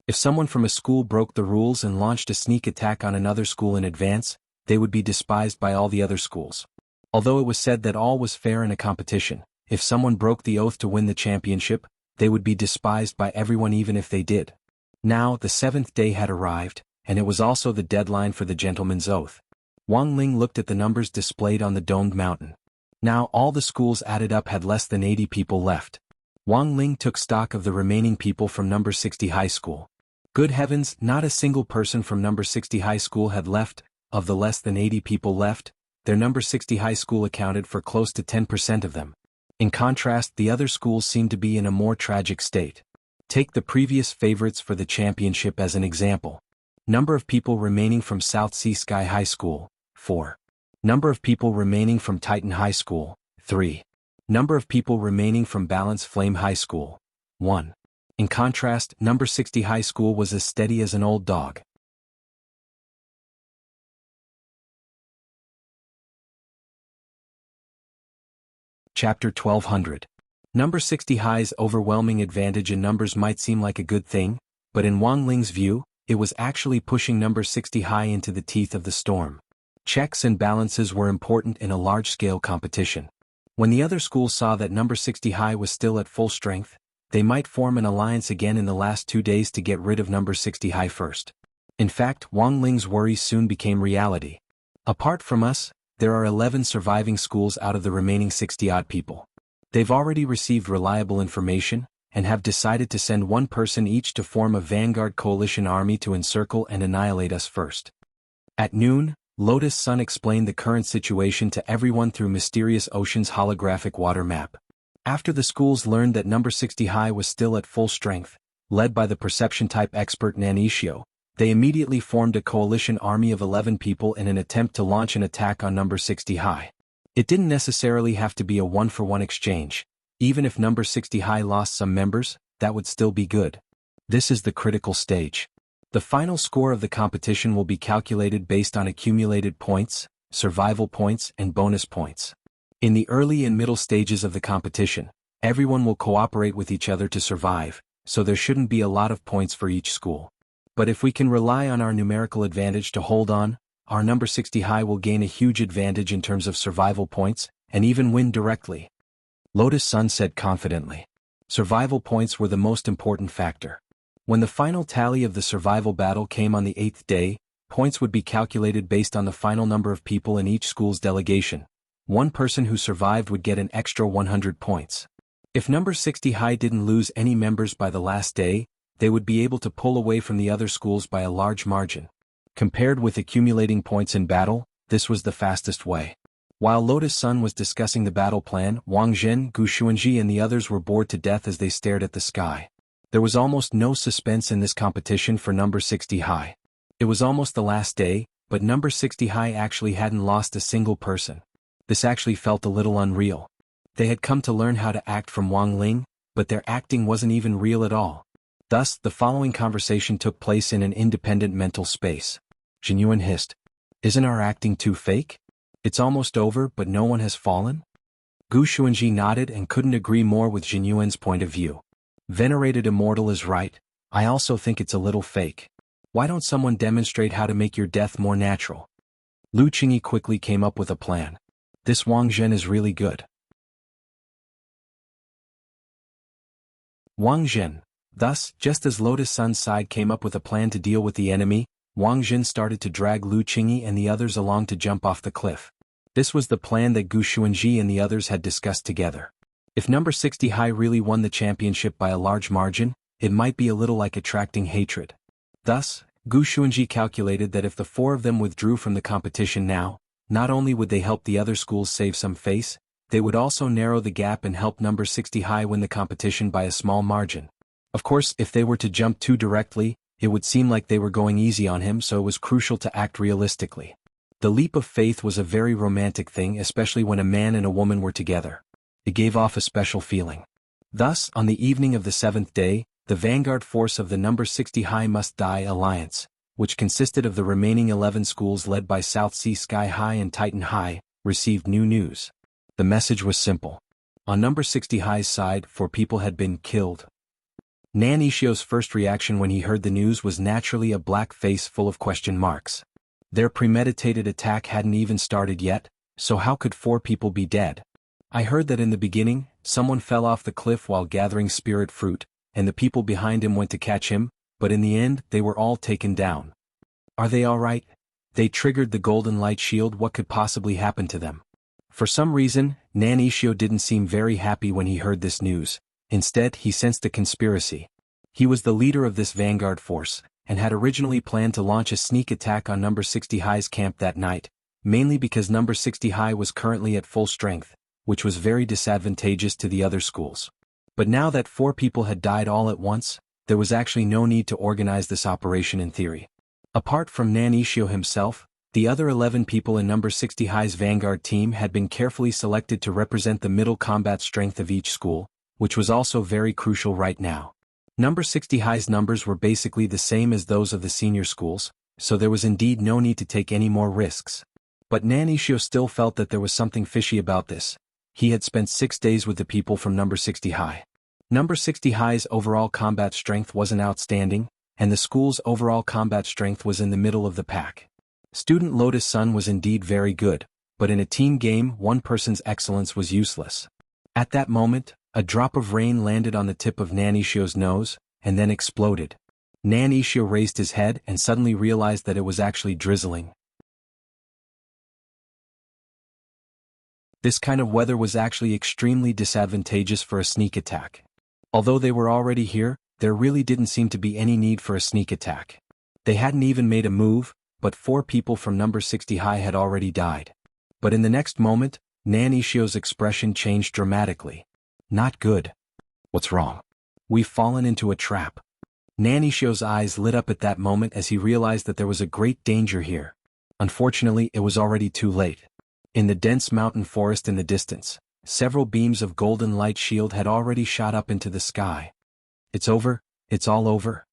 If someone from a school broke the rules and launched a sneak attack on another school in advance, they would be despised by all the other schools. Although it was said that all was fair in a competition, if someone broke the oath to win the championship, they would be despised by everyone even if they did. Now, the 7th day had arrived, and it was also the deadline for the gentleman's oath. Wang Ling looked at the numbers displayed on the domed mountain. Now all the schools added up had less than 80 people left. Wang Ling took stock of the remaining people from No. 60 High School. Good heavens, not a single person from No. 60 High School had left. Of the less than 80 people left, their No. 60 High School accounted for close to 10% of them. In contrast, the other schools seemed to be in a more tragic state. Take the previous favorites for the championship as an example. Number of people remaining from South Sea Sky High School, 4. Number of people remaining from Titan High School, 3. Number of people remaining from Balance Flame High School, 1. In contrast, number 60 High School was as steady as an old dog. Chapter 1200. Number 60 High's overwhelming advantage in numbers might seem like a good thing, but in Wang Ling's view, it was actually pushing number 60 High into the teeth of the storm. Checks and balances were important in a large-scale competition. When the other schools saw that number 60 High was still at full strength, they might form an alliance again in the last 2 days to get rid of number 60 High first. In fact, Wang Ling's worries soon became reality. Apart from us, there are 11 surviving schools out of the remaining 60-odd people. They've already received reliable information, and have decided to send one person each to form a vanguard coalition army to encircle and annihilate us first. At noon, Lotus Sun explained the current situation to everyone through Mysterious Ocean's holographic water map. After the schools learned that number 60 High was still at full strength, led by the perception-type expert Nanishio, they immediately formed a coalition army of 11 people in an attempt to launch an attack on number 60 High. It didn't necessarily have to be a one-for-one exchange. Even if number 60 High lost some members, that would still be good. This is the critical stage. The final score of the competition will be calculated based on accumulated points, survival points, and bonus points. In the early and middle stages of the competition, everyone will cooperate with each other to survive, so there shouldn't be a lot of points for each school. But if we can rely on our numerical advantage to hold on, our number 60 High will gain a huge advantage in terms of survival points, and even win directly. Lotus Sun said confidently. Survival points were the most important factor. When the final tally of the survival battle came on the 8th day, points would be calculated based on the final number of people in each school's delegation. One person who survived would get an extra 100 points. If number 60 High didn't lose any members by the last day, they would be able to pull away from the other schools by a large margin. Compared with accumulating points in battle, this was the fastest way. While Lotus Sun was discussing the battle plan, Wang Zhen, Gu Xuanji and the others were bored to death as they stared at the sky. There was almost no suspense in this competition for number 60 High. It was almost the last day, but number 60 High actually hadn't lost a single person. This actually felt a little unreal. They had come to learn how to act from Wang Ling, but their acting wasn't even real at all. Thus, the following conversation took place in an independent mental space. Jinyuan hissed. Isn't our acting too fake? It's almost over, but no one has fallen? Gu Xuanji nodded and couldn't agree more with Jinyuan's point of view. Venerated Immortal is right. I also think it's a little fake. Why don't someone demonstrate how to make your death more natural? Lu Qingyi quickly came up with a plan. This Wang Zhen is really good. Wang Zhen. Thus, just as Lotus Sun's side came up with a plan to deal with the enemy, Wang Zhen started to drag Lu Qingyi and the others along to jump off the cliff. This was the plan that Gu Xuanji and the others had discussed together. If number 60 High really won the championship by a large margin, it might be a little like attracting hatred. Thus, Gu Xuanji calculated that if the 4 of them withdrew from the competition now, not only would they help the other schools save some face, they would also narrow the gap and help number 60 High win the competition by a small margin. Of course, if they were to jump too directly, it would seem like they were going easy on him, so it was crucial to act realistically. The leap of faith was a very romantic thing, especially when a man and a woman were together. It gave off a special feeling. Thus, on the evening of the 7th day, the vanguard force of the number 60 High Must Die Alliance, which consisted of the remaining 11 schools led by South Sea Sky High and Titan High, received new news. The message was simple. On number 60 High's side, 4 people had been killed. Nanishio's first reaction when he heard the news was naturally a black face full of question marks. Their premeditated attack hadn't even started yet, so how could 4 people be dead? I heard that in the beginning, someone fell off the cliff while gathering spirit fruit, and the people behind him went to catch him, but in the end, they were all taken down. Are they all right? They triggered the golden light shield. What could possibly happen to them? For some reason, Nanishio didn't seem very happy when he heard this news. Instead, he sensed a conspiracy. He was the leader of this vanguard force, and had originally planned to launch a sneak attack on number 60 High's camp that night, mainly because number 60 High was currently at full strength, which was very disadvantageous to the other schools. But now that 4 people had died all at once, there was actually no need to organize this operation in theory. Apart from Nan Ishio himself, the other 11 people in number 60 High's vanguard team had been carefully selected to represent the middle combat strength of each school, which was also very crucial right now. Number 60 High's numbers were basically the same as those of the senior schools, so there was indeed no need to take any more risks. But Nan Ishio still felt that there was something fishy about this. He had spent 6 days with the people from number 60 High. Number 60 High's overall combat strength wasn't outstanding, and the school's overall combat strength was in the middle of the pack. Student Lotus Sun was indeed very good, but in a team game one person's excellence was useless. At that moment, a drop of rain landed on the tip of Nan Ishio's nose, and then exploded. Nan Ishio raised his head and suddenly realized that it was actually drizzling. This kind of weather was actually extremely disadvantageous for a sneak attack. Although they were already here, there really didn't seem to be any need for a sneak attack. They hadn't even made a move, but 4 people from number 60 High had already died. But in the next moment, Nan Ishio's expression changed dramatically. Not good. What's wrong? We've fallen into a trap. Nan Ishio's eyes lit up at that moment as he realized that there was a great danger here. Unfortunately, it was already too late. In the dense mountain forest in the distance, several beams of golden light shield had already shot up into the sky. It's over, it's all over.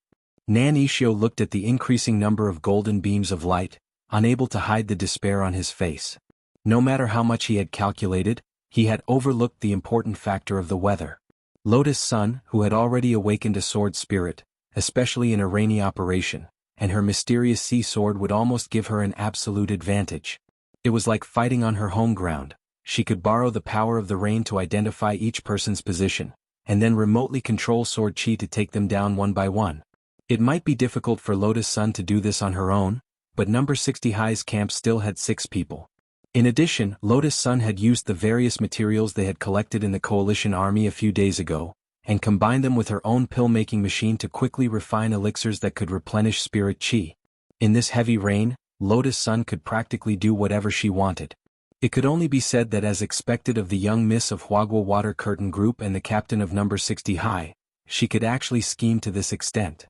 Nan Ishio looked at the increasing number of golden beams of light, unable to hide the despair on his face. No matter how much he had calculated, he had overlooked the important factor of the weather. Lotus Sun, who had already awakened a sword spirit, especially in a rainy operation, and her mysterious sea sword would almost give her an absolute advantage. It was like fighting on her home ground. She could borrow the power of the rain to identify each person's position, and then remotely control sword chi to take them down one by one. It might be difficult for Lotus Sun to do this on her own, but number 60 High's camp still had 6 people. In addition, Lotus Sun had used the various materials they had collected in the coalition army a few days ago, and combined them with her own pill-making machine to quickly refine elixirs that could replenish spirit chi. In this heavy rain, Lotus Sun could practically do whatever she wanted. It could only be said that as expected of the young miss of Huagua Water Curtain Group and the captain of number 60 High, she could actually scheme to this extent.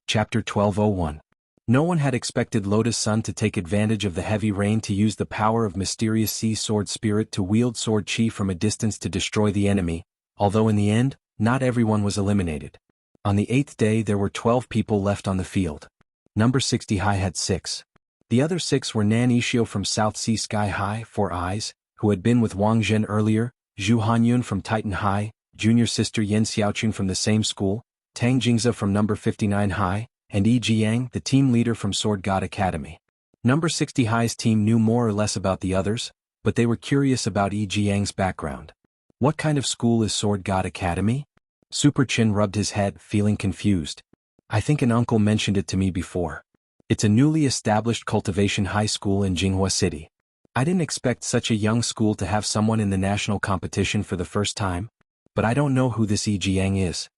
Chapter 1201. No one had expected Lotus Sun to take advantage of the heavy rain to use the power of mysterious sea sword spirit to wield sword chi from a distance to destroy the enemy, although in the end, not everyone was eliminated. On the 8th day there were 12 people left on the field. Number 60 High had 6. The other 6 were Nan Ishio from South Sea Sky High, 4 Eyes, who had been with Wang Zhen earlier, Zhu Hanyun from Titan High, junior sister Yen Xiaoqun from the same school, Tang Jingze from number 59 High, and Yi Jiang, the team leader from Sword God Academy. Number 60 High's team knew more or less about the others, but they were curious about Yi Jiang's background. What kind of school is Sword God Academy? Super Chin rubbed his head, feeling confused. I think an uncle mentioned it to me before. It's a newly established cultivation high school in Jianghu City. I didn't expect such a young school to have someone in the national competition for the first time, but I don't know who this Yi Jiang is.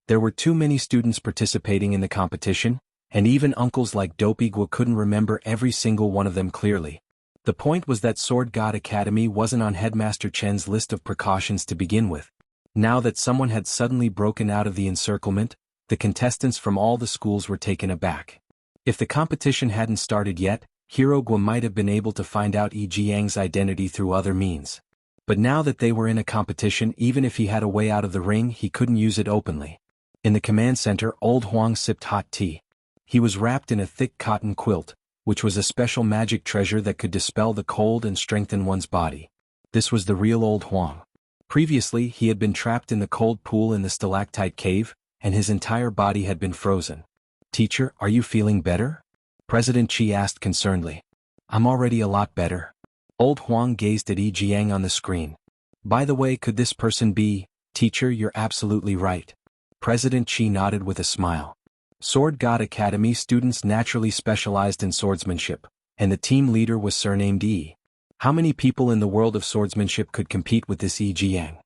There were too many students participating in the competition, and even uncles like Dopigwa couldn't remember every single one of them clearly. The point was that Sword God Academy wasn't on Headmaster Chen's list of precautions to begin with. Now that someone had suddenly broken out of the encirclement, the contestants from all the schools were taken aback. If the competition hadn't started yet, Hirogwa might have been able to find out Yi Jiang's identity through other means. But now that they were in a competition, even if he had a way out of the ring, he couldn't use it openly. In the command center, old Huang sipped hot tea. He was wrapped in a thick cotton quilt, which was a special magic treasure that could dispel the cold and strengthen one's body. This was the real old Huang. Previously, he had been trapped in the cold pool in the stalactite cave, and his entire body had been frozen. Teacher, are you feeling better? President Qi asked concernedly. I'm already a lot better. Old Huang gazed at Yi Jiang on the screen. By the way, could this person be? Teacher, you're absolutely right. President Qi nodded with a smile. Sword God Academy students naturally specialized in swordsmanship, and the team leader was surnamed Yi. How many people in the world of swordsmanship could compete with this Yi Jiang?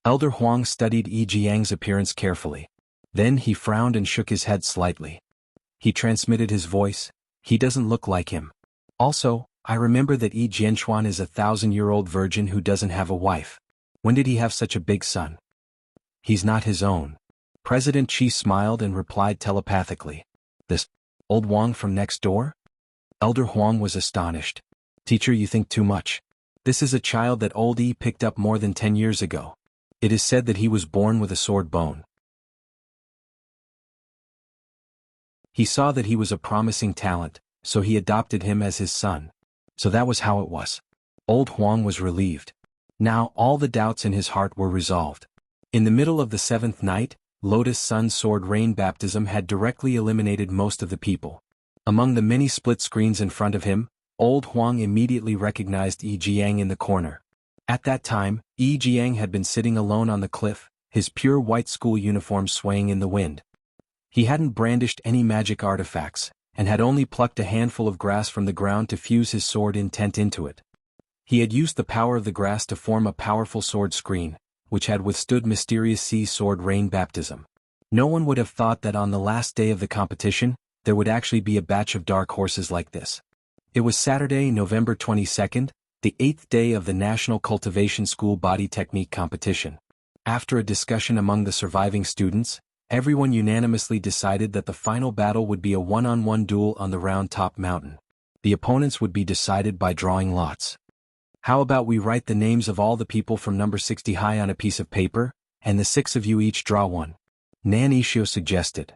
Elder Huang studied Yi Jiang's appearance carefully. Then he frowned and shook his head slightly. He transmitted his voice. He doesn't look like him. Also, I remember that Yi Jianchuan is a 1,000-year-old virgin who doesn't have a wife. When did he have such a big son? He's not his own. President Qi smiled and replied telepathically. This old Wang from next door? Elder Huang was astonished. Teacher, you think too much. This is a child that old Yi picked up more than 10 years ago. It is said that he was born with a sword bone. He saw that he was a promising talent, so he adopted him as his son. So that was how it was. Old Huang was relieved. Now all the doubts in his heart were resolved. In the middle of the 7th night, Lotus Sun's sword rain baptism had directly eliminated most of the people. Among the many split screens in front of him, old Huang immediately recognized Yi Jiang in the corner. At that time, Yi Jiang had been sitting alone on the cliff, his pure white school uniform swaying in the wind. He hadn't brandished any magic artifacts, and had only plucked a handful of grass from the ground to fuse his sword intent into it. He had used the power of the grass to form a powerful sword screen, which had withstood mysterious sea sword rain baptism. No one would have thought that on the last day of the competition, there would actually be a batch of dark horses like this. It was Saturday, November 22nd, the 8th day of the National Cultivation School Body Technique Competition. After a discussion among the surviving students, everyone unanimously decided that the final battle would be a one-on-one duel on the Round Top Mountain. The opponents would be decided by drawing lots. How about we write the names of all the people from number 60 high on a piece of paper, and the 6 of you each draw one? Nan Ishio suggested.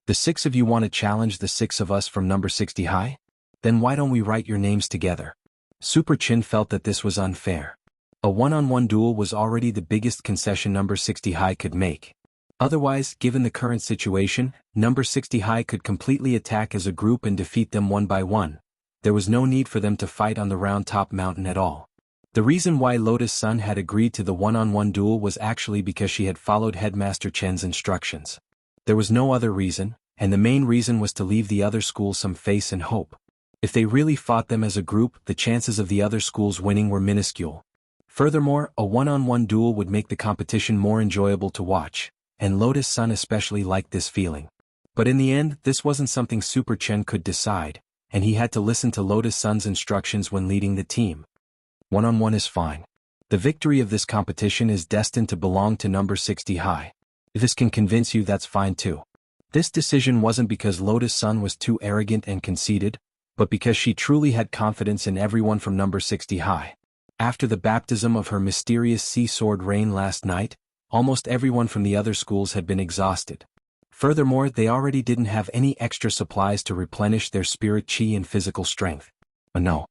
The 6 of you want to challenge the 6 of us from number 60 high? Then why don't we write your names together? Super Chin felt that this was unfair. A one-on-one duel was already the biggest concession number 60 high could make. Otherwise, given the current situation, number 60 high could completely attack as a group and defeat them one by one. There was no need for them to fight on the Round Top Mountain at all. The reason why Lotus Sun had agreed to the one-on-one duel was actually because she had followed Headmaster Chen's instructions. There was no other reason, and the main reason was to leave the other school some face and hope. If they really fought them as a group, the chances of the other schools winning were minuscule. Furthermore, a one-on-one duel would make the competition more enjoyable to watch, and Lotus Sun especially liked this feeling. But in the end, this wasn't something Super Chen could decide, and he had to listen to Lotus Sun's instructions when leading the team. One-on-one is fine. The victory of this competition is destined to belong to number 60 high. If this can convince you, that's fine too. This decision wasn't because Lotus Sun was too arrogant and conceited, but because she truly had confidence in everyone from number 60 high. After the baptism of her mysterious sea sword rain last night, almost everyone from the other schools had been exhausted. Furthermore, they already didn't have any extra supplies to replenish their spirit chi and physical strength. No.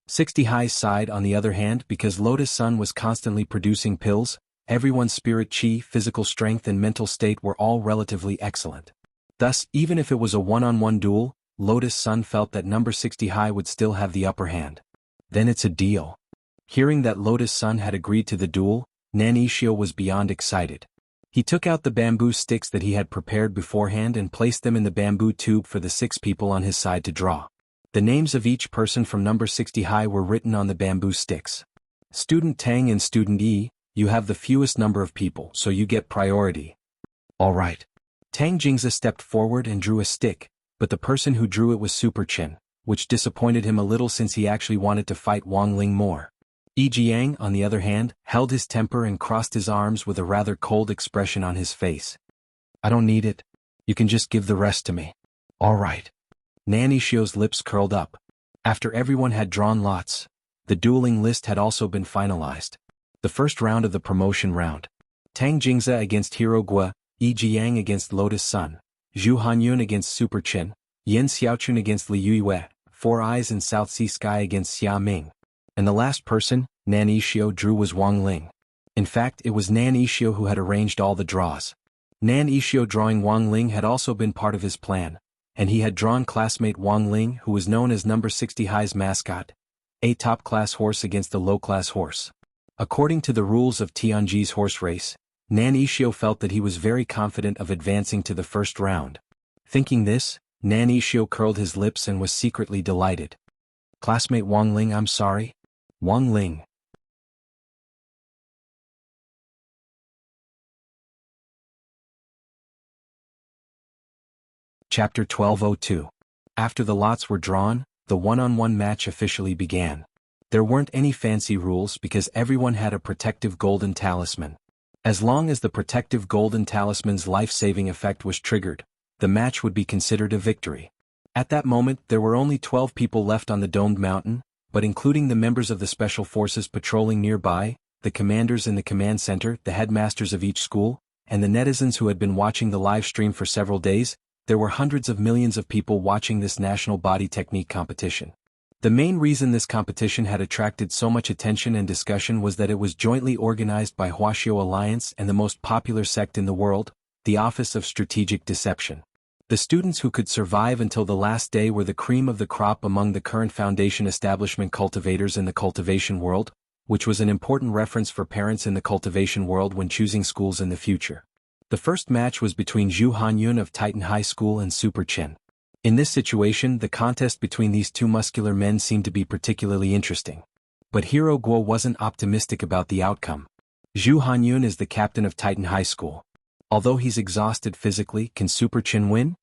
60 High's side, on the other hand, because Lotus Sun was constantly producing pills, everyone's spirit chi, physical strength and mental state were all relatively excellent. Thus, even if it was a one-on-one duel, Lotus Sun felt that number 60 High would still have the upper hand. Then it's a deal. Hearing that Lotus Sun had agreed to the duel, Nan Ishio was beyond excited. He took out the bamboo sticks that he had prepared beforehand and placed them in the bamboo tube for the 6 people on his side to draw. The names of each person from number 60 high were written on the bamboo sticks. Student Tang and Student E, you have the fewest number of people, so you get priority. All right. Tang Jingza stepped forward and drew a stick, but the person who drew it was Super Chin, which disappointed him a little since he actually wanted to fight Wang Ling more. Yi Jiang, on the other hand, held his temper and crossed his arms with a rather cold expression on his face. I don't need it. You can just give the rest to me. All right. Nan Ishio's lips curled up. After everyone had drawn lots, the dueling list had also been finalized. The first round of the promotion round. Tang Jingza against Hero Gua, Yi Jiang against Lotus Sun, Zhu Hanyun against Super Chin, Yen Xiaochun against Li Yuiwei, Four Eyes and South Sea Sky against Xia Ming. And the last person, Nan Ishio drew was Wang Ling. In fact, it was Nan Ishio who had arranged all the draws. Nan Ishio drawing Wang Ling had also been part of his plan, and he had drawn classmate Wang Ling, who was known as number 60 High's mascot, a top-class horse against a low-class horse. According to the rules of Tianji's horse race, Nan Ishio felt that he was very confident of advancing to the first round. Thinking this, Nan Ishio curled his lips and was secretly delighted. Classmate Wang Ling, I'm sorry. Wang Ling. Chapter 1202. After the lots were drawn, the one-on-one match officially began. There weren't any fancy rules because everyone had a protective golden talisman. As long as the protective golden talisman's life-saving effect was triggered, the match would be considered a victory. At that moment there were only 12 people left on the domed mountain, but including the members of the special forces patrolling nearby, the commanders in the command center, the headmasters of each school, and the netizens who had been watching the live stream for several days, there were hundreds of millions of people watching this national body technique competition. The main reason this competition had attracted so much attention and discussion was that it was jointly organized by Wuxia Alliance and the most popular sect in the world, the Office of Strategic Deception. The students who could survive until the last day were the cream of the crop among the current Foundation establishment cultivators in the Cultivation world, which was an important reference for parents in the Cultivation world when choosing schools in the future. The first match was between Zhu Hanyun of Titan High School and Super Chen. In this situation, the contest between these two muscular men seemed to be particularly interesting. But Hero Guo wasn't optimistic about the outcome. Zhu Hanyun is the captain of Titan High School. Although he's exhausted physically, can Super Chen win?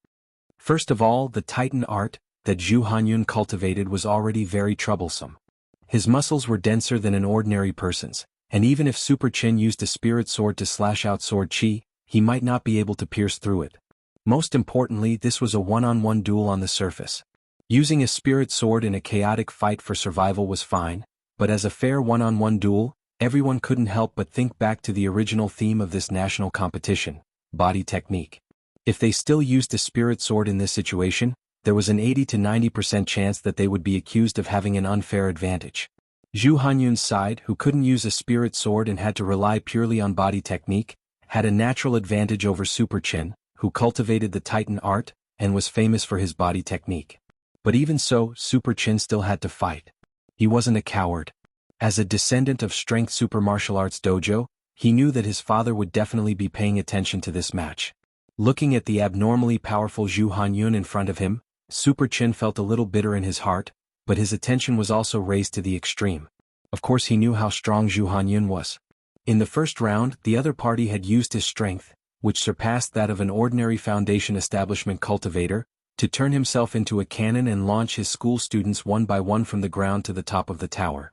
First of all, the Titan art that Zhu Hanyun cultivated was already very troublesome. His muscles were denser than an ordinary person's, and even if Super Chen used a spirit sword to slash out sword chi, he might not be able to pierce through it. Most importantly, this was a one-on-one duel on the surface. Using a spirit sword in a chaotic fight for survival was fine, but as a fair one-on-one duel, everyone couldn't help but think back to the original theme of this national competition, body technique. If they still used a spirit sword in this situation, there was an 80 to 90% chance that they would be accused of having an unfair advantage. Zhu Hanyun's side, who couldn't use a spirit sword and had to rely purely on body technique, had a natural advantage over Super Chen, who cultivated the Titan art and was famous for his body technique. But even so, Super Chen still had to fight. He wasn't a coward. As a descendant of Strength Super Martial Arts Dojo, he knew that his father would definitely be paying attention to this match. Looking at the abnormally powerful Zhu Hanyun in front of him, Super Chen felt a little bitter in his heart, but his attention was also raised to the extreme. Of course he knew how strong Zhu Hanyun was. In the first round, the other party had used his strength, which surpassed that of an ordinary Foundation establishment cultivator, to turn himself into a cannon and launch his school students one by one from the ground to the top of the tower.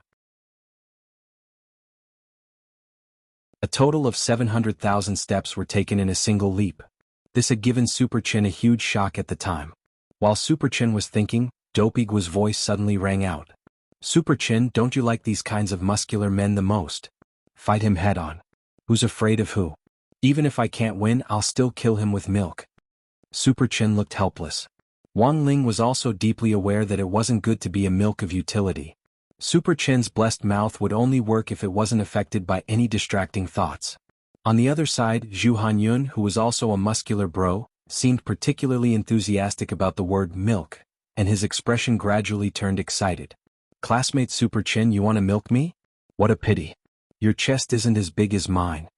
A total of 700,000 steps were taken in a single leap. This had given Super Chen a huge shock at the time. While Super Chen was thinking, Dopigua's voice suddenly rang out. "Super Chen, don't you like these kinds of muscular men the most? Fight him head-on. Who's afraid of who? Even if I can't win, I'll still kill him with milk." Super Chen looked helpless. Wang Ling was also deeply aware that it wasn't good to be a milk of utility. Super Chen's blessed mouth would only work if it wasn't affected by any distracting thoughts. On the other side, Zhu Hanyun, who was also a muscular bro, seemed particularly enthusiastic about the word milk, and his expression gradually turned excited. "Classmate Super Chen, you wanna milk me? What a pity. Your chest isn't as big as mine."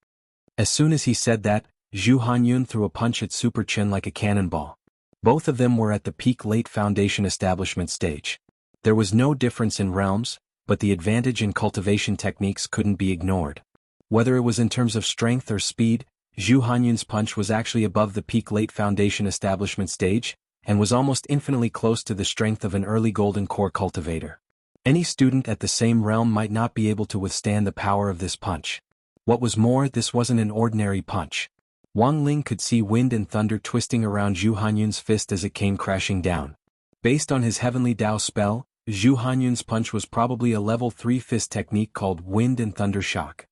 As soon as he said that, Zhu Hanyun threw a punch at Super Chen like a cannonball. Both of them were at the peak late Foundation establishment stage. There was no difference in realms, but the advantage in cultivation techniques couldn't be ignored. Whether it was in terms of strength or speed, Zhu Hanyun's punch was actually above the peak late Foundation establishment stage, and was almost infinitely close to the strength of an early Golden Core cultivator. Any student at the same realm might not be able to withstand the power of this punch. What was more, this wasn't an ordinary punch. Wang Ling could see wind and thunder twisting around Zhu Hanyun's fist as it came crashing down. Based on his Heavenly Dao spell, Zhu Hanyun's punch was probably a level 3 fist technique called Wind and Thunder Shock.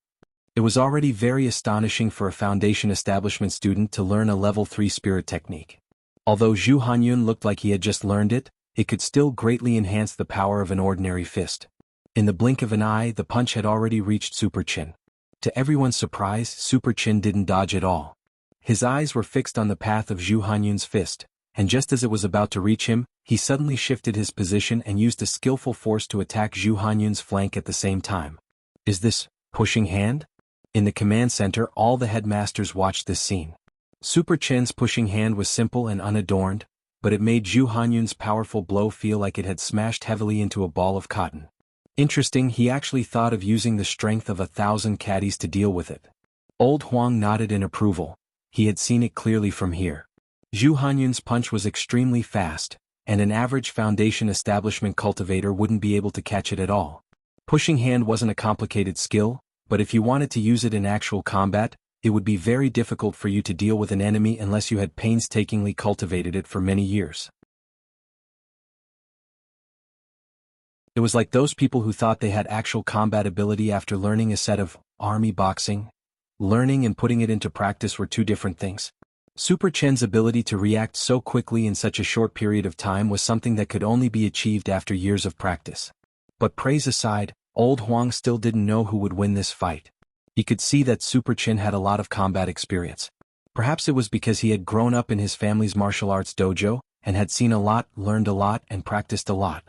It was already very astonishing for a Foundation establishment student to learn a level 3 spirit technique. Although Zhu Hanyun looked like he had just learned it, it could still greatly enhance the power of an ordinary fist. In the blink of an eye, the punch had already reached Super Chen. To everyone's surprise, Super Chen didn't dodge at all. His eyes were fixed on the path of Zhu Hanyun's fist, and just as it was about to reach him, he suddenly shifted his position and used a skillful force to attack Zhu Hanyun's flank at the same time. Is this pushing hand? In the command center, all the headmasters watched this scene. Super Chen's pushing hand was simple and unadorned, but it made Zhu Hanyun's powerful blow feel like it had smashed heavily into a ball of cotton. Interesting, he actually thought of using the strength of 1,000 caddies to deal with it. Old Huang nodded in approval. He had seen it clearly from here. Zhu Hanyun's punch was extremely fast, and an average foundation establishment cultivator wouldn't be able to catch it at all. Pushing hand wasn't a complicated skill, but if you wanted to use it in actual combat, it would be very difficult for you to deal with an enemy unless you had painstakingly cultivated it for many years. It was like those people who thought they had actual combat ability after learning a set of army boxing. Learning and putting it into practice were two different things. Super Chen's ability to react so quickly in such a short period of time was something that could only be achieved after years of practice. But praise aside, old Huang still didn't know who would win this fight. He could see that Super Chen had a lot of combat experience. Perhaps it was because he had grown up in his family's martial arts dojo, and had seen a lot, learned a lot, and practiced a lot.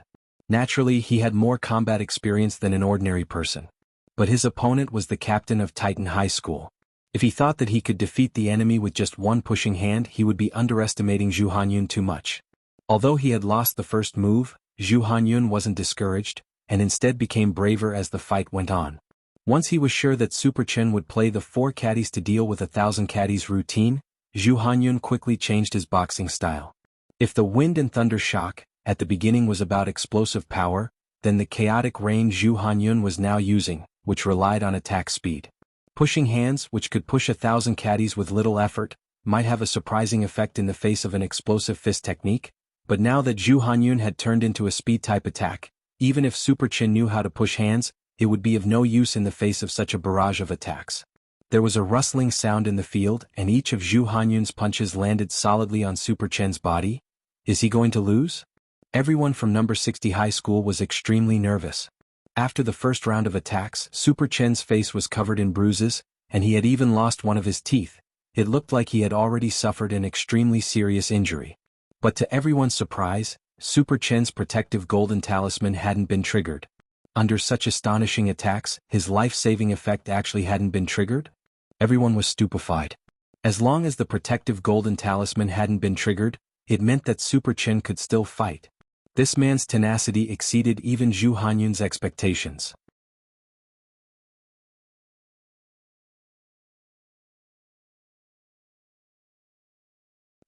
Naturally, he had more combat experience than an ordinary person. But his opponent was the captain of Titan High School. If he thought that he could defeat the enemy with just one pushing hand, he would be underestimating Zhu Hanyun too much. Although he had lost the first move, Zhu Hanyun wasn't discouraged, and instead became braver as the fight went on. Once he was sure that Super Chen would play the 4 caddies to deal with 1,000 caddies routine, Zhu Hanyun quickly changed his boxing style. If the wind and thunder shock, at the beginning was about explosive power, then the chaotic rain Zhu Hanyun was now using, which relied on attack speed. Pushing hands, which could push 1,000 caddies with little effort, might have a surprising effect in the face of an explosive fist technique, but now that Zhu Hanyun had turned into a speed-type attack, even if Super Chen knew how to push hands, it would be of no use in the face of such a barrage of attacks. There was a rustling sound in the field, and each of Zhu Hanyun's punches landed solidly on Super Chen's body. Is he going to lose? Everyone from number 60 high school was extremely nervous. After the first round of attacks, Super Chen's face was covered in bruises, and he had even lost one of his teeth. It looked like he had already suffered an extremely serious injury. But to everyone's surprise, Super Chen's protective golden talisman hadn't been triggered. Under such astonishing attacks, his life-saving effect actually hadn't been triggered? Everyone was stupefied. As long as the protective golden talisman hadn't been triggered, it meant that Super Chen could still fight. This man's tenacity exceeded even Zhu Hanyun's expectations.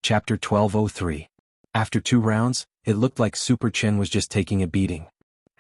Chapter 1203. After 2 rounds, it looked like Super Chen was just taking a beating.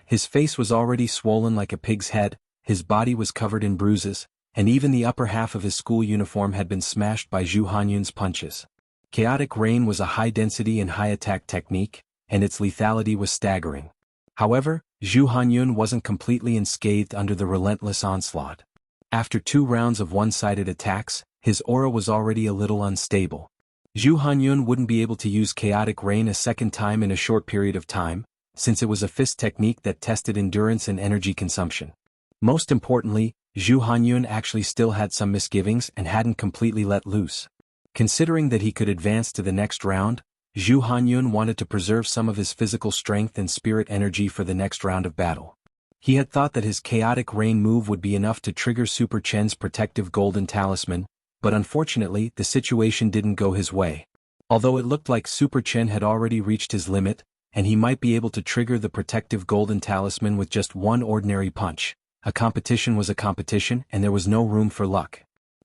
His face was already swollen like a pig's head, his body was covered in bruises, and even the upper half of his school uniform had been smashed by Zhu Hanyun's punches. Chaotic Rain was a high-density and high-attack technique, and its lethality was staggering. However, Zhu Hanyun wasn't completely unscathed under the relentless onslaught. After 2 rounds of one-sided attacks, his aura was already a little unstable. Zhu Hanyun wouldn't be able to use Chaotic Rain a second time in a short period of time, since it was a fist technique that tested endurance and energy consumption. Most importantly, Zhu Hanyun actually still had some misgivings and hadn't completely let loose. Considering that he could advance to the next round, Zhu Hanyun wanted to preserve some of his physical strength and spirit energy for the next round of battle. He had thought that his Chaotic Rain move would be enough to trigger Super Chen's protective golden talisman, but unfortunately the situation didn't go his way. Although it looked like Super Chen had already reached his limit, and he might be able to trigger the protective golden talisman with just one ordinary punch, a competition was a competition and there was no room for luck.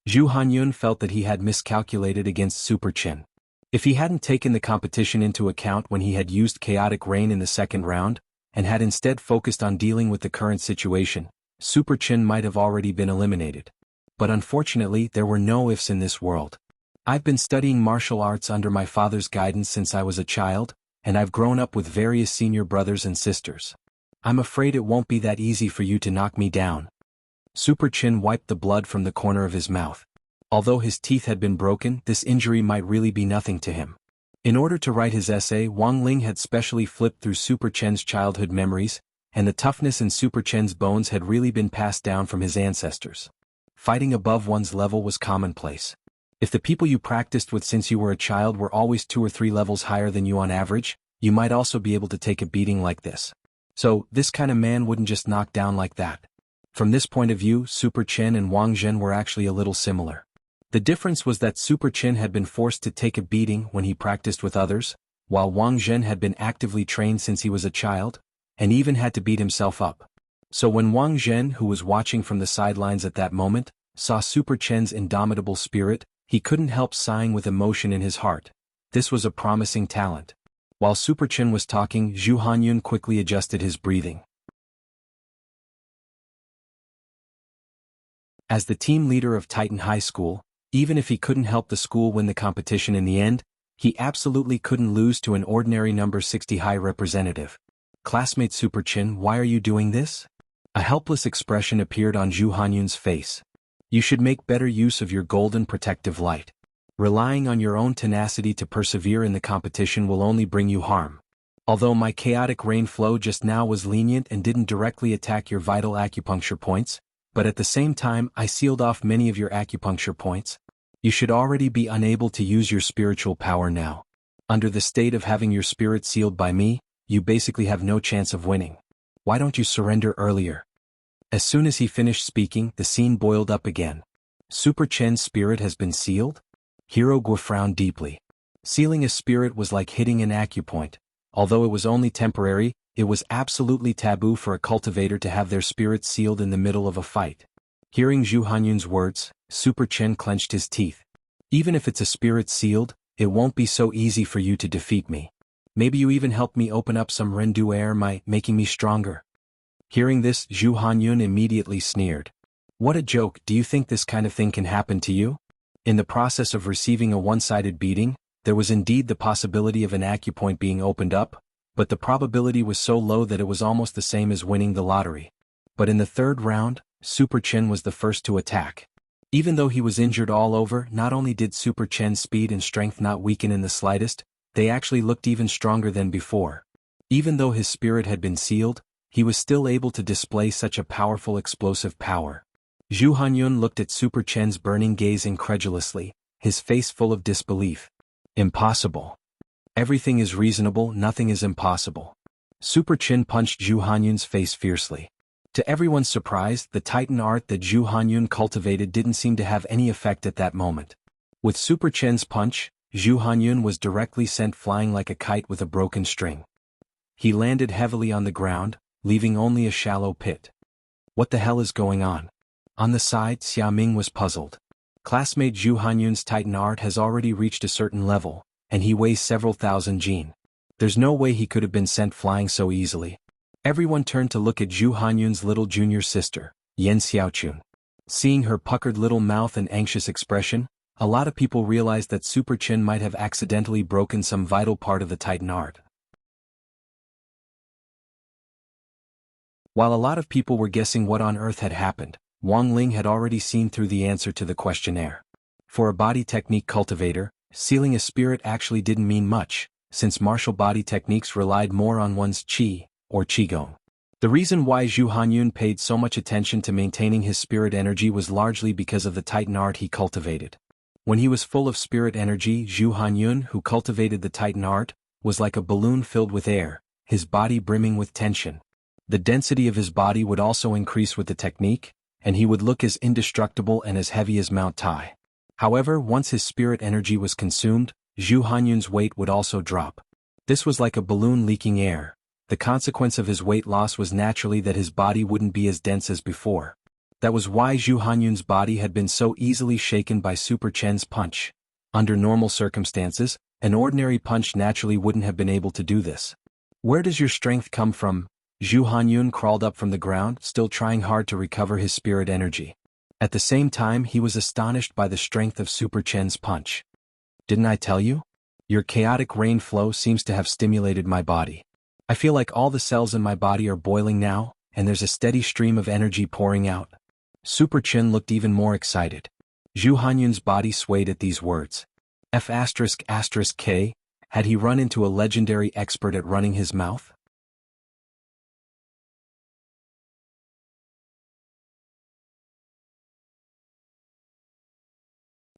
Zhu Hanyun felt that he had miscalculated against Super Chen. If he hadn't taken the competition into account when he had used Chaotic Rain in the second round, and had instead focused on dealing with the current situation, Super Chen might have already been eliminated. But unfortunately there were no ifs in this world. I've been studying martial arts under my father's guidance since I was a child, and I've grown up with various senior brothers and sisters. I'm afraid it won't be that easy for you to knock me down. Super Chen wiped the blood from the corner of his mouth. Although his teeth had been broken, this injury might really be nothing to him. In order to write his essay, Wang Ling had specially flipped through Super Chen's childhood memories, and the toughness in Super Chen's bones had really been passed down from his ancestors. Fighting above one's level was commonplace. If the people you practiced with since you were a child were always 2 or 3 levels higher than you on average, you might also be able to take a beating like this. So, this kind of man wouldn't just knock down like that. From this point of view, Super Chen and Wang Zhen were actually a little similar. The difference was that Super Chen had been forced to take a beating when he practiced with others, while Wang Zhen had been actively trained since he was a child, and even had to beat himself up. So when Wang Zhen, who was watching from the sidelines at that moment, saw Super Chen's indomitable spirit, he couldn't help sighing with emotion in his heart. This was a promising talent. While Super Chen was talking, Zhu Hanyun quickly adjusted his breathing. As the team leader of Titan High School, even if he couldn't help the school win the competition in the end, he absolutely couldn't lose to an ordinary number 60 high representative. Classmate Super Chen, why are you doing this? A helpless expression appeared on Zhu Hanyun's face. You should make better use of your golden protective light. Relying on your own tenacity to persevere in the competition will only bring you harm. Although my chaotic rain flow just now was lenient and didn't directly attack your vital acupuncture points, but at the same time I sealed off many of your acupuncture points. You should already be unable to use your spiritual power now. Under the state of having your spirit sealed by me, you basically have no chance of winning. Why don't you surrender earlier? As soon as he finished speaking, the scene boiled up again. Super Chen's spirit has been sealed? Hero Guo frowned deeply. Sealing a spirit was like hitting an acupoint. Although it was only temporary, it was absolutely taboo for a cultivator to have their spirit sealed in the middle of a fight. Hearing Zhu Hanyun's words, Super Chen clenched his teeth. Even if it's a spirit sealed, it won't be so easy for you to defeat me. Maybe you even help me open up some Rendu air by making me stronger. Hearing this, Zhu Hanyun immediately sneered. What a joke, do you think this kind of thing can happen to you? In the process of receiving a one-sided beating, there was indeed the possibility of an acupoint being opened up, but the probability was so low that it was almost the same as winning the lottery. But in the third round, Super Chen was the first to attack. Even though he was injured all over, not only did Super Chen's speed and strength not weaken in the slightest, they actually looked even stronger than before. Even though his spirit had been sealed, he was still able to display such a powerful explosive power. Zhu Hanyun looked at Super Chen's burning gaze incredulously, his face full of disbelief. Impossible. Everything is reasonable, nothing is impossible. Super Chen punched Zhu Hanyun's face fiercely. To everyone's surprise, the Titan art that Zhu Hanyun cultivated didn't seem to have any effect at that moment. With Super Chen's punch, Zhu Hanyun was directly sent flying like a kite with a broken string. He landed heavily on the ground, leaving only a shallow pit. What the hell is going on? On the side, Xiaoming was puzzled. Classmate Zhu Hanyun's Titan art has already reached a certain level, and he weighs several thousand jin. There's no way he could have been sent flying so easily. Everyone turned to look at Zhu Hanyun's little junior sister, Yan Xiaochun. Seeing her puckered little mouth and anxious expression, a lot of people realized that Super Chen might have accidentally broken some vital part of the Titan art. While a lot of people were guessing what on earth had happened, Wang Ling had already seen through the answer to the questionnaire. For a body technique cultivator, sealing a spirit actually didn't mean much, since martial body techniques relied more on one's qi, or qigong. The reason why Zhu Hanyun paid so much attention to maintaining his spirit energy was largely because of the Titan art he cultivated. When he was full of spirit energy, Zhu Hanyun, who cultivated the Titan art, was like a balloon filled with air, his body brimming with tension. The density of his body would also increase with the technique, and he would look as indestructible and as heavy as Mount Tai. However, once his spirit energy was consumed, Zhu Hanyun's weight would also drop. This was like a balloon leaking air. The consequence of his weight loss was naturally that his body wouldn't be as dense as before. That was why Zhu Hanyun's body had been so easily shaken by Super Chen's punch. Under normal circumstances, an ordinary punch naturally wouldn't have been able to do this. Where does your strength come from? Zhu Hanyun crawled up from the ground, still trying hard to recover his spirit energy. At the same time, he was astonished by the strength of Super Chen's punch. Didn't I tell you? Your chaotic rain flow seems to have stimulated my body. I feel like all the cells in my body are boiling now, and there's a steady stream of energy pouring out. Super Chen looked even more excited. Zhu Hanyun's body swayed at these words. F***K, had he run into a legendary expert at running his mouth?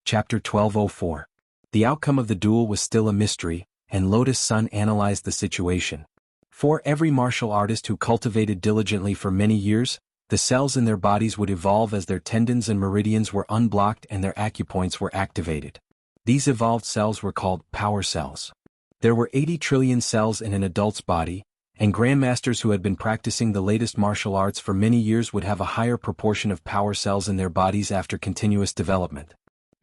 Chapter 1204. The outcome of the duel was still a mystery, and Lotus Sun analyzed the situation. For every martial artist who cultivated diligently for many years, the cells in their bodies would evolve as their tendons and meridians were unblocked and their acupoints were activated. These evolved cells were called power cells. There were 80 trillion cells in an adult's body, and grandmasters who had been practicing the latest martial arts for many years would have a higher proportion of power cells in their bodies after continuous development.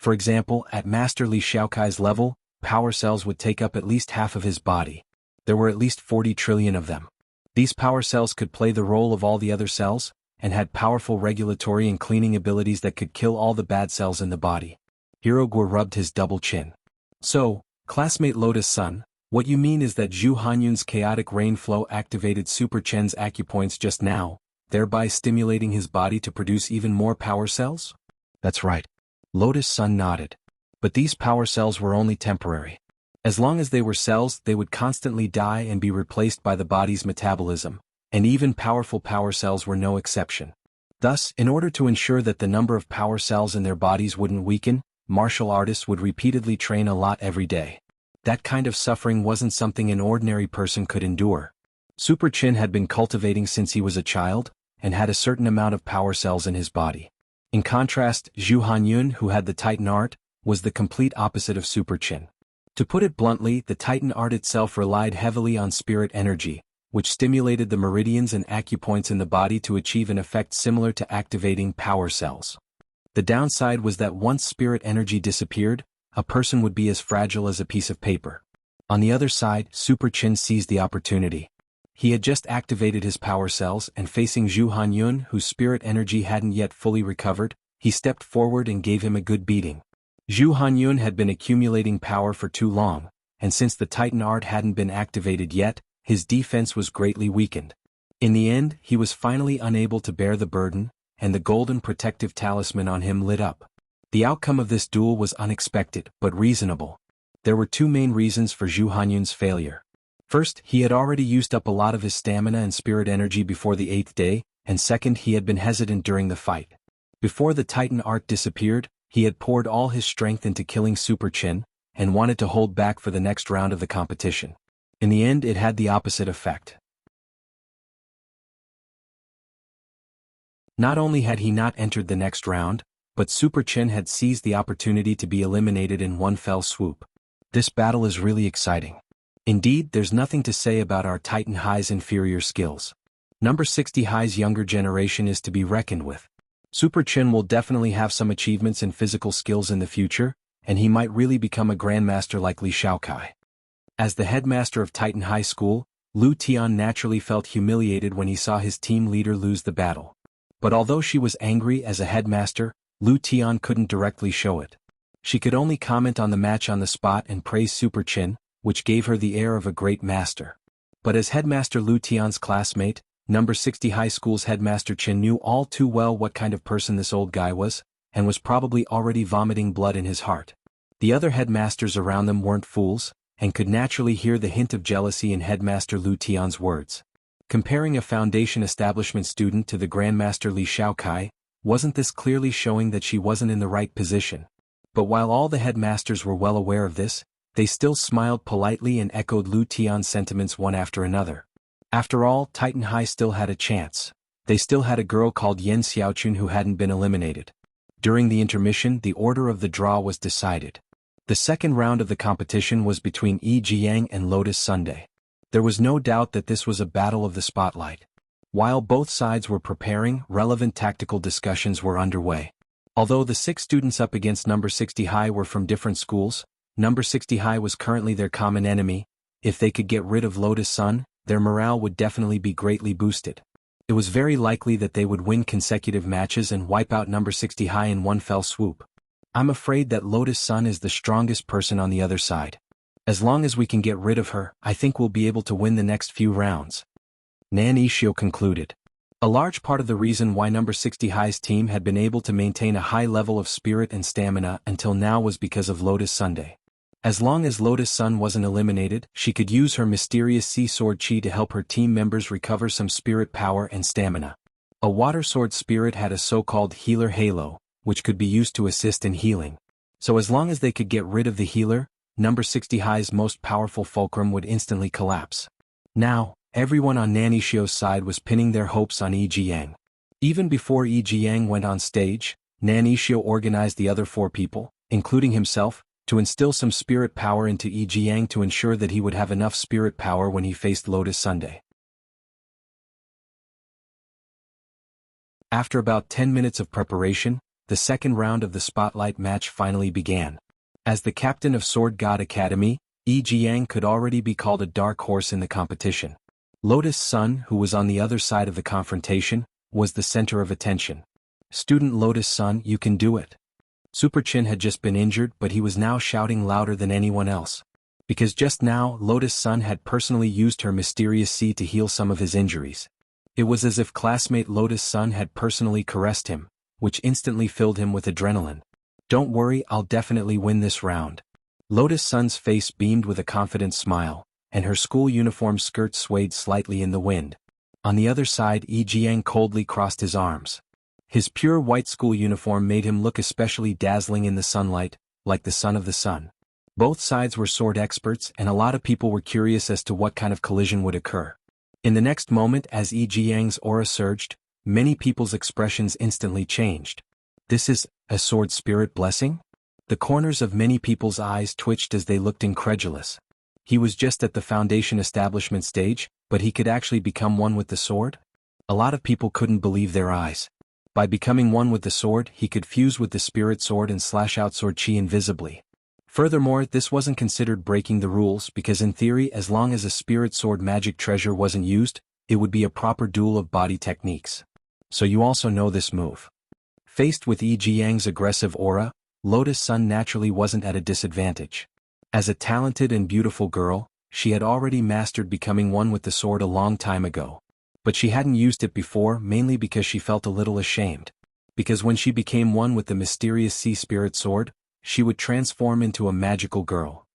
For example, at Master Li Xiaokai's level, power cells would take up at least half of his body. There were at least 40 trillion of them. These power cells could play the role of all the other cells, and had powerful regulatory and cleaning abilities that could kill all the bad cells in the body. Hirogure rubbed his double chin. So, classmate Lotus-san, what you mean is that Zhu Hanyun's chaotic rain flow activated Super Chen's acupoints just now, thereby stimulating his body to produce even more power cells? That's right. Lotus-san nodded. But these power cells were only temporary. As long as they were cells, they would constantly die and be replaced by the body's metabolism, and even powerful power cells were no exception. Thus, in order to ensure that the number of power cells in their bodies wouldn't weaken, martial artists would repeatedly train a lot every day. That kind of suffering wasn't something an ordinary person could endure. Super Chin had been cultivating since he was a child, and had a certain amount of power cells in his body. In contrast, Zhu Hanyun, who had the Titan art, was the complete opposite of Super Chin. To put it bluntly, the Titan art itself relied heavily on spirit energy, which stimulated the meridians and acupoints in the body to achieve an effect similar to activating power cells. The downside was that once spirit energy disappeared, a person would be as fragile as a piece of paper. On the other side, Super Chin seized the opportunity. He had just activated his power cells, and facing Zhu Hanyun, whose spirit energy hadn't yet fully recovered, he stepped forward and gave him a good beating. Zhu Hanyun had been accumulating power for too long, and since the Titan art hadn't been activated yet, his defense was greatly weakened. In the end, he was finally unable to bear the burden, and the golden protective talisman on him lit up. The outcome of this duel was unexpected, but reasonable. There were two main reasons for Zhu Hanyun's failure. First, he had already used up a lot of his stamina and spirit energy before the 8th day, and second, he had been hesitant during the fight. Before the Titan art disappeared, he had poured all his strength into killing Super Chin, and wanted to hold back for the next round of the competition. In the end, it had the opposite effect. Not only had he not entered the next round, but Super Chin had seized the opportunity to be eliminated in one fell swoop. This battle is really exciting. Indeed, there's nothing to say about our Titan High's inferior skills. Number 60 High's younger generation is to be reckoned with. Super Chin will definitely have some achievements in physical skills in the future, and he might really become a grandmaster like Li Shaokai. As the headmaster of Titan High School, Lu Tian naturally felt humiliated when he saw his team leader lose the battle. But although she was angry as a headmaster, Lu Tian couldn't directly show it. She could only comment on the match on the spot and praise Super Chin, which gave her the air of a great master. But as headmaster Lu Tian's classmate, number 60 High School's headmaster Chin knew all too well what kind of person this old guy was, and was probably already vomiting blood in his heart. The other headmasters around them weren't fools, and could naturally hear the hint of jealousy in headmaster Lu Tian's words. Comparing a foundation establishment student to the grandmaster Li Shaokai, wasn't this clearly showing that she wasn't in the right position? But while all the headmasters were well aware of this, they still smiled politely and echoed Lu Tian's sentiments one after another. After all, Titan High still had a chance. They still had a girl called Yen Xiaochun who hadn't been eliminated. During the intermission, the order of the draw was decided. The second round of the competition was between Yi Jiang and Lotus Sunday. There was no doubt that this was a battle of the spotlight. While both sides were preparing, relevant tactical discussions were underway. Although the 6 students up against number 60 High were from different schools, number 60 High was currently their common enemy. If they could get rid of Lotus Sun, their morale would definitely be greatly boosted. It was very likely that they would win consecutive matches and wipe out number 60 High in one fell swoop. I'm afraid that Lotus Sun is the strongest person on the other side. As long as we can get rid of her, I think we'll be able to win the next few rounds. Nan Ishio concluded. A large part of the reason why number 60 High's team had been able to maintain a high level of spirit and stamina until now was because of Lotus Sunday. As long as Lotus Sun wasn't eliminated, she could use her mysterious sea sword chi to help her team members recover some spirit power and stamina. A water sword spirit had a so-called healer halo, which could be used to assist in healing. So as long as they could get rid of the healer, number 60 High's most powerful fulcrum would instantly collapse. Now, everyone on Nan Ishio's side was pinning their hopes on Yi Jiang. Even before Yi Jiang went on stage, Nan Ishio organized the other 4 people, including himself, to instill some spirit power into Yi Jiang to ensure that he would have enough spirit power when he faced Lotus Sunday. After about 10 minutes of preparation, the second round of the spotlight match finally began. As the captain of Sword God Academy, Jiang could already be called a dark horse in the competition. Lotus Sun, who was on the other side of the confrontation, was the center of attention. "Student Lotus Sun, you can do it." Super Chin had just been injured, but he was now shouting louder than anyone else. Because just now, Lotus Sun had personally used her mysterious sea to heal some of his injuries. It was as if classmate Lotus Sun had personally caressed him, which instantly filled him with adrenaline. "Don't worry, I'll definitely win this round." Lotus Sun's face beamed with a confident smile, and her school uniform skirt swayed slightly in the wind. On the other side, Jiang coldly crossed his arms. His pure white school uniform made him look especially dazzling in the sunlight, like the son of the sun. Both sides were sword experts, and a lot of people were curious as to what kind of collision would occur. In the next moment, as Jiang's aura surged, many people's expressions instantly changed. "This is a sword spirit blessing?" The corners of many people's eyes twitched as they looked incredulous. He was just at the foundation establishment stage, but he could actually become one with the sword? A lot of people couldn't believe their eyes. By becoming one with the sword, he could fuse with the spirit sword and slash out sword chi invisibly. Furthermore, this wasn't considered breaking the rules because in theory, as long as a spirit sword magic treasure wasn't used, it would be a proper duel of body techniques. So you also know this move. Faced with Jiang's aggressive aura, Lotus Sun naturally wasn't at a disadvantage. As a talented and beautiful girl, she had already mastered becoming one with the sword a long time ago. But she hadn't used it before mainly because she felt a little ashamed. Because when she became one with the mysterious sea spirit sword, she would transform into a magical girl.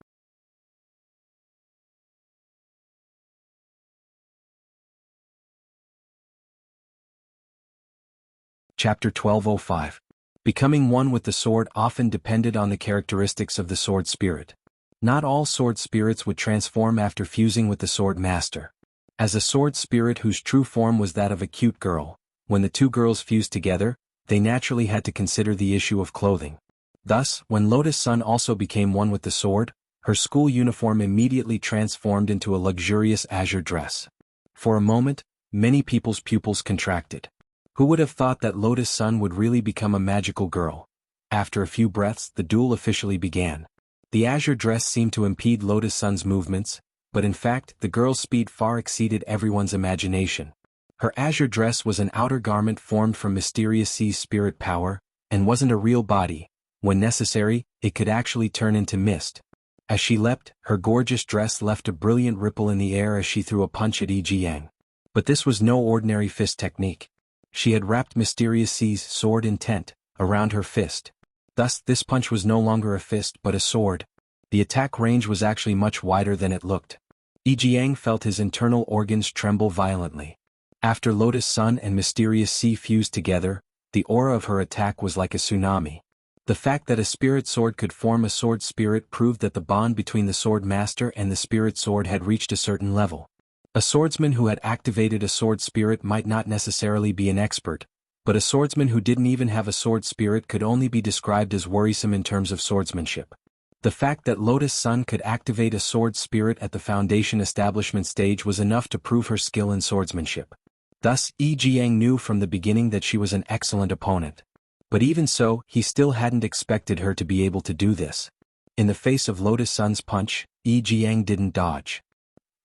Chapter 1205. Becoming one with the sword often depended on the characteristics of the sword spirit. Not all sword spirits would transform after fusing with the sword master. As a sword spirit whose true form was that of a cute girl, when the two girls fused together, they naturally had to consider the issue of clothing. Thus, when Lotus Sun also became one with the sword, her school uniform immediately transformed into a luxurious azure dress. For a moment, many people's pupils contracted. Who would have thought that Lotus Sun would really become a magical girl? After a few breaths, the duel officially began. The azure dress seemed to impede Lotus Sun's movements, but in fact, the girl's speed far exceeded everyone's imagination. Her azure dress was an outer garment formed from mysterious sea spirit power, and wasn't a real body. When necessary, it could actually turn into mist. As she leapt, her gorgeous dress left a brilliant ripple in the air as she threw a punch at Jiang. But this was no ordinary fist technique. She had wrapped Mysterious Sea's sword intent around her fist. Thus, this punch was no longer a fist but a sword. The attack range was actually much wider than it looked. Jiang felt his internal organs tremble violently. After Lotus Sun and Mysterious Sea fused together, the aura of her attack was like a tsunami. The fact that a spirit sword could form a sword spirit proved that the bond between the sword master and the spirit sword had reached a certain level. A swordsman who had activated a sword spirit might not necessarily be an expert, but a swordsman who didn't even have a sword spirit could only be described as worrisome in terms of swordsmanship. The fact that Lotus Sun could activate a sword spirit at the foundation establishment stage was enough to prove her skill in swordsmanship. Thus, Jiang knew from the beginning that she was an excellent opponent. But even so, he still hadn't expected her to be able to do this. In the face of Lotus Sun's punch, Jiang didn't dodge.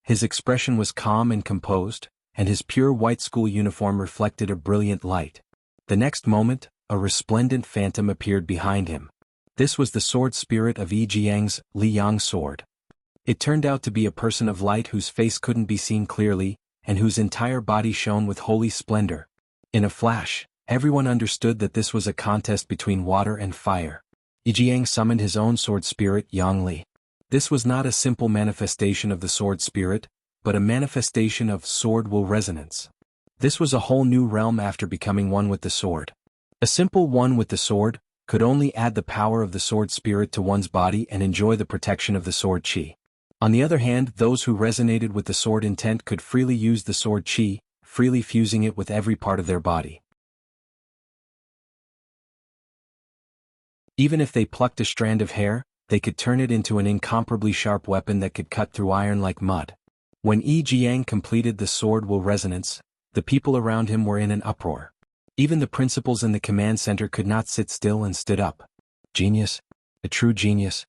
His expression was calm and composed, and his pure white school uniform reflected a brilliant light. The next moment, a resplendent phantom appeared behind him. This was the sword spirit of Jiang's Liyang sword. It turned out to be a person of light whose face couldn't be seen clearly, and whose entire body shone with holy splendor. In a flash, everyone understood that this was a contest between water and fire. Jiang summoned his own sword spirit, Yang Li. This was not a simple manifestation of the sword spirit, but a manifestation of sword will resonance. This was a whole new realm after becoming one with the sword. A simple one with the sword could only add the power of the sword spirit to one's body and enjoy the protection of the sword chi. On the other hand, those who resonated with the sword intent could freely use the sword chi, freely fusing it with every part of their body. Even if they plucked a strand of hair, they could turn it into an incomparably sharp weapon that could cut through iron like mud. When Jiang completed the sword will resonance, the people around him were in an uproar. Even the principals in the command center could not sit still and stood up. Genius. A true genius.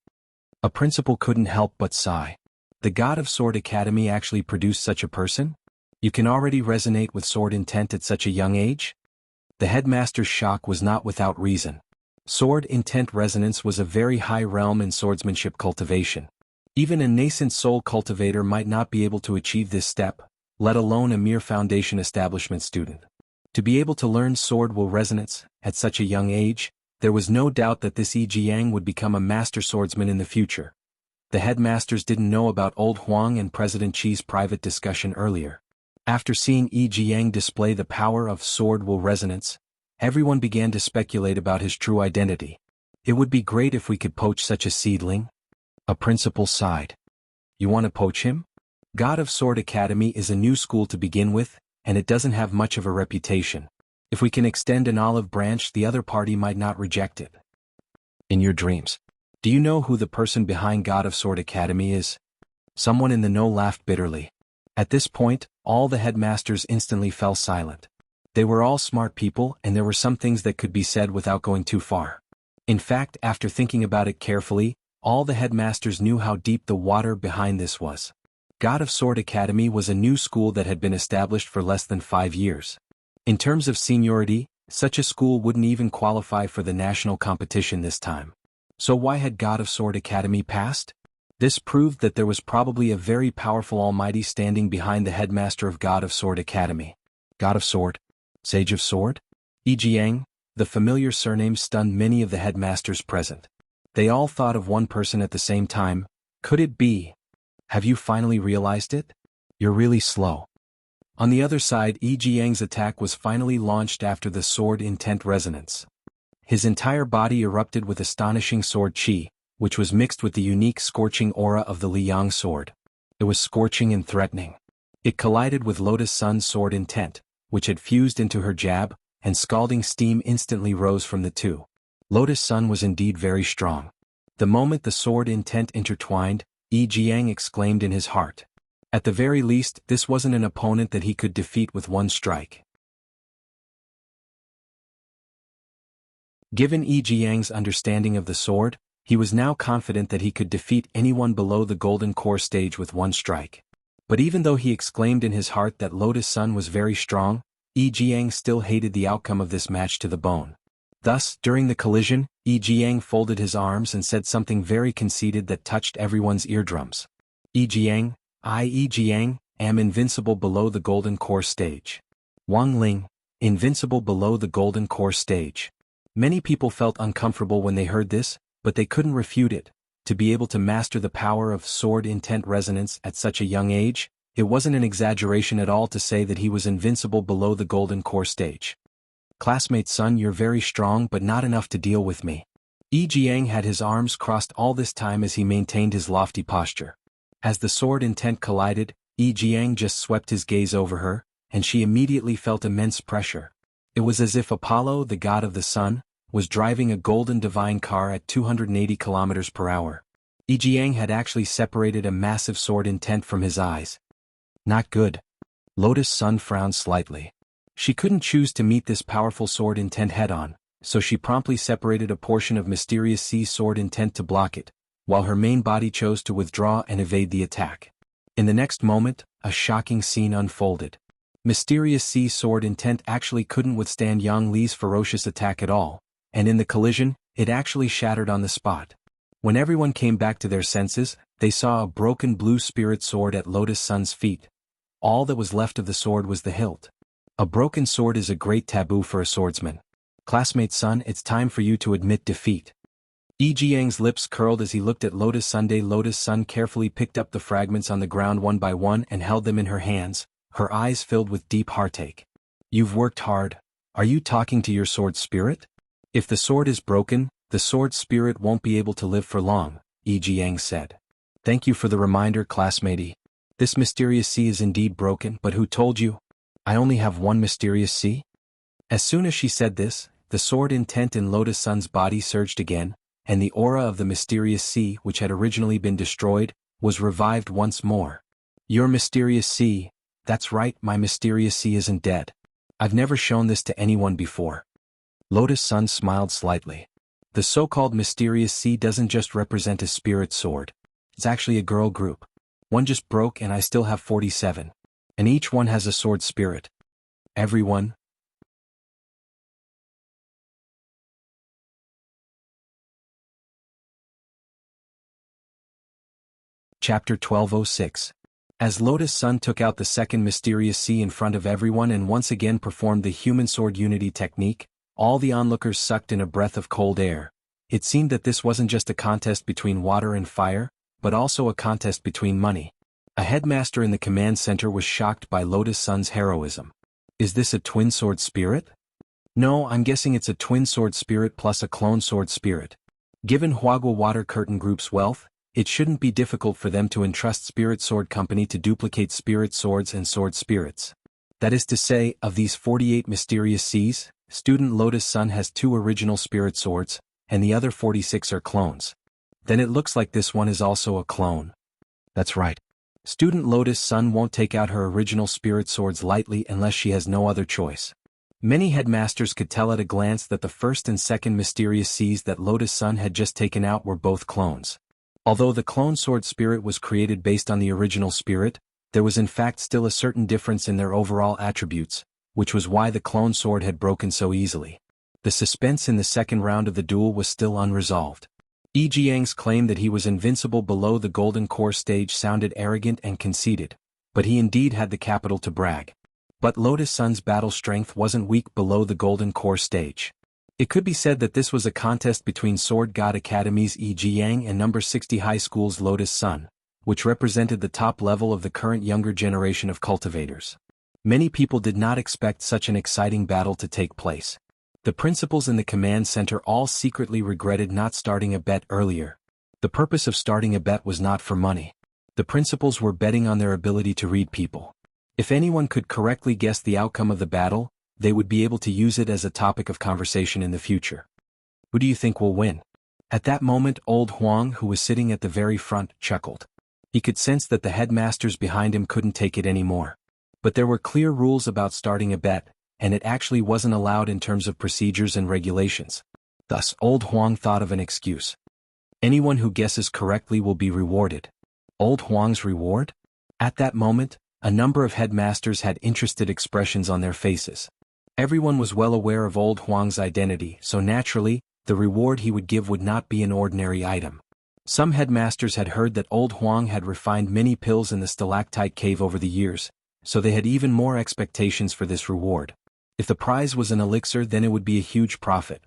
A principal couldn't help but sigh. The God of Sword Academy actually produced such a person? You can already resonate with sword intent at such a young age? The headmaster's shock was not without reason. Sword intent resonance was a very high realm in swordsmanship cultivation. Even a nascent soul cultivator might not be able to achieve this step, let alone a mere foundation establishment student. To be able to learn sword will resonance at such a young age, there was no doubt that this Jianghu would become a master swordsman in the future. The headmasters didn't know about old Huang and President Qi's private discussion earlier. After seeing Jianghu display the power of sword will resonance, everyone began to speculate about his true identity. It would be great if we could poach such a seedling. A principal sighed. You want to poach him? God of Sword Academy is a new school to begin with, and it doesn't have much of a reputation. If we can extend an olive branch, the other party might not reject it. In your dreams, do you know who the person behind God of Sword Academy is? Someone in the know laughed bitterly. At this point, all the headmasters instantly fell silent. They were all smart people, and there were some things that could be said without going too far. In fact, after thinking about it carefully, all the headmasters knew how deep the water behind this was. God of Sword Academy was a new school that had been established for less than 5 years. In terms of seniority, such a school wouldn't even qualify for the national competition this time. So why had God of Sword Academy passed? This proved that there was probably a very powerful almighty standing behind the headmaster of God of Sword Academy. God of Sword? Sage of Sword? Jianghu, the familiar surname stunned many of the headmasters present. They all thought of one person at the same time. Could it be? Have you finally realized it? You're really slow. On the other side, Jianghu's attack was finally launched after the sword intent resonance. His entire body erupted with astonishing sword chi, which was mixed with the unique scorching aura of the Liang sword. It was scorching and threatening. It collided with Lotus Sun's sword intent, which had fused into her jab, and scalding steam instantly rose from the two. Lotus Sun was indeed very strong. The moment the sword intent intertwined, Jianghu exclaimed in his heart. At the very least, this wasn't an opponent that he could defeat with one strike. Given Jianghu's understanding of the sword, he was now confident that he could defeat anyone below the golden core stage with one strike. But even though he exclaimed in his heart that Lotus Sun was very strong, Jianghu still hated the outcome of this match to the bone. Thus, during the collision, Jianghu folded his arms and said something very conceited that touched everyone's eardrums. Jianghu, Jianghu, am invincible below the golden core stage. Wang Ling, invincible below the golden core stage. Many people felt uncomfortable when they heard this, but they couldn't refute it. To be able to master the power of sword intent resonance at such a young age, it wasn't an exaggeration at all to say that he was invincible below the golden core stage. Classmate son, you're very strong but not enough to deal with me. Jianghu had his arms crossed all this time as he maintained his lofty posture. As the sword intent collided, Jianghu just swept his gaze over her, and she immediately felt immense pressure. It was as if Apollo, the god of the sun, was driving a golden divine car at 280 kilometers per hour. Jianghu had actually separated a massive sword intent from his eyes. Not good. Lotus Sun frowned slightly. She couldn't choose to meet this powerful sword intent head-on, so she promptly separated a portion of Mysterious C's sword intent to block it, while her main body chose to withdraw and evade the attack. In the next moment, a shocking scene unfolded. Mysterious C's sword intent actually couldn't withstand Yang Li's ferocious attack at all, and in the collision, it actually shattered on the spot. When everyone came back to their senses, they saw a broken blue spirit sword at Lotus Sun's feet. All that was left of the sword was the hilt. A broken sword is a great taboo for a swordsman. Classmate son, it's time for you to admit defeat. Jianghu's lips curled as he looked at Lotus Sunday. Lotus Sun carefully picked up the fragments on the ground one by one and held them in her hands, her eyes filled with deep heartache. You've worked hard. Are you talking to your sword spirit? If the sword is broken, the sword spirit won't be able to live for long, Jianghu said. Thank you for the reminder, classmate. This Mysterious C is indeed broken, but who told you? I only have one Mysterious C? As soon as she said this, the sword intent in Lotus Sun's body surged again, and the aura of the Mysterious C, which had originally been destroyed, was revived once more. Your Mysterious C, that's right, my Mysterious C isn't dead. I've never shown this to anyone before. Lotus Sun smiled slightly. The so-called mysterious C doesn't just represent a spirit sword. It's actually a girl group. One just broke and I still have 47. And each one has a sword spirit. Everyone. Chapter 1206. As Lotus Sun took out the second mysterious C in front of everyone and once again performed the human sword unity technique, all the onlookers sucked in a breath of cold air. It seemed that this wasn't just a contest between water and fire, but also a contest between money. A headmaster in the command center was shocked by Lotus Sun's heroism. Is this a twin sword spirit? No, I'm guessing it's a twin sword spirit plus a clone sword spirit. Given Huagua Water Curtain Group's wealth, it shouldn't be difficult for them to entrust Spirit Sword Company to duplicate spirit swords and sword spirits. That is to say, of these 48 mysterious Cs, Student Lotus Sun has 2 original spirit swords, and the other 46 are clones. Then it looks like this one is also a clone. That's right. Student Lotus Sun won't take out her original spirit swords lightly unless she has no other choice. Many headmasters could tell at a glance that the first and second mysterious Cs that Lotus Sun had just taken out were both clones. Although the clone sword spirit was created based on the original spirit, there was in fact still a certain difference in their overall attributes, which was why the clone sword had broken so easily. The suspense in the second round of the duel was still unresolved. Jianghu's claim that he was invincible below the golden core stage sounded arrogant and conceited, but he indeed had the capital to brag. But Lotus Sun's battle strength wasn't weak below the golden core stage. It could be said that this was a contest between Sword God Academy's Jianghu and number 60 High School's Lotus Sun, which represented the top level of the current younger generation of cultivators. Many people did not expect such an exciting battle to take place. The principals in the command center all secretly regretted not starting a bet earlier. The purpose of starting a bet was not for money. The principals were betting on their ability to read people. If anyone could correctly guess the outcome of the battle, they would be able to use it as a topic of conversation in the future. Who do you think will win? At that moment, old Huang, who was sitting at the very front, chuckled. He could sense that the headmasters behind him couldn't take it anymore. But there were clear rules about starting a bet, and it actually wasn't allowed in terms of procedures and regulations. Thus, old Huang thought of an excuse. Anyone who guesses correctly will be rewarded. Old Huang's reward? At that moment, a number of headmasters had interested expressions on their faces. Everyone was well aware of old Huang's identity, so naturally, the reward he would give would not be an ordinary item. Some headmasters had heard that old Huang had refined many pills in the stalactite cave over the years, so they had even more expectations for this reward. If the prize was an elixir, then it would be a huge profit.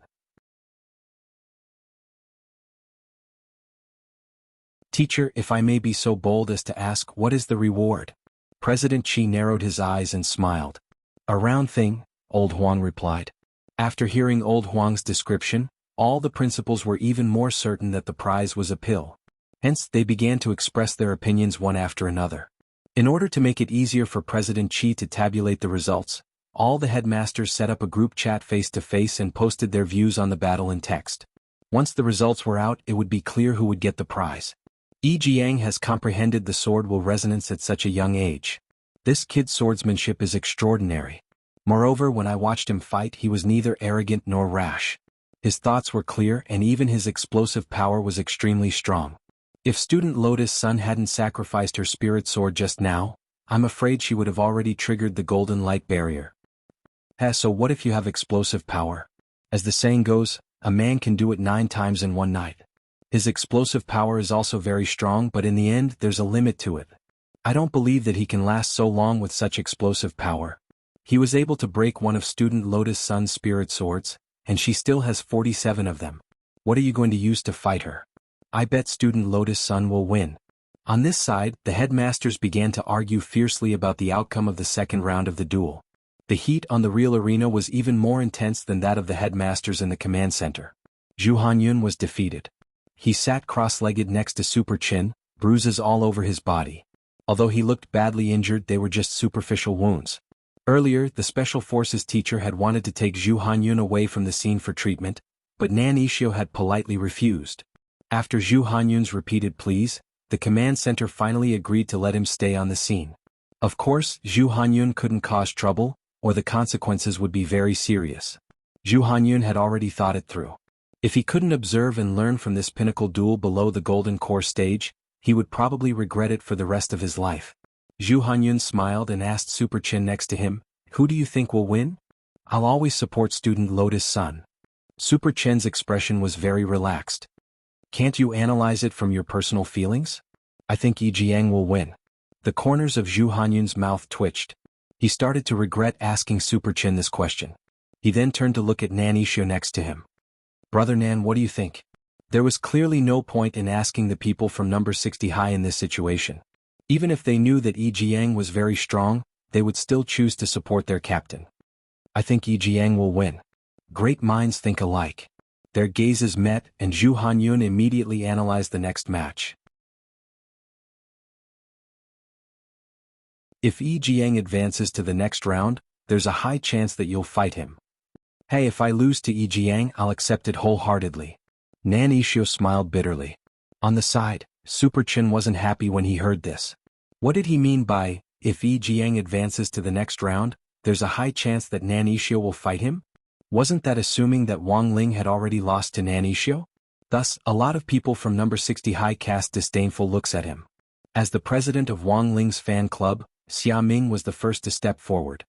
Teacher, if I may be so bold as to ask, what is the reward? President Qi narrowed his eyes and smiled. A round thing, old Huang replied. After hearing old Huang's description, all the principals were even more certain that the prize was a pill. Hence, they began to express their opinions one after another. In order to make it easier for President Qi to tabulate the results, all the headmasters set up a group chat face-to-face and posted their views on the battle in text. Once the results were out, it would be clear who would get the prize. Jianghu has comprehended the sword will resonance at such a young age. This kid's swordsmanship is extraordinary. Moreover, when I watched him fight, he was neither arrogant nor rash. His thoughts were clear and even his explosive power was extremely strong. If student Lotus Sun hadn't sacrificed her spirit sword just now, I'm afraid she would have already triggered the golden light barrier. So what if you have explosive power? As the saying goes, a man can do it 9 times in one night. His explosive power is also very strong, but in the end there's a limit to it. I don't believe that he can last so long with such explosive power. He was able to break one of student Lotus Sun's spirit swords, and she still has 47 of them. What are you going to use to fight her? I bet student Lotus Sun will win. On this side, the headmasters began to argue fiercely about the outcome of the second round of the duel. The heat on the real arena was even more intense than that of the headmasters in the command center. Zhu Hanyun was defeated. He sat cross-legged next to Super Chin, bruises all over his body. Although he looked badly injured, they were just superficial wounds. Earlier, the Special Forces teacher had wanted to take Zhu Hanyun away from the scene for treatment, but Nan Ishio had politely refused. After Zhu Hanyun's repeated pleas, the command center finally agreed to let him stay on the scene. Of course, Zhu Hanyun couldn't cause trouble, or the consequences would be very serious. Zhu Hanyun had already thought it through. If he couldn't observe and learn from this pinnacle duel below the golden core stage, he would probably regret it for the rest of his life. Zhu Hanyun smiled and asked Super Chin next to him, "Who do you think will win?" "I'll always support student Lotus Sun." Super Chen's expression was very relaxed. "Can't you analyze it from your personal feelings?" "I think Yi Jiang will win." The corners of Zhu Hanyun's mouth twitched. He started to regret asking Super Chin this question. He then turned to look at Nan Yixio next to him. "Brother Nan, what do you think?" There was clearly no point in asking the people from number 60 high in this situation. Even if they knew that Yi Jiang was very strong, they would still choose to support their captain. "I think Yi Jiang will win." Great minds think alike. Their gazes met and Zhu Hanyun immediately analyzed the next match. If Yi Jiang advances to the next round, there's a high chance that you'll fight him. "Hey, if I lose to Yi Jiang, I'll accept it wholeheartedly." Nan Yixio smiled bitterly. On the side, Super Chin wasn't happy when he heard this. What did he mean by, if Yi Jiang advances to the next round, there's a high chance that Nan Yixio will fight him? Wasn't that assuming that Wang Ling had already lost to Nan Yixio? Thus, a lot of people from number 60 high cast disdainful looks at him. As the president of Wang Ling's fan club, Xia Ming was the first to step forward.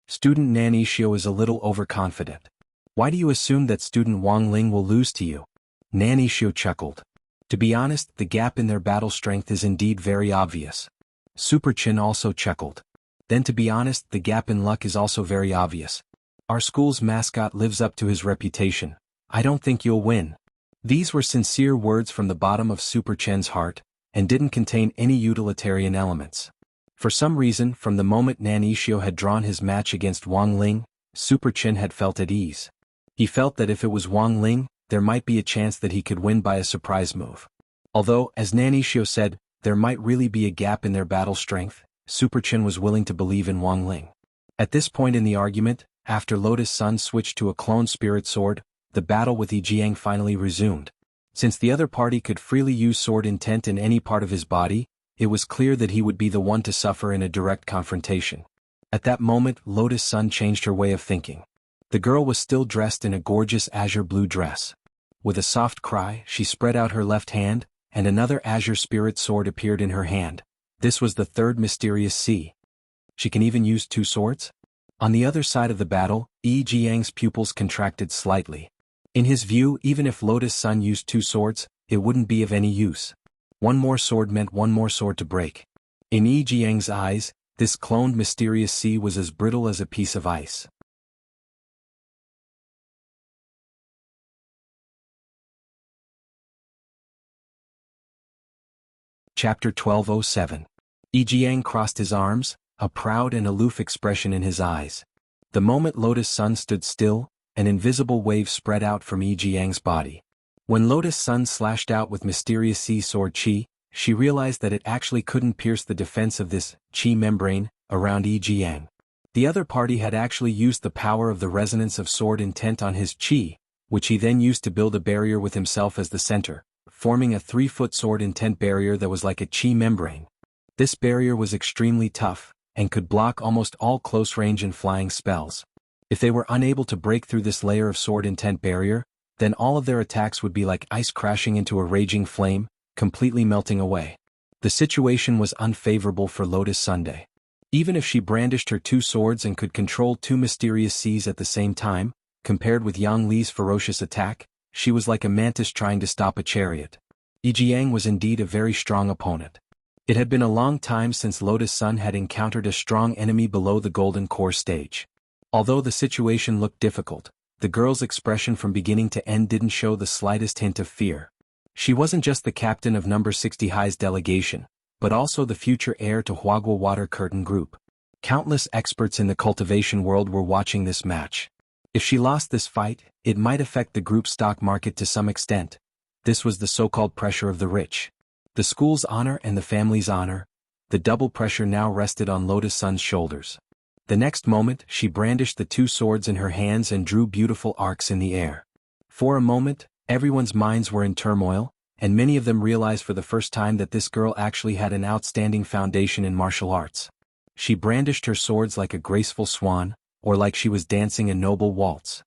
"Student Nan Yixio is a little overconfident. Why do you assume that student Wang Ling will lose to you?" Nan Yixio chuckled. "To be honest, the gap in their battle strength is indeed very obvious." Super Chin also chuckled. "Then to be honest, the gap in luck is also very obvious. Our school's mascot lives up to his reputation. I don't think you'll win." These were sincere words from the bottom of Super Chen's heart, and didn't contain any utilitarian elements. For some reason, from the moment Nan Yixio had drawn his match against Wang Ling, Super Chin had felt at ease. He felt that if it was Wang Ling, there might be a chance that he could win by a surprise move. Although, as Nan Yixio said, there might really be a gap in their battle strength, Super Chin was willing to believe in Wang Ling. At this point in the argument, after Lotus Sun switched to a clone spirit sword, the battle with Yi Jiang finally resumed. Since the other party could freely use sword intent in any part of his body, it was clear that he would be the one to suffer in a direct confrontation. At that moment, Lotus Sun changed her way of thinking. The girl was still dressed in a gorgeous azure blue dress. With a soft cry, she spread out her left hand, and another azure spirit sword appeared in her hand. This was the third mysterious C. She can even use two swords? On the other side of the battle, Yi Jiang's pupils contracted slightly. In his view, even if Lotus Sun used two swords, it wouldn't be of any use. One more sword meant one more sword to break. In Yi Jiang's eyes, this cloned mysterious C was as brittle as a piece of ice. Chapter 1207. Yi Jiang crossed his arms, a proud and aloof expression in his eyes. The moment Lotus Sun stood still, an invisible wave spread out from Yi Jiang's body. When Lotus Sun slashed out with mysterious sea sword Qi, she realized that it actually couldn't pierce the defense of this Qi membrane around Yi Jiang. The other party had actually used the power of the resonance of sword intent on his Qi, which he then used to build a barrier with himself as the center, forming a 3-foot sword intent barrier that was like a Qi membrane. This barrier was extremely tough, and could block almost all close-range and flying spells. If they were unable to break through this layer of sword intent barrier, then all of their attacks would be like ice crashing into a raging flame, completely melting away. The situation was unfavorable for Lotus Sunday. Even if she brandished her two swords and could control two mysterious Cs at the same time, compared with Yang Li's ferocious attack, she was like a mantis trying to stop a chariot. Yi Jiang was indeed a very strong opponent. It had been a long time since Lotus Sun had encountered a strong enemy below the golden core stage. Although the situation looked difficult, the girl's expression from beginning to end didn't show the slightest hint of fear. She wasn't just the captain of number 60 High's delegation, but also the future heir to Huagua Water Curtain Group. Countless experts in the cultivation world were watching this match. If she lost this fight, it might affect the group's stock market to some extent. This was the so-called pressure of the rich. The school's honor and the family's honor. The double pressure now rested on Lotus Sun's shoulders. The next moment, she brandished the two swords in her hands and drew beautiful arcs in the air. For a moment, everyone's minds were in turmoil, and many of them realized for the first time that this girl actually had an outstanding foundation in martial arts. She brandished her swords like a graceful swan, or like she was dancing a noble waltz.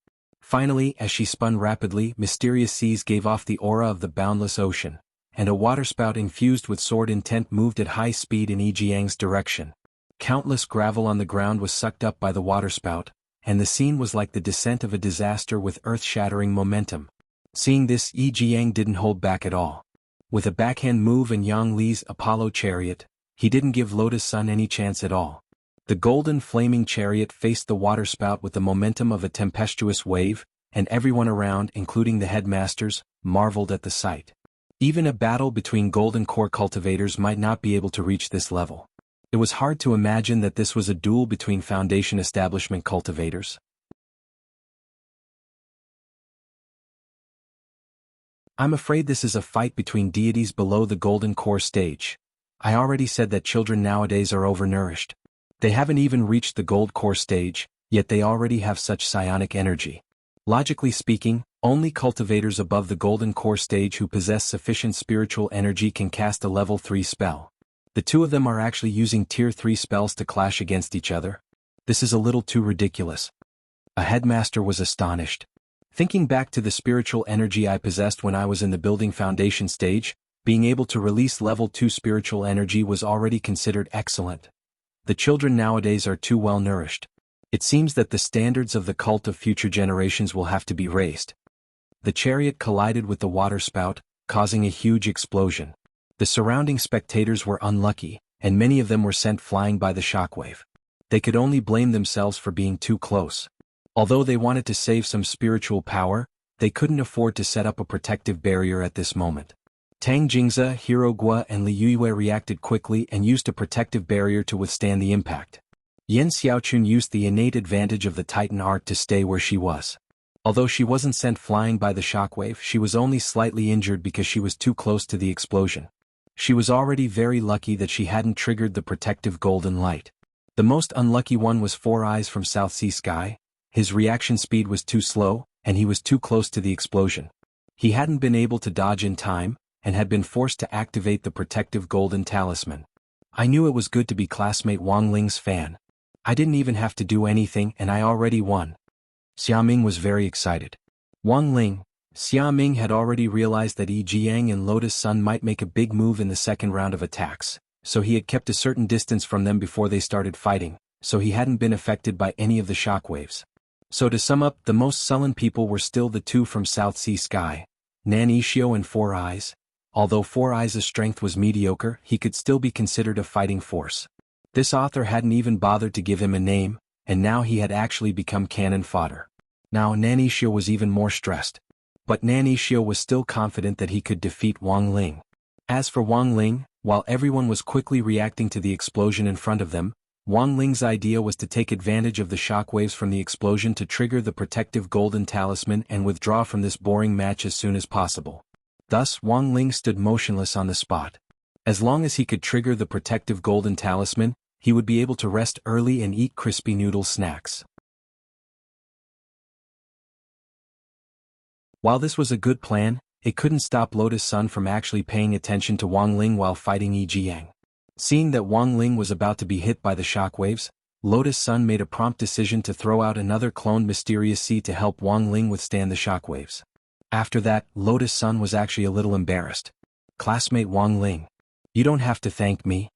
Finally, as she spun rapidly, mysterious seas gave off the aura of the boundless ocean, and a waterspout infused with sword intent moved at high speed in Yi Jiang's direction. Countless gravel on the ground was sucked up by the waterspout, and the scene was like the descent of a disaster with earth-shattering momentum. Seeing this, Yi Jiang didn't hold back at all. With a backhand move and Yang Li's Apollo chariot, he didn't give Lotus Sun any chance at all. The golden flaming chariot faced the waterspout with the momentum of a tempestuous wave, and everyone around, including the headmasters, marveled at the sight. Even a battle between golden core cultivators might not be able to reach this level. It was hard to imagine that this was a duel between Foundation establishment cultivators. I'm afraid this is a fight between deities below the golden core stage. I already said that children nowadays are overnourished. They haven't even reached the gold core stage, yet they already have such psionic energy. Logically speaking, only cultivators above the golden core stage who possess sufficient spiritual energy can cast a level 3 spell. The two of them are actually using tier 3 spells to clash against each other. This is a little too ridiculous. A headmaster was astonished. Thinking back to the spiritual energy I possessed when I was in the building foundation stage, being able to release level 2 spiritual energy was already considered excellent. The children nowadays are too well nourished. It seems that the standards of the cult of future generations will have to be raised. The chariot collided with the waterspout, causing a huge explosion. The surrounding spectators were unlucky, and many of them were sent flying by the shockwave. They could only blame themselves for being too close. Although they wanted to save some spiritual power, they couldn't afford to set up a protective barrier at this moment. Tang Jingze, Hero Guo and Li Yue reacted quickly and used a protective barrier to withstand the impact. Yan Xiaochun used the innate advantage of the Titan art to stay where she was. Although she wasn't sent flying by the shockwave, she was only slightly injured because she was too close to the explosion. She was already very lucky that she hadn't triggered the protective golden light. The most unlucky one was Four Eyes from South Sea Sky. His reaction speed was too slow, and he was too close to the explosion. He hadn't been able to dodge in time, and had been forced to activate the protective golden talisman. I knew it was good to be classmate Wang Ling's fan. I didn't even have to do anything and I already won. Xiaming was very excited. Wang Ling, Xiaming had already realized that Yi Jiang and Lotus Sun might make a big move in the second round of attacks, so he had kept a certain distance from them before they started fighting, so he hadn't been affected by any of the shockwaves. So to sum up, the most sullen people were still the two from South Sea Sky, Nan Ishio and Four Eyes. Although Four Eyes' strength was mediocre, he could still be considered a fighting force. This author hadn't even bothered to give him a name, and now he had actually become cannon fodder. Now Nan Ishio was even more stressed. But Nan Ishio was still confident that he could defeat Wang Ling. As for Wang Ling, while everyone was quickly reacting to the explosion in front of them, Wang Ling's idea was to take advantage of the shockwaves from the explosion to trigger the protective golden talisman and withdraw from this boring match as soon as possible. Thus, Wang Ling stood motionless on the spot. As long as he could trigger the protective golden talisman, he would be able to rest early and eat crispy noodle snacks. While this was a good plan, it couldn't stop Lotus Sun from actually paying attention to Wang Ling while fighting Yi Jiang. Seeing that Wang Ling was about to be hit by the shockwaves, Lotus Sun made a prompt decision to throw out another cloned Mysterious Sea to help Wang Ling withstand the shockwaves. After that, Lotus Sun was actually a little embarrassed. Classmate Wang Ling, you don't have to thank me.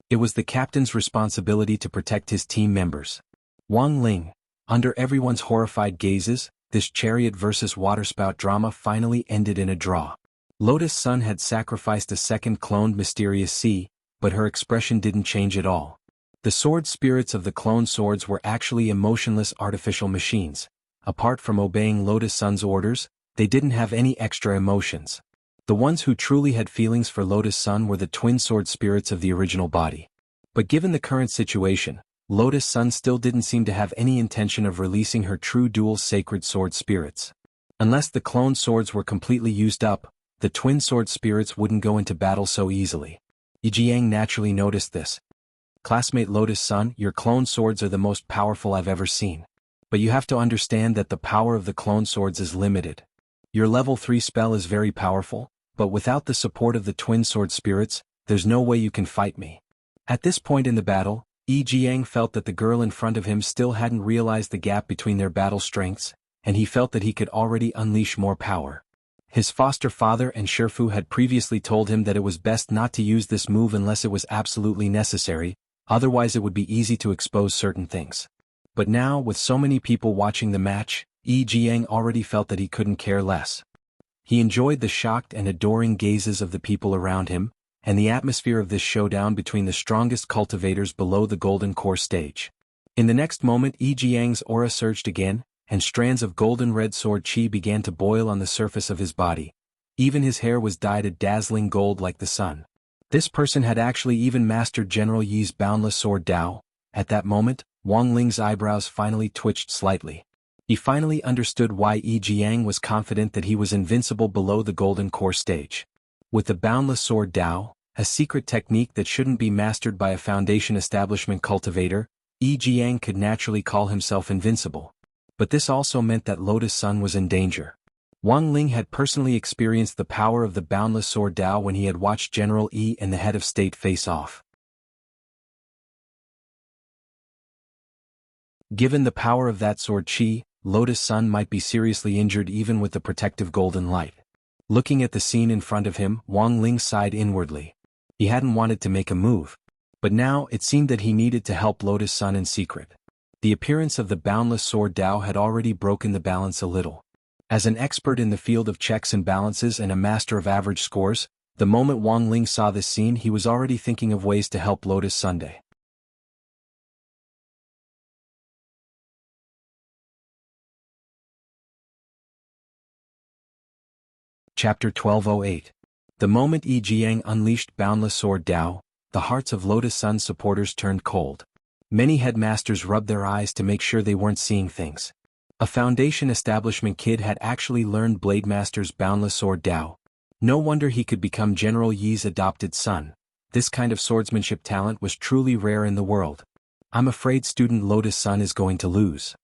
It was the captain's responsibility to protect his team members. Wang Ling, under everyone's horrified gazes, this chariot versus waterspout drama finally ended in a draw. Lotus Sun had sacrificed a second cloned Mysterious Sea, but her expression didn't change at all. The sword spirits of the clone swords were actually emotionless artificial machines. Apart from obeying Lotus Sun's orders, they didn't have any extra emotions. The ones who truly had feelings for Lotus Sun were the twin sword spirits of the original body. But given the current situation, Lotus Sun still didn't seem to have any intention of releasing her true dual sacred sword spirits. Unless the clone swords were completely used up, the twin sword spirits wouldn't go into battle so easily. Yi Jiang naturally noticed this. Classmate Lotus Sun, your clone swords are the most powerful I've ever seen. But you have to understand that the power of the clone swords is limited. Your level 3 spell is very powerful, but without the support of the twin sword spirits, there's no way you can fight me. At this point in the battle, Yi Jiang felt that the girl in front of him still hadn't realized the gap between their battle strengths, and he felt that he could already unleash more power. His foster father and Shifu had previously told him that it was best not to use this move unless it was absolutely necessary, otherwise it would be easy to expose certain things. But now, with so many people watching the match, Yi Jiang already felt that he couldn't care less. He enjoyed the shocked and adoring gazes of the people around him, and the atmosphere of this showdown between the strongest cultivators below the golden core stage. In the next moment, Yi Jiang's aura surged again, and strands of golden red sword chi began to boil on the surface of his body. Even his hair was dyed a dazzling gold like the sun. This person had actually even mastered General Yi's boundless sword Dao. At that moment, Wang Ling's eyebrows finally twitched slightly. He finally understood why Yi Jiang was confident that he was invincible below the golden core stage. With the boundless sword Dao, a secret technique that shouldn't be mastered by a foundation establishment cultivator, Yi Jiang could naturally call himself invincible. But this also meant that Lotus Sun was in danger. Wang Ling had personally experienced the power of the boundless sword Dao when he had watched General Yi and the head of state face off. Given the power of that sword chi, Lotus Sun might be seriously injured even with the protective golden light. Looking at the scene in front of him, Wang Ling sighed inwardly. He hadn't wanted to make a move. But now it seemed that he needed to help Lotus Sun in secret. The appearance of the boundless sword Dao had already broken the balance a little. As an expert in the field of checks and balances and a master of average scores, the moment Wang Ling saw this scene he was already thinking of ways to help Lotus Sunday. Chapter 1208. The moment Yi Jiang unleashed boundless sword Dao, the hearts of Lotus Sun's supporters turned cold. Many headmasters rubbed their eyes to make sure they weren't seeing things. A foundation establishment kid had actually learned Blade Master's boundless sword Dao. No wonder he could become General Yi's adopted son. This kind of swordsmanship talent was truly rare in the world. I'm afraid student Lotus Sun is going to lose.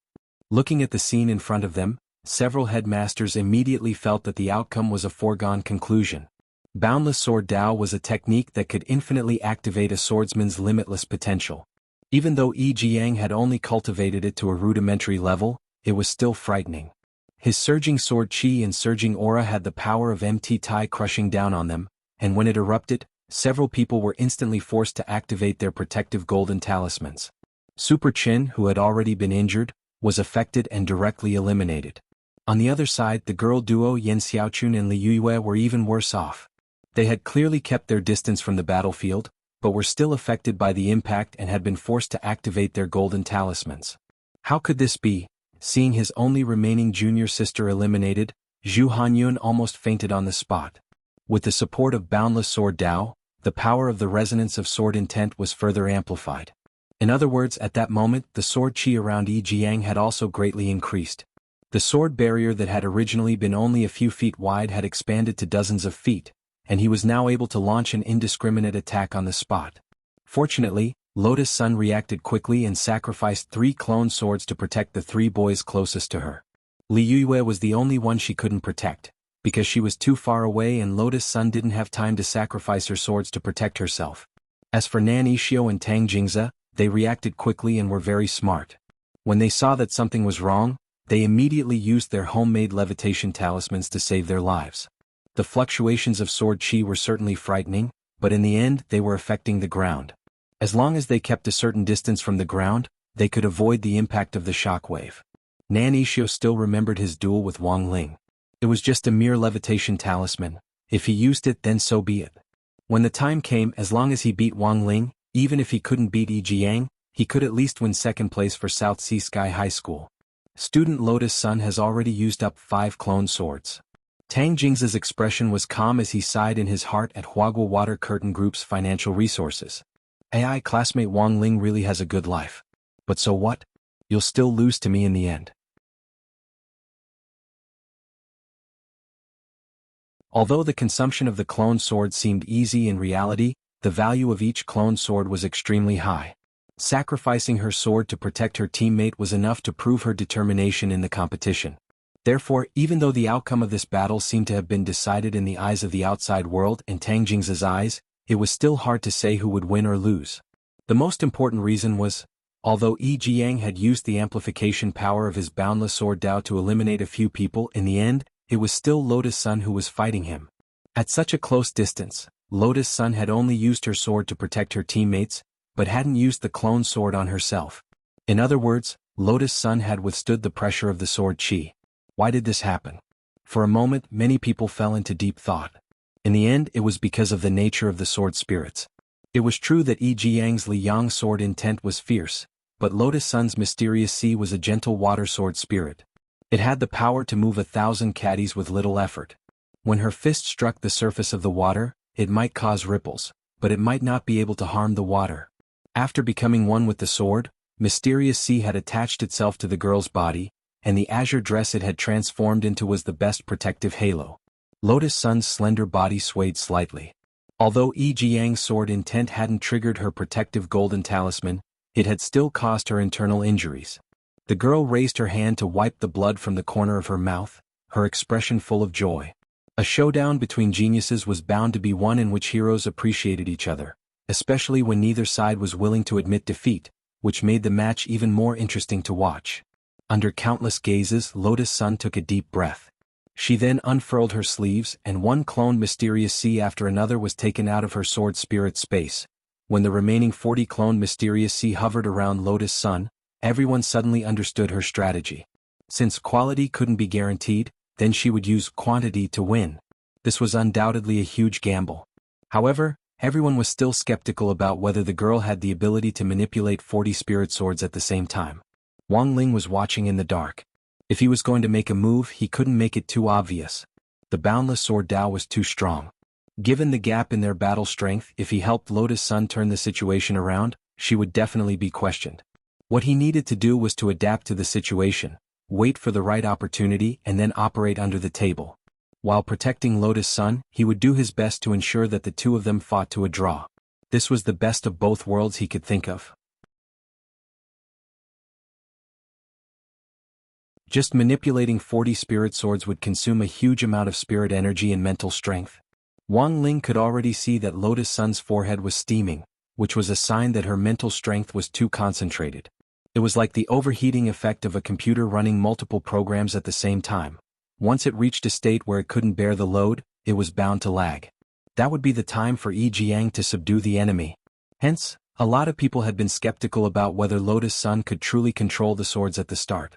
Looking at the scene in front of them, several headmasters immediately felt that the outcome was a foregone conclusion. Boundless sword Dao was a technique that could infinitely activate a swordsman's limitless potential. Even though Yi Jiang had only cultivated it to a rudimentary level, it was still frightening. His surging sword chi and surging aura had the power of MT Tai crushing down on them, and when it erupted, several people were instantly forced to activate their protective golden talismans. Super Chin, who had already been injured, was affected and directly eliminated. On the other side, the girl duo Yan Xiaochun and Li Yue were even worse off. They had clearly kept their distance from the battlefield, but were still affected by the impact and had been forced to activate their golden talismans. How could this be? Seeing his only remaining junior sister eliminated, Zhu Hanyun almost fainted on the spot. With the support of boundless sword Dao, the power of the resonance of sword intent was further amplified. In other words, at that moment, the sword chi around Yi Jiang had also greatly increased. The sword barrier that had originally been only a few feet wide had expanded to dozens of feet, and he was now able to launch an indiscriminate attack on the spot. Fortunately, Lotus Sun reacted quickly and sacrificed 3 clone swords to protect the 3 boys closest to her. Li Yue was the only one she couldn't protect, because she was too far away and Lotus Sun didn't have time to sacrifice her swords to protect herself. As for Nan Yixio and Tang Jingze, they reacted quickly and were very smart. When they saw that something was wrong, they immediately used their homemade levitation talismans to save their lives. The fluctuations of sword chi were certainly frightening, but in the end they were affecting the ground. As long as they kept a certain distance from the ground, they could avoid the impact of the shockwave. Nan Yixio still remembered his duel with Wang Ling. It was just a mere levitation talisman. If he used it, then so be it. When the time came, as long as he beat Wang Ling, even if he couldn't beat Yi Jiang, he could at least win second place for South Sea Sky High School. Student Lotus Sun has already used up 5 clone swords. Tang Jingze's expression was calm as he sighed in his heart at Huagua Water Curtain Group's financial resources. AI classmate Wang Ling really has a good life. But so what? You'll still lose to me in the end. Although the consumption of the clone sword seemed easy in reality, the value of each clone sword was extremely high. Sacrificing her sword to protect her teammate was enough to prove her determination in the competition. Therefore, even though the outcome of this battle seemed to have been decided in the eyes of the outside world and Tang Jingze's eyes, it was still hard to say who would win or lose. The most important reason was, Although Yi Jiang had used the amplification power of his boundless sword Dao to eliminate a few people, in the end, it was still Lotus Sun who was fighting him. At such a close distance, Lotus Sun had only used her sword to protect her teammates, but hadn't used the clone sword on herself. In other words, Lotus Sun had withstood the pressure of the sword Qi. Why did this happen? For a moment, many people fell into deep thought. In the end, it was because of the nature of the sword spirits. It was true that Yi Jiang's Liang sword intent was fierce, but Lotus Sun's mysterious sea was a gentle water sword spirit. It had the power to move 1,000 caddies with little effort. When her fist struck the surface of the water, it might cause ripples, but it might not be able to harm the water. After becoming one with the sword, Mysterious Sea had attached itself to the girl's body, and the azure dress it had transformed into was the best protective halo. Lotus Sun's slender body swayed slightly. Although Yi Jiang's sword intent hadn't triggered her protective golden talisman, it had still caused her internal injuries. The girl raised her hand to wipe the blood from the corner of her mouth, her expression full of joy. A showdown between geniuses was bound to be one in which heroes appreciated each other, especially when neither side was willing to admit defeat, which made the match even more interesting to watch. Under countless gazes, Lotus Sun took a deep breath. She then unfurled her sleeves, and one cloned Mysterious Sea after another was taken out of her sword spirit space. When the remaining 40 cloned Mysterious Sea hovered around Lotus Sun, everyone suddenly understood her strategy. Since quality couldn't be guaranteed, then she would use quantity to win. This was undoubtedly a huge gamble. However, everyone was still skeptical about whether the girl had the ability to manipulate 40 spirit swords at the same time. Wang Ling was watching in the dark. If he was going to make a move, he couldn't make it too obvious. The boundless sword Dao was too strong. Given the gap in their battle strength, if he helped Lotus Sun turn the situation around, she would definitely be questioned. What he needed to do was to adapt to the situation, wait for the right opportunity, and then operate under the table. While protecting Lotus Sun, he would do his best to ensure that the two of them fought to a draw. This was the best of both worlds he could think of. Just manipulating 40 spirit swords would consume a huge amount of spirit energy and mental strength. Wang Ling could already see that Lotus Sun's forehead was steaming, which was a sign that her mental strength was too concentrated. It was like the overheating effect of a computer running multiple programs at the same time. Once it reached a state where it couldn't bear the load, it was bound to lag. That would be the time for Yi Jiang to subdue the enemy. Hence, a lot of people had been skeptical about whether Lotus Sun could truly control the swords at the start.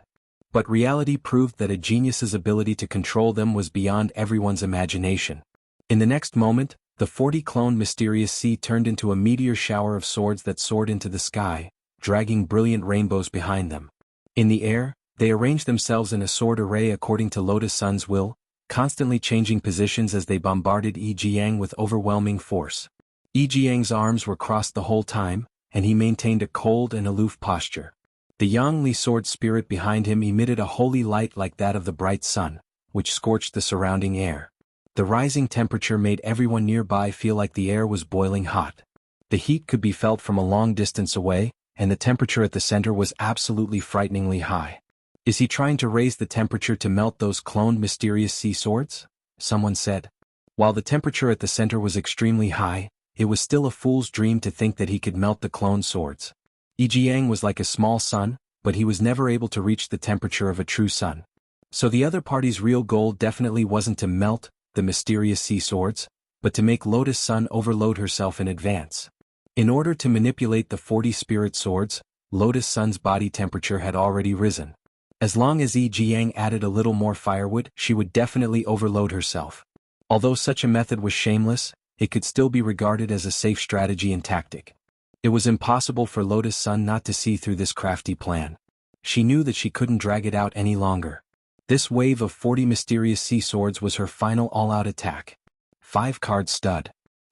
But reality proved that a genius's ability to control them was beyond everyone's imagination. In the next moment, the 40 cloned Mysterious Sea turned into a meteor shower of swords that soared into the sky, dragging brilliant rainbows behind them. In the air, they arranged themselves in a sword array according to Lotus Sun's will, constantly changing positions as they bombarded Yi Jiang with overwhelming force. Yi Jiang's arms were crossed the whole time, and he maintained a cold and aloof posture. The Yangli sword spirit behind him emitted a holy light like that of the bright sun, which scorched the surrounding air. The rising temperature made everyone nearby feel like the air was boiling hot. The heat could be felt from a long distance away, and the temperature at the center was absolutely frighteningly high. Is he trying to raise the temperature to melt those cloned Mysterious Sea swords? Someone said. While the temperature at the center was extremely high, it was still a fool's dream to think that he could melt the cloned swords. Yi Jiang was like a small sun, but he was never able to reach the temperature of a true sun. So the other party's real goal definitely wasn't to melt the Mysterious Sea swords, but to make Lotus Sun overload herself in advance. In order to manipulate the 40 spirit swords, Lotus Sun's body temperature had already risen. As long as Yi Jiang added a little more firewood, she would definitely overload herself. Although such a method was shameless, it could still be regarded as a safe strategy and tactic. It was impossible for Lotus Sun not to see through this crafty plan. She knew that she couldn't drag it out any longer. This wave of 40 Mysterious Sea swords was her final all-out attack. 5-card stud.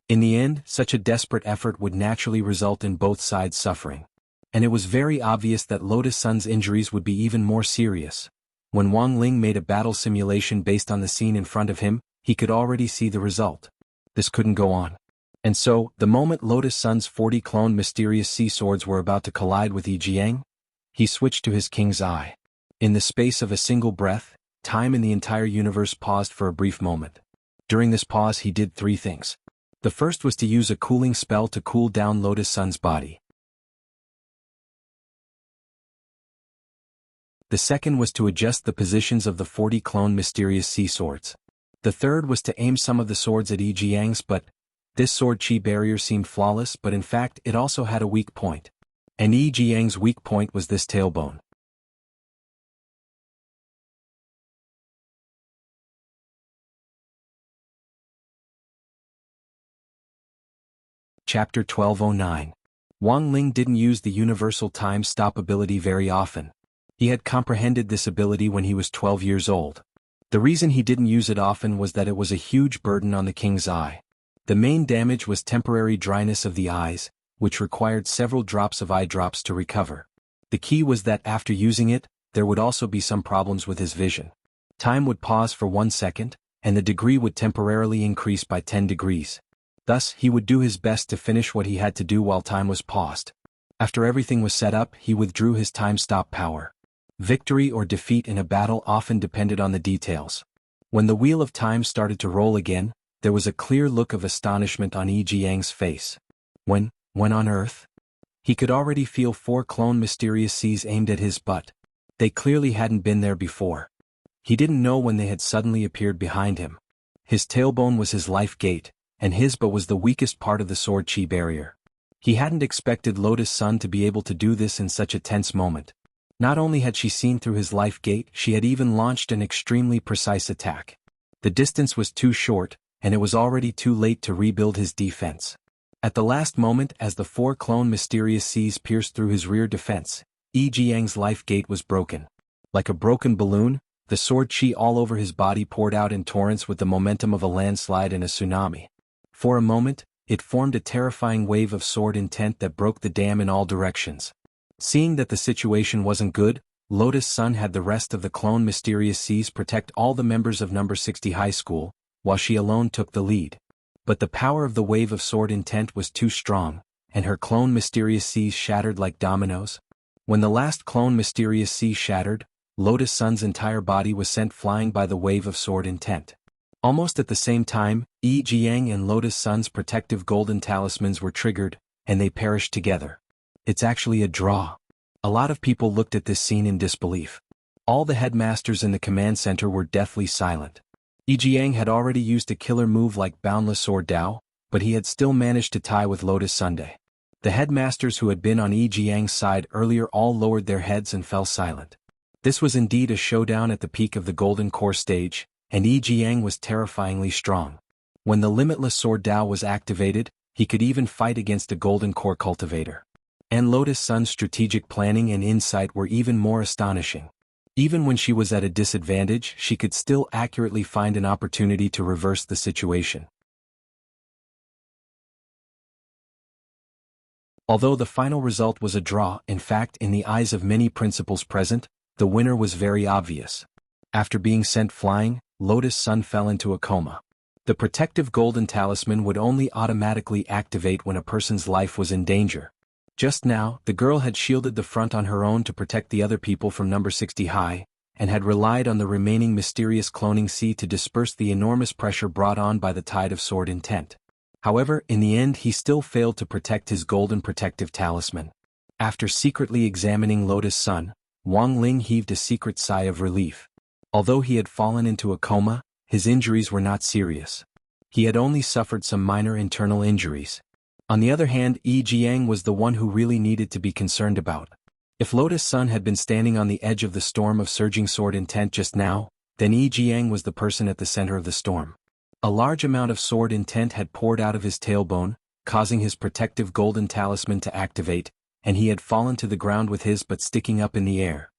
In the end, such a desperate effort would naturally result in both sides suffering. And it was very obvious that Lotus Sun's injuries would be even more serious. When Wang Ling made a battle simulation based on the scene in front of him, he could already see the result. This couldn't go on. And so, the moment Lotus Sun's 40 cloned Mysterious Sea swords were about to collide with Yi Jiang, he switched to his King's Eye. In the space of a single breath, time in the entire universe paused for a brief moment. During this pause he did 3 things. The first was to use a cooling spell to cool down Lotus Sun's body. The second was to adjust the positions of the 40 clone mysterious sea swords. The third was to aim some of the swords at Yi Jiang's, but this sword chi barrier seemed flawless, but in fact it also had a weak point. And Yi Jiang's weak point was this tailbone. Chapter 1209. Wang Ling didn't use the universal time stop ability very often. He had comprehended this ability when he was 12 years old. The reason he didn't use it often was that it was a huge burden on the king's eye. The main damage was temporary dryness of the eyes, which required several drops of eye drops to recover. The key was that after using it, there would also be some problems with his vision. Time would pause for 1 second, and the degree would temporarily increase by 10 degrees. Thus, he would do his best to finish what he had to do while time was paused. After everything was set up, he withdrew his time stop power. Victory or defeat in a battle often depended on the details. When the wheel of time started to roll again, there was a clear look of astonishment on Yi Jiang's face. When on Earth? He could already feel 4 clone mysterious seas aimed at his butt. They clearly hadn't been there before. He didn't know when they had suddenly appeared behind him. His tailbone was his life gate, and his butt was the weakest part of the sword chi barrier. He hadn't expected Lotus Sun to be able to do this in such a tense moment. Not only had she seen through his life gate, she had even launched an extremely precise attack. The distance was too short, and it was already too late to rebuild his defense. At the last moment, as the 4 clone mysterious seas pierced through his rear defense, Yi Jiang's life gate was broken. Like a broken balloon, the sword chi all over his body poured out in torrents with the momentum of a landslide and a tsunami. For a moment, it formed a terrifying wave of sword intent that broke the dam in all directions. Seeing that the situation wasn't good, Lotus Sun had the rest of the clone mysterious seas protect all the members of number 60 high school, while she alone took the lead. But the power of the wave of sword intent was too strong, and her clone mysterious seas shattered like dominoes. When the last clone mysterious sea shattered, Lotus Sun's entire body was sent flying by the wave of sword intent. Almost at the same time, Yi Jiang and Lotus Sun's protective golden talismans were triggered, and they perished together. It's actually a draw. A lot of people looked at this scene in disbelief. All the headmasters in the command center were deathly silent. Yi Jiang had already used a killer move like Boundless Sword Dao, but he had still managed to tie with Lotus Sunday. The headmasters who had been on Yi Jiang's side earlier all lowered their heads and fell silent. This was indeed a showdown at the peak of the Golden Core stage, and Yi Jiang was terrifyingly strong. When the Limitless Sword Dao was activated, he could even fight against a Golden Core cultivator. And Lotus Sun's strategic planning and insight were even more astonishing. Even when she was at a disadvantage, she could still accurately find an opportunity to reverse the situation. Although the final result was a draw, in fact, in the eyes of many principals present, the winner was very obvious. After being sent flying, Lotus Sun fell into a coma. The protective golden talisman would only automatically activate when a person's life was in danger. Just now, the girl had shielded the front on her own to protect the other people from number 60 high, and had relied on the remaining mysterious cloning sea to disperse the enormous pressure brought on by the tide of sword intent. However, in the end he still failed to protect his golden protective talisman. After secretly examining Lotus Sun, Wang Ling heaved a secret sigh of relief. Although he had fallen into a coma, his injuries were not serious. He had only suffered some minor internal injuries. On the other hand, Yi Jiang was the one who really needed to be concerned about. If Lotus Sun had been standing on the edge of the storm of surging sword intent just now, then Yi Jiang was the person at the center of the storm. A large amount of sword intent had poured out of his tailbone, causing his protective golden talisman to activate, and he had fallen to the ground with his butt sticking up in the air.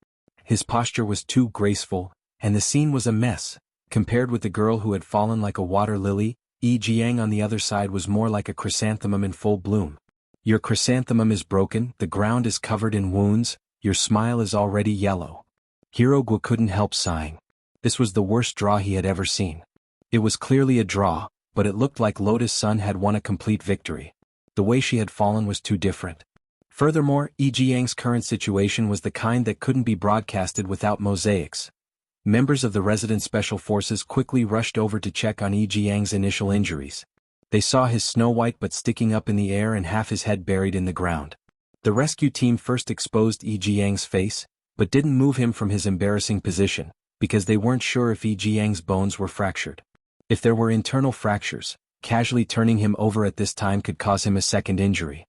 His posture was too graceful, and the scene was a mess. Compared with the girl who had fallen like a water lily, Yi Jiang on the other side was more like a chrysanthemum in full bloom. Your chrysanthemum is broken, the ground is covered in wounds, your smile is already yellow. Hero Guo couldn't help sighing. This was the worst draw he had ever seen. It was clearly a draw, but it looked like Lotus Sun had won a complete victory. The way she had fallen was too different. Furthermore, Yi Jiang's current situation was the kind that couldn't be broadcasted without mosaics. Members of the resident special forces quickly rushed over to check on Yi Jiang's initial injuries. They saw his snow-white butt sticking up in the air and half his head buried in the ground. The rescue team first exposed Yi Jiang's face, but didn't move him from his embarrassing position, because they weren't sure if Yi Jiang's bones were fractured. If there were internal fractures, casually turning him over at this time could cause him a second injury.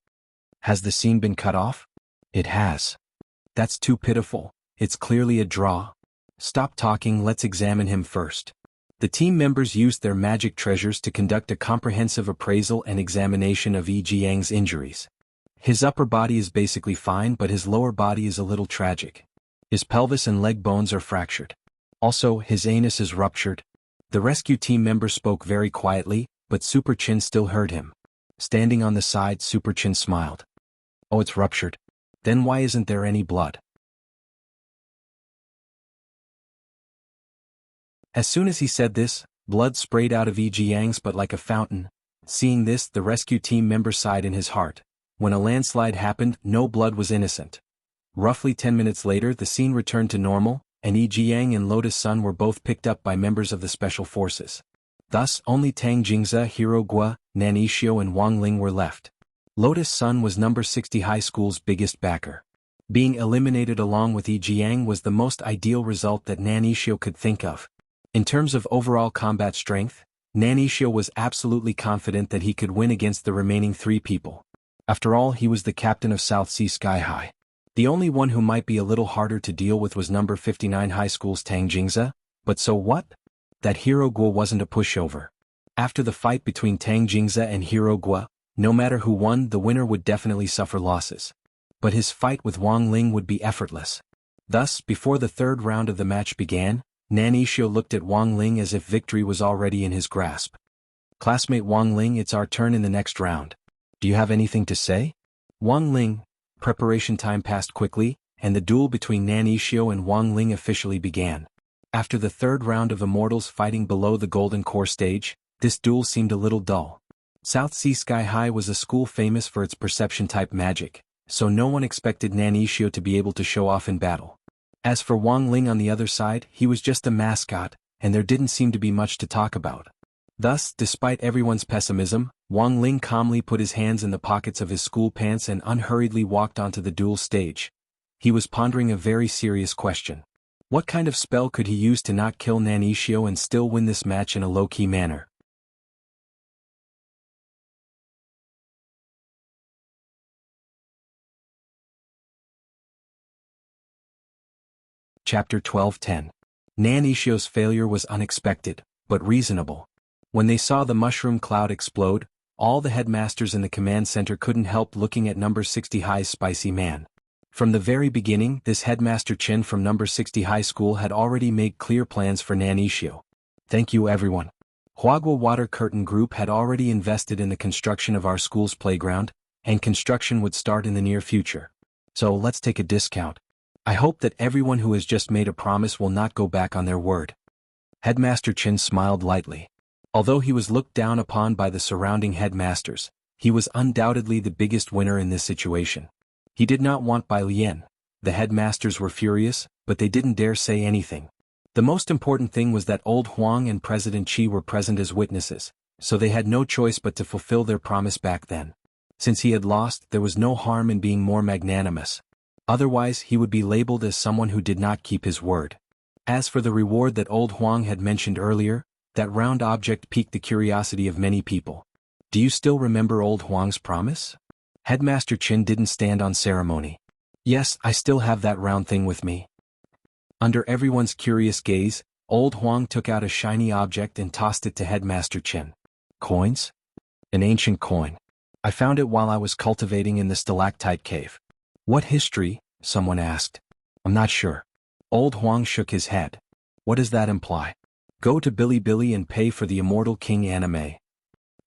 Has the scene been cut off? It has. That's too pitiful, it's clearly a draw. Stop talking, let's examine him first. The team members used their magic treasures to conduct a comprehensive appraisal and examination of Yi Jiang's injuries. His upper body is basically fine, but his lower body is a little tragic. His pelvis and leg bones are fractured. Also, his anus is ruptured. The rescue team member spoke very quietly, but Super Chin still heard him. Standing on the side, Super Chin smiled. Oh, it's ruptured. Then why isn't there any blood? As soon as he said this, blood sprayed out of Yi Jiang's butt like a fountain. Seeing this, the rescue team member sighed in his heart. When a landslide happened, no blood was innocent. Roughly 10 minutes later, the scene returned to normal, and Yi Jiang and Lotus Sun were both picked up by members of the special forces. Thus, only Tang Jingze, Hero Guo, Nan Yixio and Wang Ling were left. Lotus Sun was number 60 high school's biggest backer. Being eliminated along with Yi Jiang was the most ideal result that Nan Yixio could think of. In terms of overall combat strength, Nan Yixio was absolutely confident that he could win against the remaining 3 people. After all, he was the captain of South Sea Sky High. The only one who might be a little harder to deal with was number 59 high school's Tang Jingze, but so what? That Hero Guo wasn't a pushover. After the fight between Tang Jingze and Hero Guo, no matter who won, the winner would definitely suffer losses. But his fight with Wang Ling would be effortless. Thus, before the third round of the match began, Nan Yixio looked at Wang Ling as if victory was already in his grasp. Classmate Wang Ling, it's our turn in the next round. Do you have anything to say? Wang Ling. Preparation time passed quickly, and the duel between Nan Yixio and Wang Ling officially began. After the third round of Immortals fighting below the Golden Core stage, this duel seemed a little dull. South Sea Sky High was a school famous for its perception-type magic, so no one expected Nan Yixio to be able to show off in battle. As for Wang Ling on the other side, he was just a mascot, and there didn't seem to be much to talk about. Thus, despite everyone's pessimism, Wang Ling calmly put his hands in the pockets of his school pants and unhurriedly walked onto the duel stage. He was pondering a very serious question. What kind of spell could he use to not kill Nan Yixio and still win this match in a low-key manner? Chapter 12:10. Nan Yixio's failure was unexpected, but reasonable. When they saw the mushroom cloud explode, all the headmasters in the command center couldn't help looking at number 60 High's spicy man. From the very beginning, this headmaster Chin from number 60 High School had already made clear plans for Nan Yixio. Thank you everyone. Huagua Water Curtain Group had already invested in the construction of our school's playground, and construction would start in the near future. So let's take a discount. I hope that everyone who has just made a promise will not go back on their word. Headmaster Chin smiled lightly. Although he was looked down upon by the surrounding headmasters, he was undoubtedly the biggest winner in this situation. He did not want Bai Lian. The headmasters were furious, but they didn't dare say anything. The most important thing was that Old Huang and President Qi were present as witnesses, so they had no choice but to fulfill their promise back then. Since he had lost, there was no harm in being more magnanimous. Otherwise, he would be labeled as someone who did not keep his word. As for the reward that Old Huang had mentioned earlier, that round object piqued the curiosity of many people. Do you still remember Old Huang's promise? Headmaster Chin didn't stand on ceremony. Yes, I still have that round thing with me. Under everyone's curious gaze, Old Huang took out a shiny object and tossed it to Headmaster Chin. Coins? An ancient coin. I found it while I was cultivating in the stalactite cave. What history? Someone asked. I'm not sure. Old Huang shook his head. What does that imply? Go to Bilibili and pay for the Immortal King anime.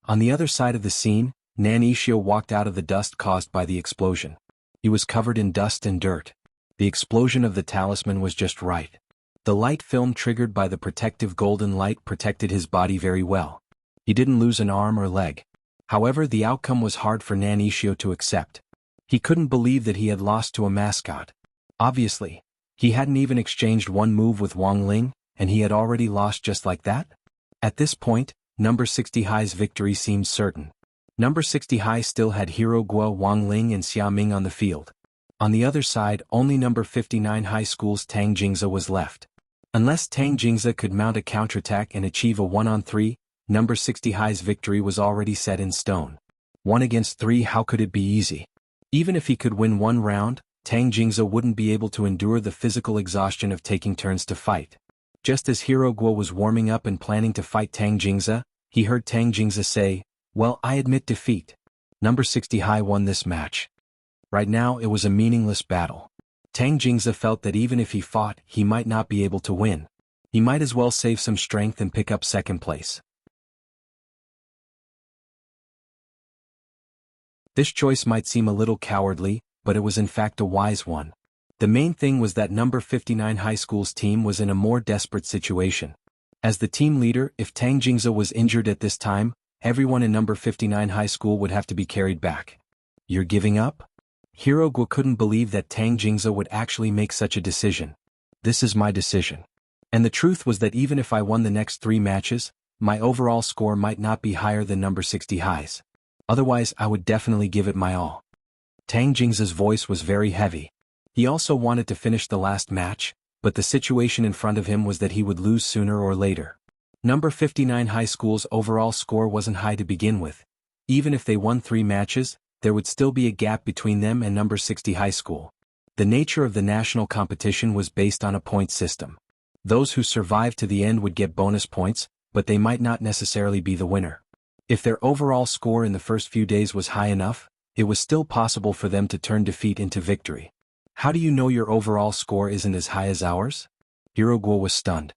On the other side of the scene, Nan Yixio walked out of the dust caused by the explosion. He was covered in dust and dirt. The explosion of the talisman was just right. The light film triggered by the protective golden light protected his body very well. He didn't lose an arm or leg. However, the outcome was hard for Nan Yixio to accept. He couldn't believe that he had lost to a mascot. Obviously, he hadn't even exchanged one move with Wang Ling, and he had already lost just like that? At this point, number 60 High's victory seemed certain. Number 60 High still had Hero Guo, Wang Ling and Xia Ming on the field. On the other side, only number 59 High School's Tang Jingze was left. Unless Tang Jingze could mount a counterattack and achieve a 1-on-3, number 60 High's victory was already set in stone. 1 against 3, how could it be easy? Even if he could win one round, Tang Jingze wouldn't be able to endure the physical exhaustion of taking turns to fight. Just as Hero Guo was warming up and planning to fight Tang Jingze, he heard Tang Jingze say, "Well, I admit defeat. Number 60 High won this match." Right now it was a meaningless battle. Tang Jingze felt that even if he fought, he might not be able to win. He might as well save some strength and pick up second place. This choice might seem a little cowardly, but it was in fact a wise one. The main thing was that number 59 High School's team was in a more desperate situation. As the team leader, if Tang Jingze was injured at this time, everyone in number 59 High School would have to be carried back. You're giving up? Hero Guo couldn't believe that Tang Jingze would actually make such a decision. This is my decision. And the truth was that even if I won the next 3 matches, my overall score might not be higher than number 60 High's. Otherwise I would definitely give it my all. Tang Jingze's voice was very heavy. He also wanted to finish the last match, but the situation in front of him was that he would lose sooner or later. Number 59 High School's overall score wasn't high to begin with. Even if they won 3 matches, there would still be a gap between them and number 60 High School. The nature of the national competition was based on a point system. Those who survived to the end would get bonus points, but they might not necessarily be the winner. If their overall score in the first few days was high enough, it was still possible for them to turn defeat into victory. How do you know your overall score isn't as high as ours? Hero Guo was stunned.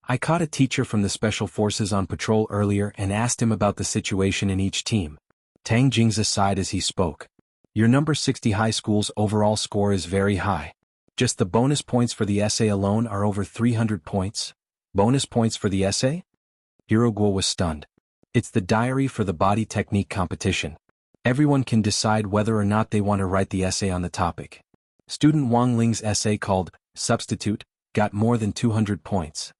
I caught a teacher from the Special Forces on patrol earlier and asked him about the situation in each team. Tang Jingze sighed as he spoke. Your number 60 High School's overall score is very high. Just the bonus points for the essay alone are over 300 points. Bonus points for the essay? Hero Guo was stunned. It's the diary for the body technique competition. Everyone can decide whether or not they want to write the essay on the topic. Student Wang Ling's essay called Substitute got more than 200 points.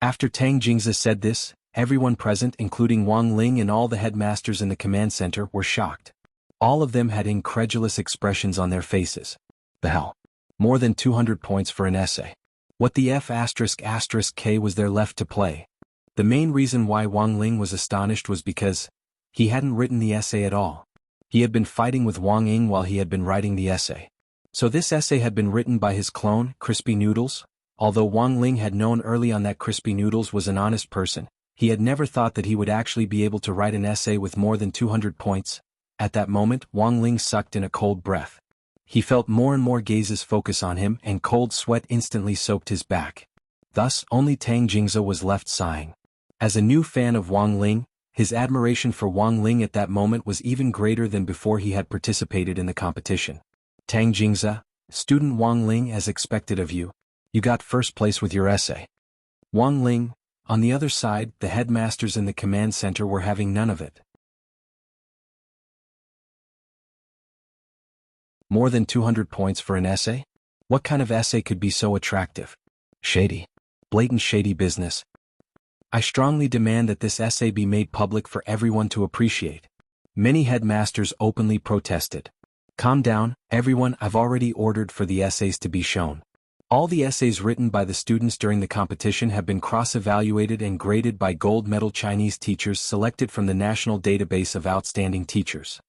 After Tang Jingze said this, everyone present, including Wang Ling and all the headmasters in the command center, were shocked. All of them had incredulous expressions on their faces. The hell? More than 200 points for an essay. What the F***K was there left to play? The main reason why Wang Ling was astonished was because he hadn't written the essay at all. He had been fighting with Wang Ying while he had been writing the essay. So this essay had been written by his clone, Crispy Noodles. Although Wang Ling had known early on that Crispy Noodles was an honest person, he had never thought that he would actually be able to write an essay with more than 200 points. At that moment, Wang Ling sucked in a cold breath. He felt more and more gazes focus on him, and cold sweat instantly soaked his back. Thus, only Tang Jingze was left sighing. As a new fan of Wang Ling, his admiration for Wang Ling at that moment was even greater than before he had participated in the competition. Tang Jingze, student Wang Ling, as expected of you, you got first place with your essay. Wang Ling, on the other side, the headmasters in the command center were having none of it. More than 200 points for an essay? What kind of essay could be so attractive? Shady. Blatant shady business. I strongly demand that this essay be made public for everyone to appreciate. Many headmasters openly protested. Calm down, everyone, I've already ordered for the essays to be shown. All the essays written by the students during the competition have been cross-evaluated and graded by gold medal Chinese teachers selected from the National Database of Outstanding Teachers.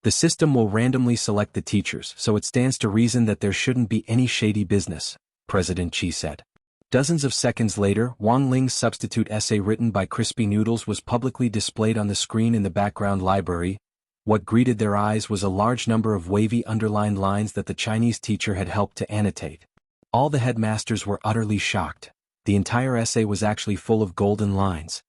The system will randomly select the teachers, so it stands to reason that there shouldn't be any shady business, President Qi said. Dozens of seconds later, Wang Ling's substitute essay written by Crispy Noodles was publicly displayed on the screen in the background library. What greeted their eyes was a large number of wavy underlined lines that the Chinese teacher had helped to annotate. All the headmasters were utterly shocked. The entire essay was actually full of golden lines.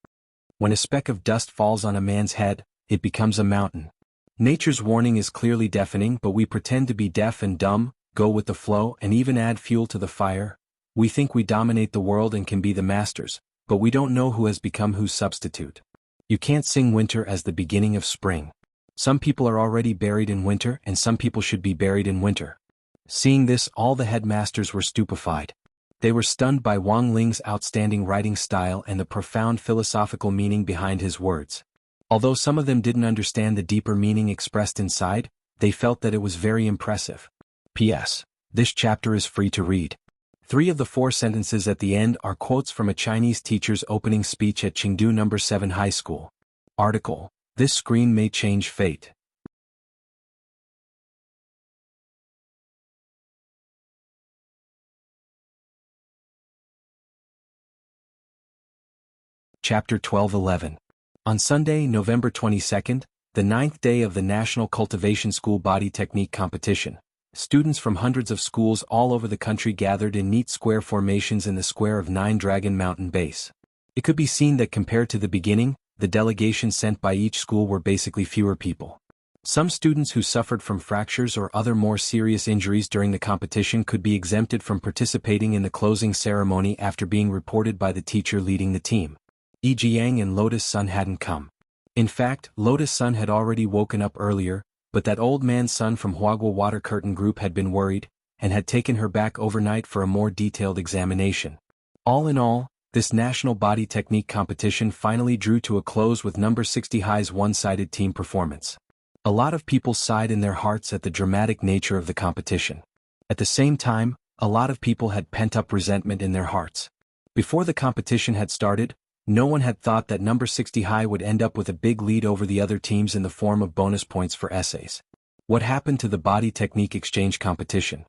When a speck of dust falls on a man's head, it becomes a mountain. Nature's warning is clearly deafening, but we pretend to be deaf and dumb, go with the flow, and even add fuel to the fire. We think we dominate the world and can be the masters, but we don't know who has become whose substitute. You can't sing winter as the beginning of spring. Some people are already buried in winter, and some people should be buried in winter. Seeing this, all the headmasters were stupefied. They were stunned by Wang Ling's outstanding writing style and the profound philosophical meaning behind his words. Although some of them didn't understand the deeper meaning expressed inside, they felt that it was very impressive. P.S. This chapter is free to read. 3 of the 4 sentences at the end are quotes from a Chinese teacher's opening speech at Chengdu No. 7 High School. Article: This screen may change fate. Chapter 12:11. On Sunday, November 22nd, the 9th day of the National Cultivation School Body Technique Competition, students from hundreds of schools all over the country gathered in neat square formations in the square of Nine Dragon Mountain Base. It could be seen that compared to the beginning, the delegations sent by each school were basically fewer people. Some students who suffered from fractures or other more serious injuries during the competition could be exempted from participating in the closing ceremony after being reported by the teacher leading the team. Jianghu and Lotus Sun hadn't come. In fact, Lotus Sun had already woken up earlier, but that old man's son from Huagua Water Curtain Group had been worried, and had taken her back overnight for a more detailed examination. All in all, this national body technique competition finally drew to a close with No. 60 High's one-sided team performance. A lot of people sighed in their hearts at the dramatic nature of the competition. At the same time, a lot of people had pent-up resentment in their hearts. Before the competition had started, no one had thought that No. 60 High would end up with a big lead over the other teams in the form of bonus points for essays. What happened to the body technique exchange competition?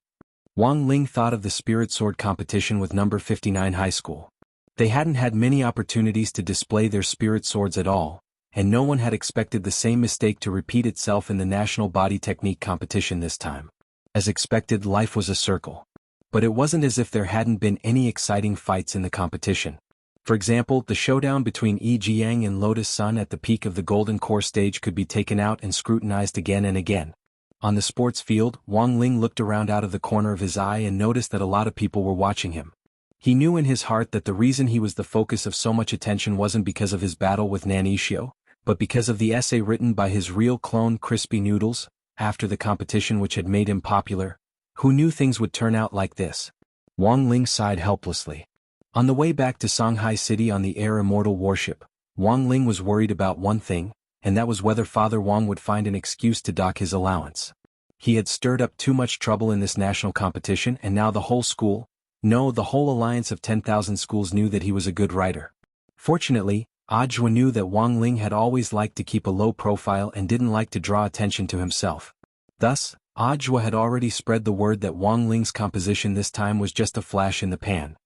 Wang Ling thought of the spirit sword competition with No. 59 High School. They hadn't had many opportunities to display their spirit swords at all, and no one had expected the same mistake to repeat itself in the national body technique competition this time. As expected, life was a circle. But it wasn't as if there hadn't been any exciting fights in the competition. For example, the showdown between Jianghu and Lotus Sun at the peak of the Golden Core stage could be taken out and scrutinized again and again. On the sports field, Wang Ling looked around out of the corner of his eye and noticed that a lot of people were watching him. He knew in his heart that the reason he was the focus of so much attention wasn't because of his battle with Nan Yixio, but because of the essay written by his real clone Crispy Noodles, after the competition which had made him popular. Who knew things would turn out like this? Wang Ling sighed helplessly. On the way back to Songhai City on the air Immortal warship, Wang Ling was worried about one thing, and that was whether Father Wang would find an excuse to dock his allowance. He had stirred up too much trouble in this national competition, and now the whole school, no, the whole alliance of 10,000 schools knew that he was a good writer. Fortunately, Audiobook knew that Wang Ling had always liked to keep a low profile and didn't like to draw attention to himself. Thus, Audiobook had already spread the word that Wang Ling's composition this time was just a flash in the pan.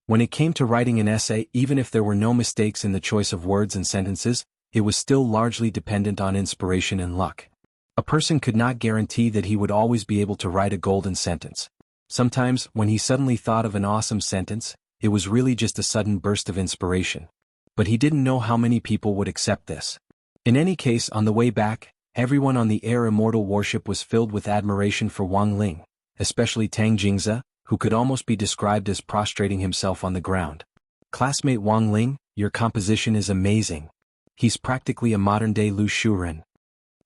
When it came to writing an essay, even if there were no mistakes in the choice of words and sentences, it was still largely dependent on inspiration and luck. A person could not guarantee that he would always be able to write a golden sentence. Sometimes, when he suddenly thought of an awesome sentence, it was really just a sudden burst of inspiration. But he didn't know how many people would accept this. In any case, on the way back, everyone on the air Immortal warship was filled with admiration for Wang Ling, especially Tang Jingze, who could almost be described as prostrating himself on the ground. Classmate Wang Ling, your composition is amazing. He's practically a modern-day Lu Shuren.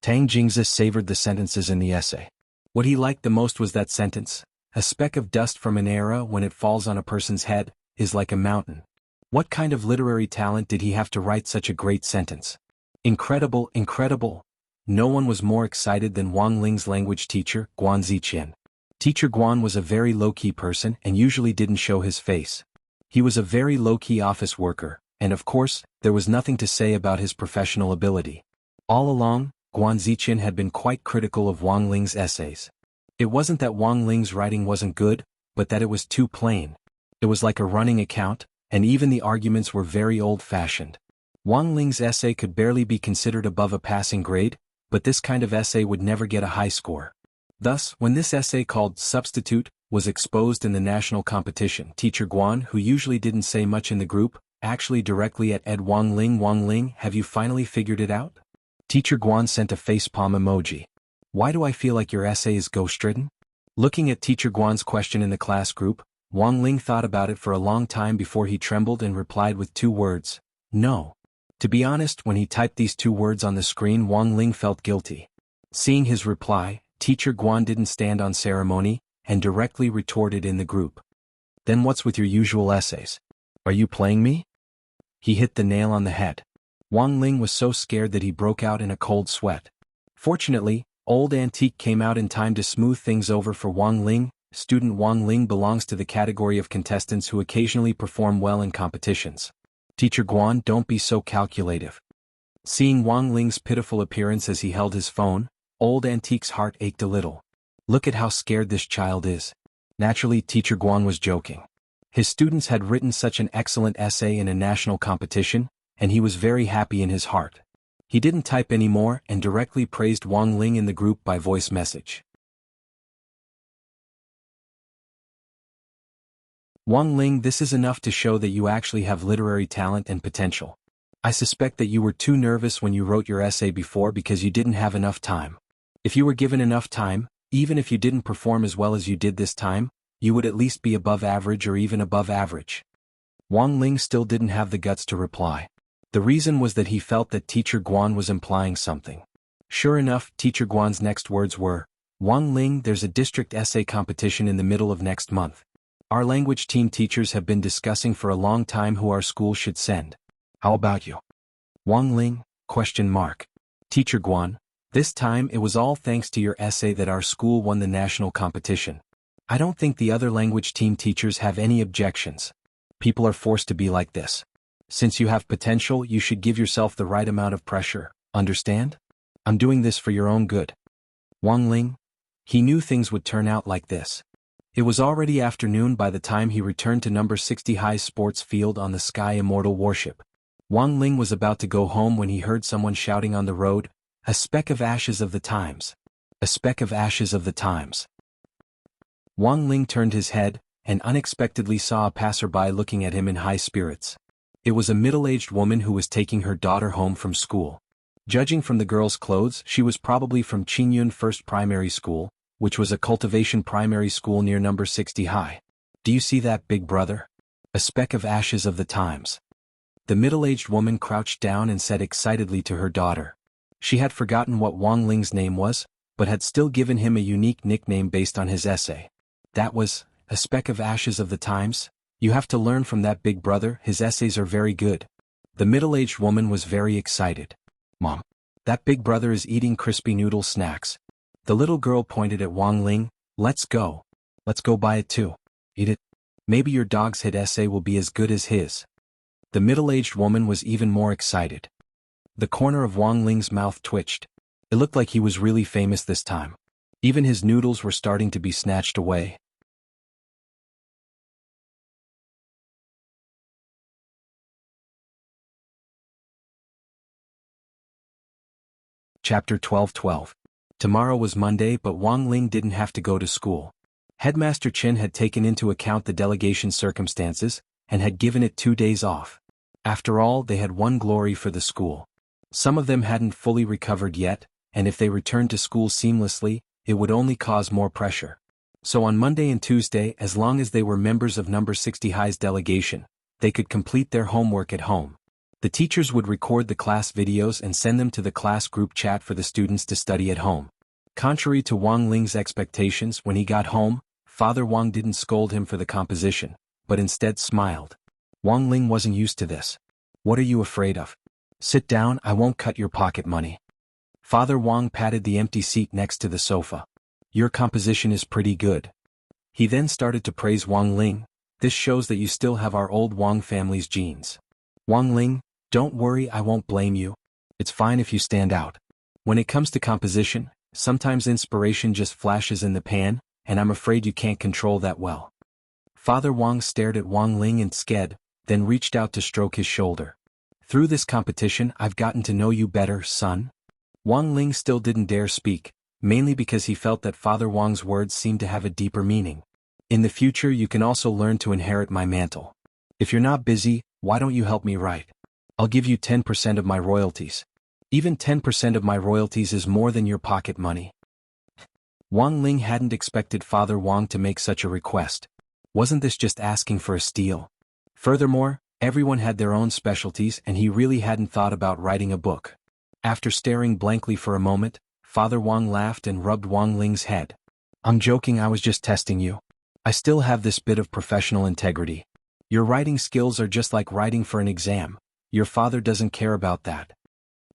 Tang Jingze savored the sentences in the essay. What he liked the most was that sentence, a speck of dust from an era when it falls on a person's head, is like a mountain. What kind of literary talent did he have to write such a great sentence? Incredible, incredible. No one was more excited than Wang Ling's language teacher, Guan Ziqian. Teacher Guan was a very low-key person and usually didn't show his face. He was a very low-key office worker, and of course, there was nothing to say about his professional ability. All along, Guan Ziqian had been quite critical of Wang Ling's essays. It wasn't that Wang Ling's writing wasn't good, but that it was too plain. It was like a running account, and even the arguments were very old-fashioned. Wang Ling's essay could barely be considered above a passing grade, but this kind of essay would never get a high score. Thus, when this essay called Substitute was exposed in the national competition, Teacher Guan, who usually didn't say much in the group, actually directly at Ed Wang Ling, have you finally figured it out? Teacher Guan sent a facepalm emoji. Why do I feel like your essay is ghost-ridden? Looking at Teacher Guan's question in the class group, Wang Ling thought about it for a long time before he trembled and replied with 2 words, no. To be honest, when he typed these 2 words on the screen, Wang Ling felt guilty. Seeing his reply, Teacher Guan didn't stand on ceremony, and directly retorted in the group. Then what's with your usual essays? Are you playing me? He hit the nail on the head. Wang Ling was so scared that he broke out in a cold sweat. Fortunately, Old Antique came out in time to smooth things over for Wang Ling. Student Wang Ling belongs to the category of contestants who occasionally perform well in competitions. Teacher Guan, don't be so calculative. Seeing Wang Ling's pitiful appearance as he held his phone, Old Antique's heart ached a little. Look at how scared this child is. Naturally, Teacher Guan was joking. His students had written such an excellent essay in a national competition, and he was very happy in his heart. He didn't type anymore and directly praised Wang Ling in the group by voice message. Wang Ling, this is enough to show that you actually have literary talent and potential. I suspect that you were too nervous when you wrote your essay before because you didn't have enough time. If you were given enough time, even if you didn't perform as well as you did this time, you would at least be above average or even above average. Wang Ling still didn't have the guts to reply. The reason was that he felt that Teacher Guan was implying something. Sure enough, Teacher Guan's next words were, Wang Ling, there's a district essay competition in the middle of next month. Our language team teachers have been discussing for a long time who our school should send. How about you? Wang Ling? Teacher Guan, this time it was all thanks to your essay that our school won the national competition. I don't think the other language team teachers have any objections. People are forced to be like this. Since you have potential, you should give yourself the right amount of pressure, understand? I'm doing this for your own good. Wang Ling? He knew things would turn out like this. It was already afternoon by the time he returned to number 60 High Sports Field on the Sky Immortal warship. Wang Ling was about to go home when he heard someone shouting on the road, a speck of ashes of the times. A speck of ashes of the times. Wang Ling turned his head, and unexpectedly saw a passerby looking at him in high spirits. It was a middle-aged woman who was taking her daughter home from school. Judging from the girl's clothes, she was probably from Qingyun First Primary School, which was a cultivation primary school near number 60 High. Do you see that, big brother? A speck of ashes of the times. The middle-aged woman crouched down and said excitedly to her daughter. She had forgotten what Wang Ling's name was, but had still given him a unique nickname based on his essay. That was, a speck of ashes of the times? You have to learn from that, big brother, his essays are very good. The middle-aged woman was very excited. Mom, that big brother is eating crispy noodle snacks. The little girl pointed at Wang Ling. Let's go. Let's go buy it too. Eat it. Maybe your dog's hit essay will be as good as his. The middle-aged woman was even more excited. The corner of Wang Ling's mouth twitched. It looked like he was really famous this time. Even his noodles were starting to be snatched away. Chapter 12:12. Tomorrow was Monday, but Wang Ling didn't have to go to school. Headmaster Chen had taken into account the delegation's circumstances, and had given it 2 days off. After all, they had won glory for the school. Some of them hadn't fully recovered yet, and if they returned to school seamlessly, it would only cause more pressure. So on Monday and Tuesday, as long as they were members of number 60 High's delegation, they could complete their homework at home. The teachers would record the class videos and send them to the class group chat for the students to study at home. Contrary to Wang Ling's expectations, when he got home, Father Wang didn't scold him for the composition, but instead smiled. Wang Ling wasn't used to this. What are you afraid of? Sit down, I won't cut your pocket money. Father Wang patted the empty seat next to the sofa. Your composition is pretty good. He then started to praise Wang Ling. This shows that you still have our old Wang family's genes. Wang Ling, don't worry, I won't blame you. It's fine if you stand out. When it comes to composition, sometimes inspiration just flashes in the pan, and I'm afraid you can't control that well. Father Wang stared at Wang Ling and sked, then reached out to stroke his shoulder. Through this competition, I've gotten to know you better, son. Wang Ling still didn't dare speak, mainly because he felt that Father Wang's words seemed to have a deeper meaning. In the future, you can also learn to inherit my mantle. If you're not busy, why don't you help me write? I'll give you 10% of my royalties. Even 10% of my royalties is more than your pocket money. Wang Ling hadn't expected Father Wang to make such a request. Wasn't this just asking for a steal? Furthermore, everyone had their own specialties and he really hadn't thought about writing a book. After staring blankly for a moment, Father Wang laughed and rubbed Wang Ling's head. I'm joking, I was just testing you. I still have this bit of professional integrity. Your writing skills are just like writing for an exam. Your father doesn't care about that.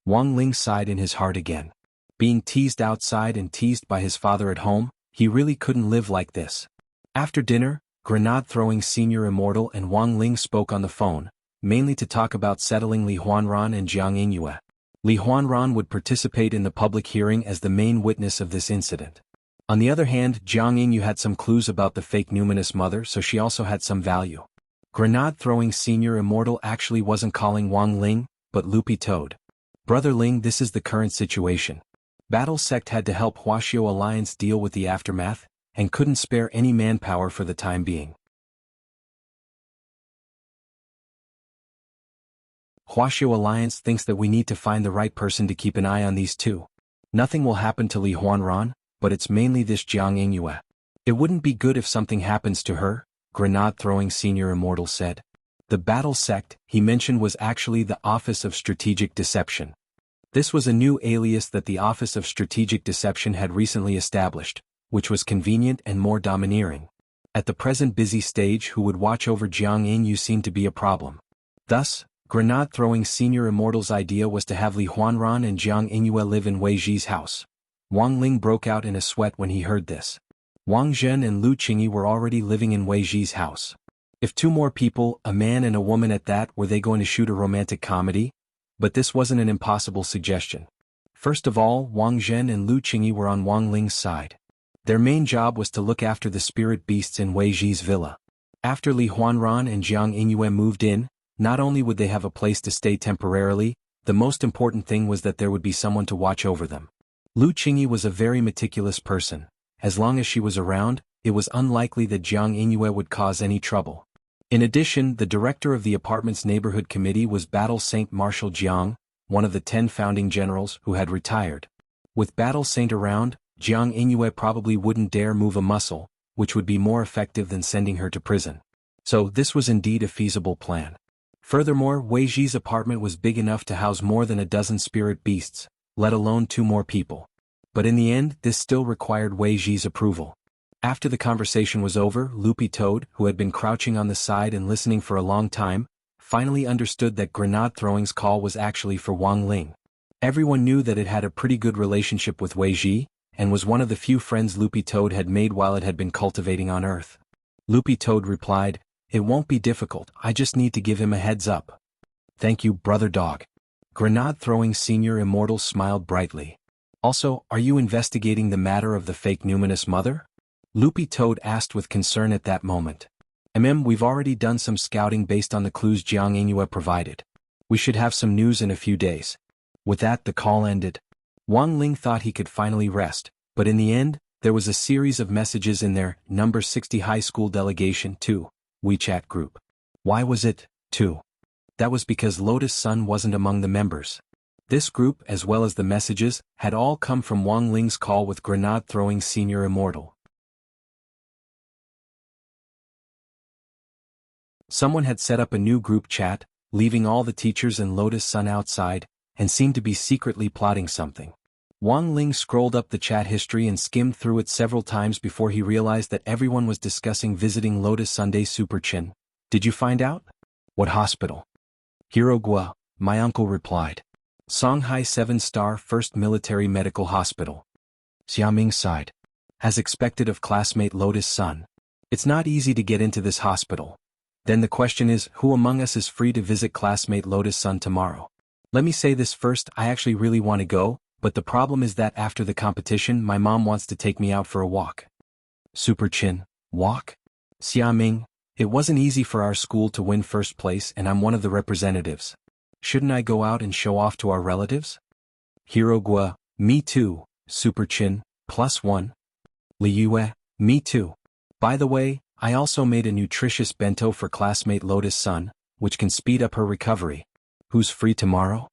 Wang Ling sighed in his heart again. Being teased outside and teased by his father at home, he really couldn't live like this. After dinner, grenade-throwing senior Immortal and Wang Ling spoke on the phone, mainly to talk about settling Li Huanran and Jiang Yingyue. Li Huanran would participate in the public hearing as the main witness of this incident. On the other hand, Jiang Yingyue had some clues about the fake numinous mother, so she also had some value. Grenade-throwing senior Immortal actually wasn't calling Wang Ling, but Loopy Toad. Brother Ling, this is the current situation. Battle Sect had to help Wuxia Alliance deal with the aftermath, and couldn't spare any manpower for the time being. Wuxia Alliance thinks that we need to find the right person to keep an eye on these two. Nothing will happen to Li Huanran, but it's mainly this Jiang Yingyue. It wouldn't be good if something happens to her, grenade-throwing senior Immortal said. The Battle Sect, he mentioned, was actually the Office of Strategic Deception. This was a new alias that the Office of Strategic Deception had recently established, which was convenient and more domineering. At the present busy stage, who would watch over Jiang Yingyue seemed to be a problem. Thus, grenade-throwing senior Immortal's idea was to have Li Huanran and Jiang Yingyue live in Wei Ji's house. Wang Ling broke out in a sweat when he heard this. Wang Zhen and Lu Qingyi were already living in Wei Ji's house. If two more people, a man and a woman at that, were they going to shoot a romantic comedy? But this wasn't an impossible suggestion. First of all, Wang Zhen and Lu Qingyi were on Wang Ling's side. Their main job was to look after the spirit beasts in Wei Ji's villa. After Li Huanran and Jiang Yingyue moved in, not only would they have a place to stay temporarily, the most important thing was that there would be someone to watch over them. Lu Qingyi was a very meticulous person. As long as she was around, it was unlikely that Jiang Yingyue would cause any trouble. In addition, the director of the apartment's neighborhood committee was Battle Saint Marshal Jiang, one of the 10 founding generals who had retired. With Battle Saint around, Jiang Yingyue probably wouldn't dare move a muscle, which would be more effective than sending her to prison. So this was indeed a feasible plan. Furthermore, Wei Ji's apartment was big enough to house more than a dozen spirit beasts, let alone 2 more people. But in the end, this still required Wei Ji's approval. After the conversation was over, Loopy Toad, who had been crouching on the side and listening for a long time, finally understood that grenade-throwing's call was actually for Wang Ling. Everyone knew that it had a pretty good relationship with Wei Ji, and was one of the few friends Loopy Toad had made while it had been cultivating on Earth. Loopy Toad replied, "It won't be difficult, I just need to give him a heads up." "Thank you, brother dog." Grenade-throwing senior Immortal smiled brightly. "Also, are you investigating the matter of the fake numinous mother?" Loopy Toad asked with concern at that moment. We've already done some scouting based on the clues Jiang Yingyue provided. We should have some news in a few days. With that, the call ended. Wang Ling thought he could finally rest, but in the end, there was a series of messages in their number 60 high school delegation to WeChat group. Why was it to? That was because Lotus Sun wasn't among the members. This group, as well as the messages, had all come from Wang Ling's call with grenade-throwing senior Immortal. Someone had set up a new group chat, leaving all the teachers and Lotus Sun outside, and seemed to be secretly plotting something. Wang Ling scrolled up the chat history and skimmed through it several times before he realized that everyone was discussing visiting Lotus Sunday Super Chin. "Did you find out?" "What hospital?" "Hirogua," my uncle replied. "Songhai 7-star 1st Military Medical Hospital." Xiaoming sighed. "As expected of classmate Lotus Sun. It's not easy to get into this hospital. Then the question is, who among us is free to visit classmate Lotus Sun tomorrow? Let me say this first, I actually really want to go, but the problem is that after the competition my mom wants to take me out for a walk." Super Chin, walk? Xiaoming, it wasn't easy for our school to win first place and I'm one of the representatives. Shouldn't I go out and show off to our relatives? Hirogua, me too. Super Chin, +1. Liyue, me too. By the way, I also made a nutritious bento for classmate Lotus Sun, which can speed up her recovery. Who's free tomorrow?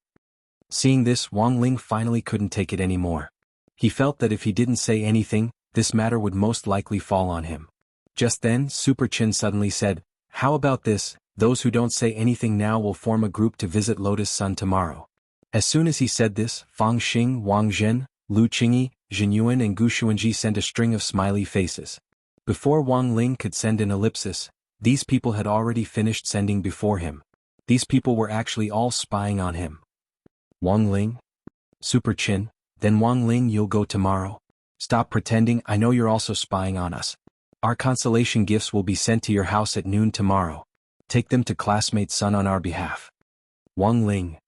Seeing this, Wang Ling finally couldn't take it anymore. He felt that if he didn't say anything, this matter would most likely fall on him. Just then, Super Chin suddenly said, "How about this, those who don't say anything now will form a group to visit Lotus Sun tomorrow." As soon as he said this, Fang Xing, Wang Zhen, Lu Qingyi, Zhen Yuan and Gu Xuanji sent a string of smiley faces. Before Wang Ling could send an ellipsis, these people had already finished sending before him. These people were actually all spying on him. Wang Ling? Super Chin, Then Wang Ling, you'll go tomorrow? Stop pretending, I know you're also spying on us. Our consolation gifts will be sent to your house at noon tomorrow. Take them to classmate's son on our behalf. Wang Ling.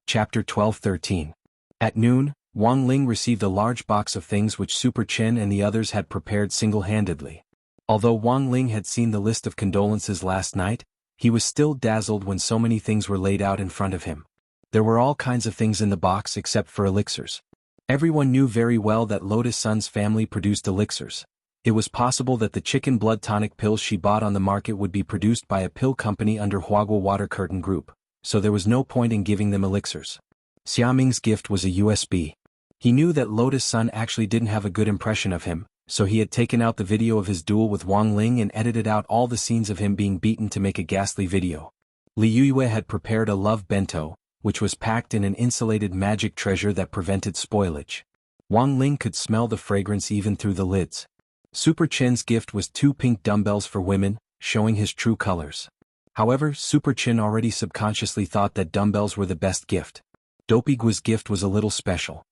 Chapter 12-13. At noon, Wang Ling received a large box of things which Super Chen and the others had prepared single-handedly. Although Wang Ling had seen the list of condolences last night, he was still dazzled when so many things were laid out in front of him. There were all kinds of things in the box except for elixirs. Everyone knew very well that Lotus Sun's family produced elixirs. It was possible that the chicken blood tonic pills she bought on the market would be produced by a pill company under Huagua Water Curtain Group, so there was no point in giving them elixirs. Xiaming's gift was a USB. He knew that Lotus Sun actually didn't have a good impression of him, so he had taken out the video of his duel with Wang Ling and edited out all the scenes of him being beaten to make a ghastly video. Li Yuyue had prepared a love bento, which was packed in an insulated magic treasure that prevented spoilage. Wang Ling could smell the fragrance even through the lids. Super Chen's gift was 2 pink dumbbells for women, showing his true colors. However, Super Chen already subconsciously thought that dumbbells were the best gift. Dopigua's gift was a little special.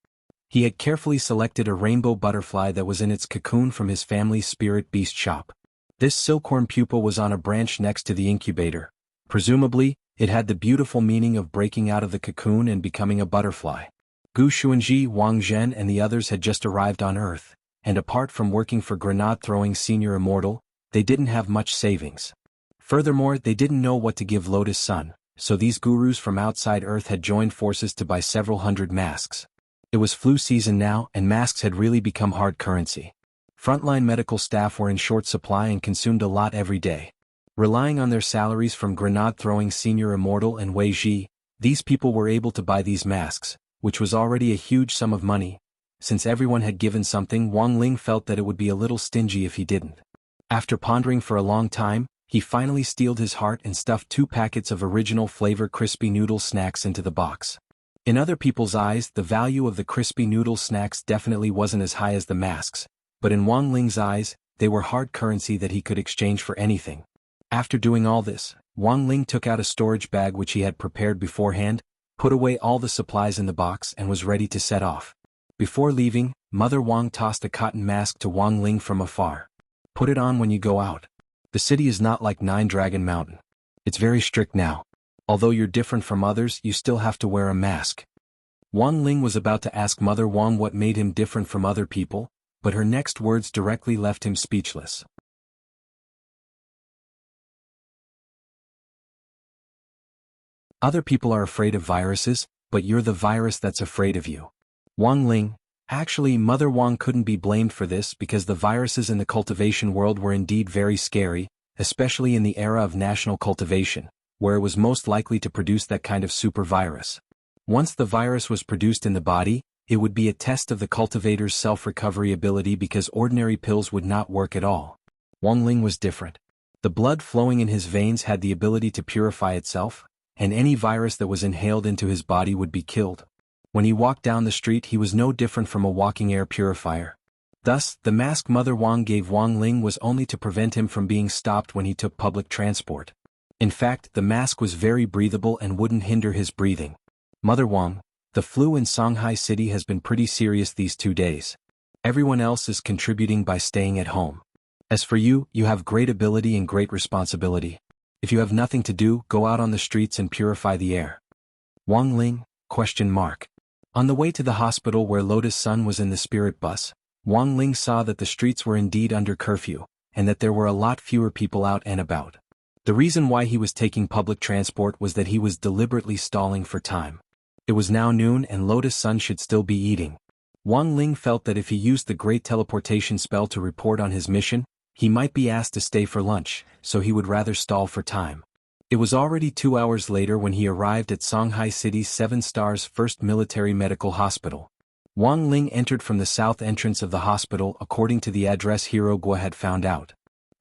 He had carefully selected a rainbow butterfly that was in its cocoon from his family's spirit beast shop. This silkworm pupa was on a branch next to the incubator. Presumably, it had the beautiful meaning of breaking out of the cocoon and becoming a butterfly. Gu Xuanji, Wang Zhen and the others had just arrived on Earth, and apart from working for grenade-throwing Senior Immortal, they didn't have much savings. Furthermore, they didn't know what to give Lotus Sun, so these gurus from outside Earth had joined forces to buy several hundred masks. It was flu season now, and masks had really become hard currency. Frontline medical staff were in short supply and consumed a lot every day. Relying on their salaries from grenade-throwing Senior Immortal and Wei Ji, these people were able to buy these masks, which was already a huge sum of money. Since everyone had given something, Wang Ling felt that it would be a little stingy if he didn't. After pondering for a long time, he finally steeled his heart and stuffed 2 packets of original flavor crispy noodle snacks into the box. In other people's eyes, the value of the crispy noodle snacks definitely wasn't as high as the masks, but in Wang Ling's eyes, they were hard currency that he could exchange for anything. After doing all this, Wang Ling took out a storage bag which he had prepared beforehand, put away all the supplies in the box and was ready to set off. Before leaving, Mother Wang tossed a cotton mask to Wang Ling from afar. Put it on when you go out. The city is not like Nine Dragon Mountain. It's very strict now. Although you're different from others, you still have to wear a mask. Wang Ling was about to ask Mother Wang what made him different from other people, but her next words directly left him speechless. Other people are afraid of viruses, but you're the virus that's afraid of you. Wang Ling. Actually, Mother Wang couldn't be blamed for this because the viruses in the cultivation world were indeed very scary, especially in the era of national cultivation, where it was most likely to produce that kind of super virus. Once the virus was produced in the body, it would be a test of the cultivator's self-recovery ability because ordinary pills would not work at all. Wang Ling was different. The blood flowing in his veins had the ability to purify itself, and any virus that was inhaled into his body would be killed. When he walked down the street, he was no different from a walking air purifier. Thus, the mask Mother Wang gave Wang Ling was only to prevent him from being stopped when he took public transport. In fact, the mask was very breathable and wouldn't hinder his breathing. Mother Wang, the flu in Shanghai City has been pretty serious these 2 days. Everyone else is contributing by staying at home. As for you, you have great ability and great responsibility. If you have nothing to do, go out on the streets and purify the air. Wang Ling? On the way to the hospital where Lotus Sun was in the spirit bus, Wang Ling saw that the streets were indeed under curfew, and that there were a lot fewer people out and about. The reason why he was taking public transport was that he was deliberately stalling for time. It was now noon and Lotus Sun should still be eating. Wang Ling felt that if he used the great teleportation spell to report on his mission, he might be asked to stay for lunch, so he would rather stall for time. It was already 2 hours later when he arrived at Shanghai City's 7 Stars First Military Medical Hospital. Wang Ling entered from the south entrance of the hospital according to the address Hero Gua had found out.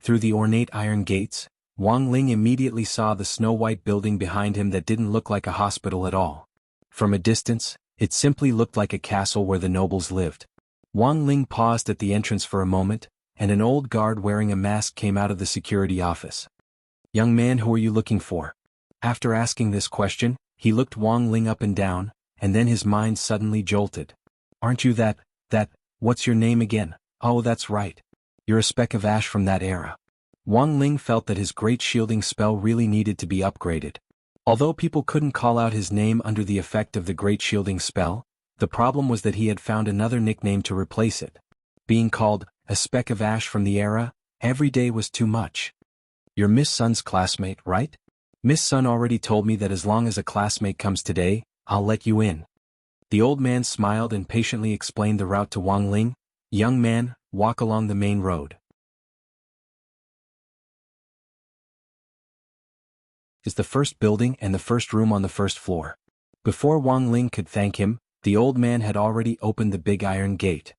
Through the ornate iron gates, Wang Ling immediately saw the snow-white building behind him that didn't look like a hospital at all. From a distance, it simply looked like a castle where the nobles lived. Wang Ling paused at the entrance for a moment, and an old guard wearing a mask came out of the security office. "Young man, who are you looking for?" After asking this question, he looked Wang Ling up and down, and then his mind suddenly jolted. "Aren't you what's your name again? Oh, that's right. You're a speck of ash from that era." Wang Ling felt that his great shielding spell really needed to be upgraded. Although people couldn't call out his name under the effect of the great shielding spell, the problem was that he had found another nickname to replace it. Being called a speck of ash from the era every day was too much. "You're Miss Sun's classmate, right? Miss Sun already told me that as long as a classmate comes today, I'll let you in." The old man smiled and patiently explained the route to Wang Ling. "Young man, walk along the main road. Is the first building and the first room on the first floor." Before Wang Ling could thank him, the old man had already opened the big iron gate.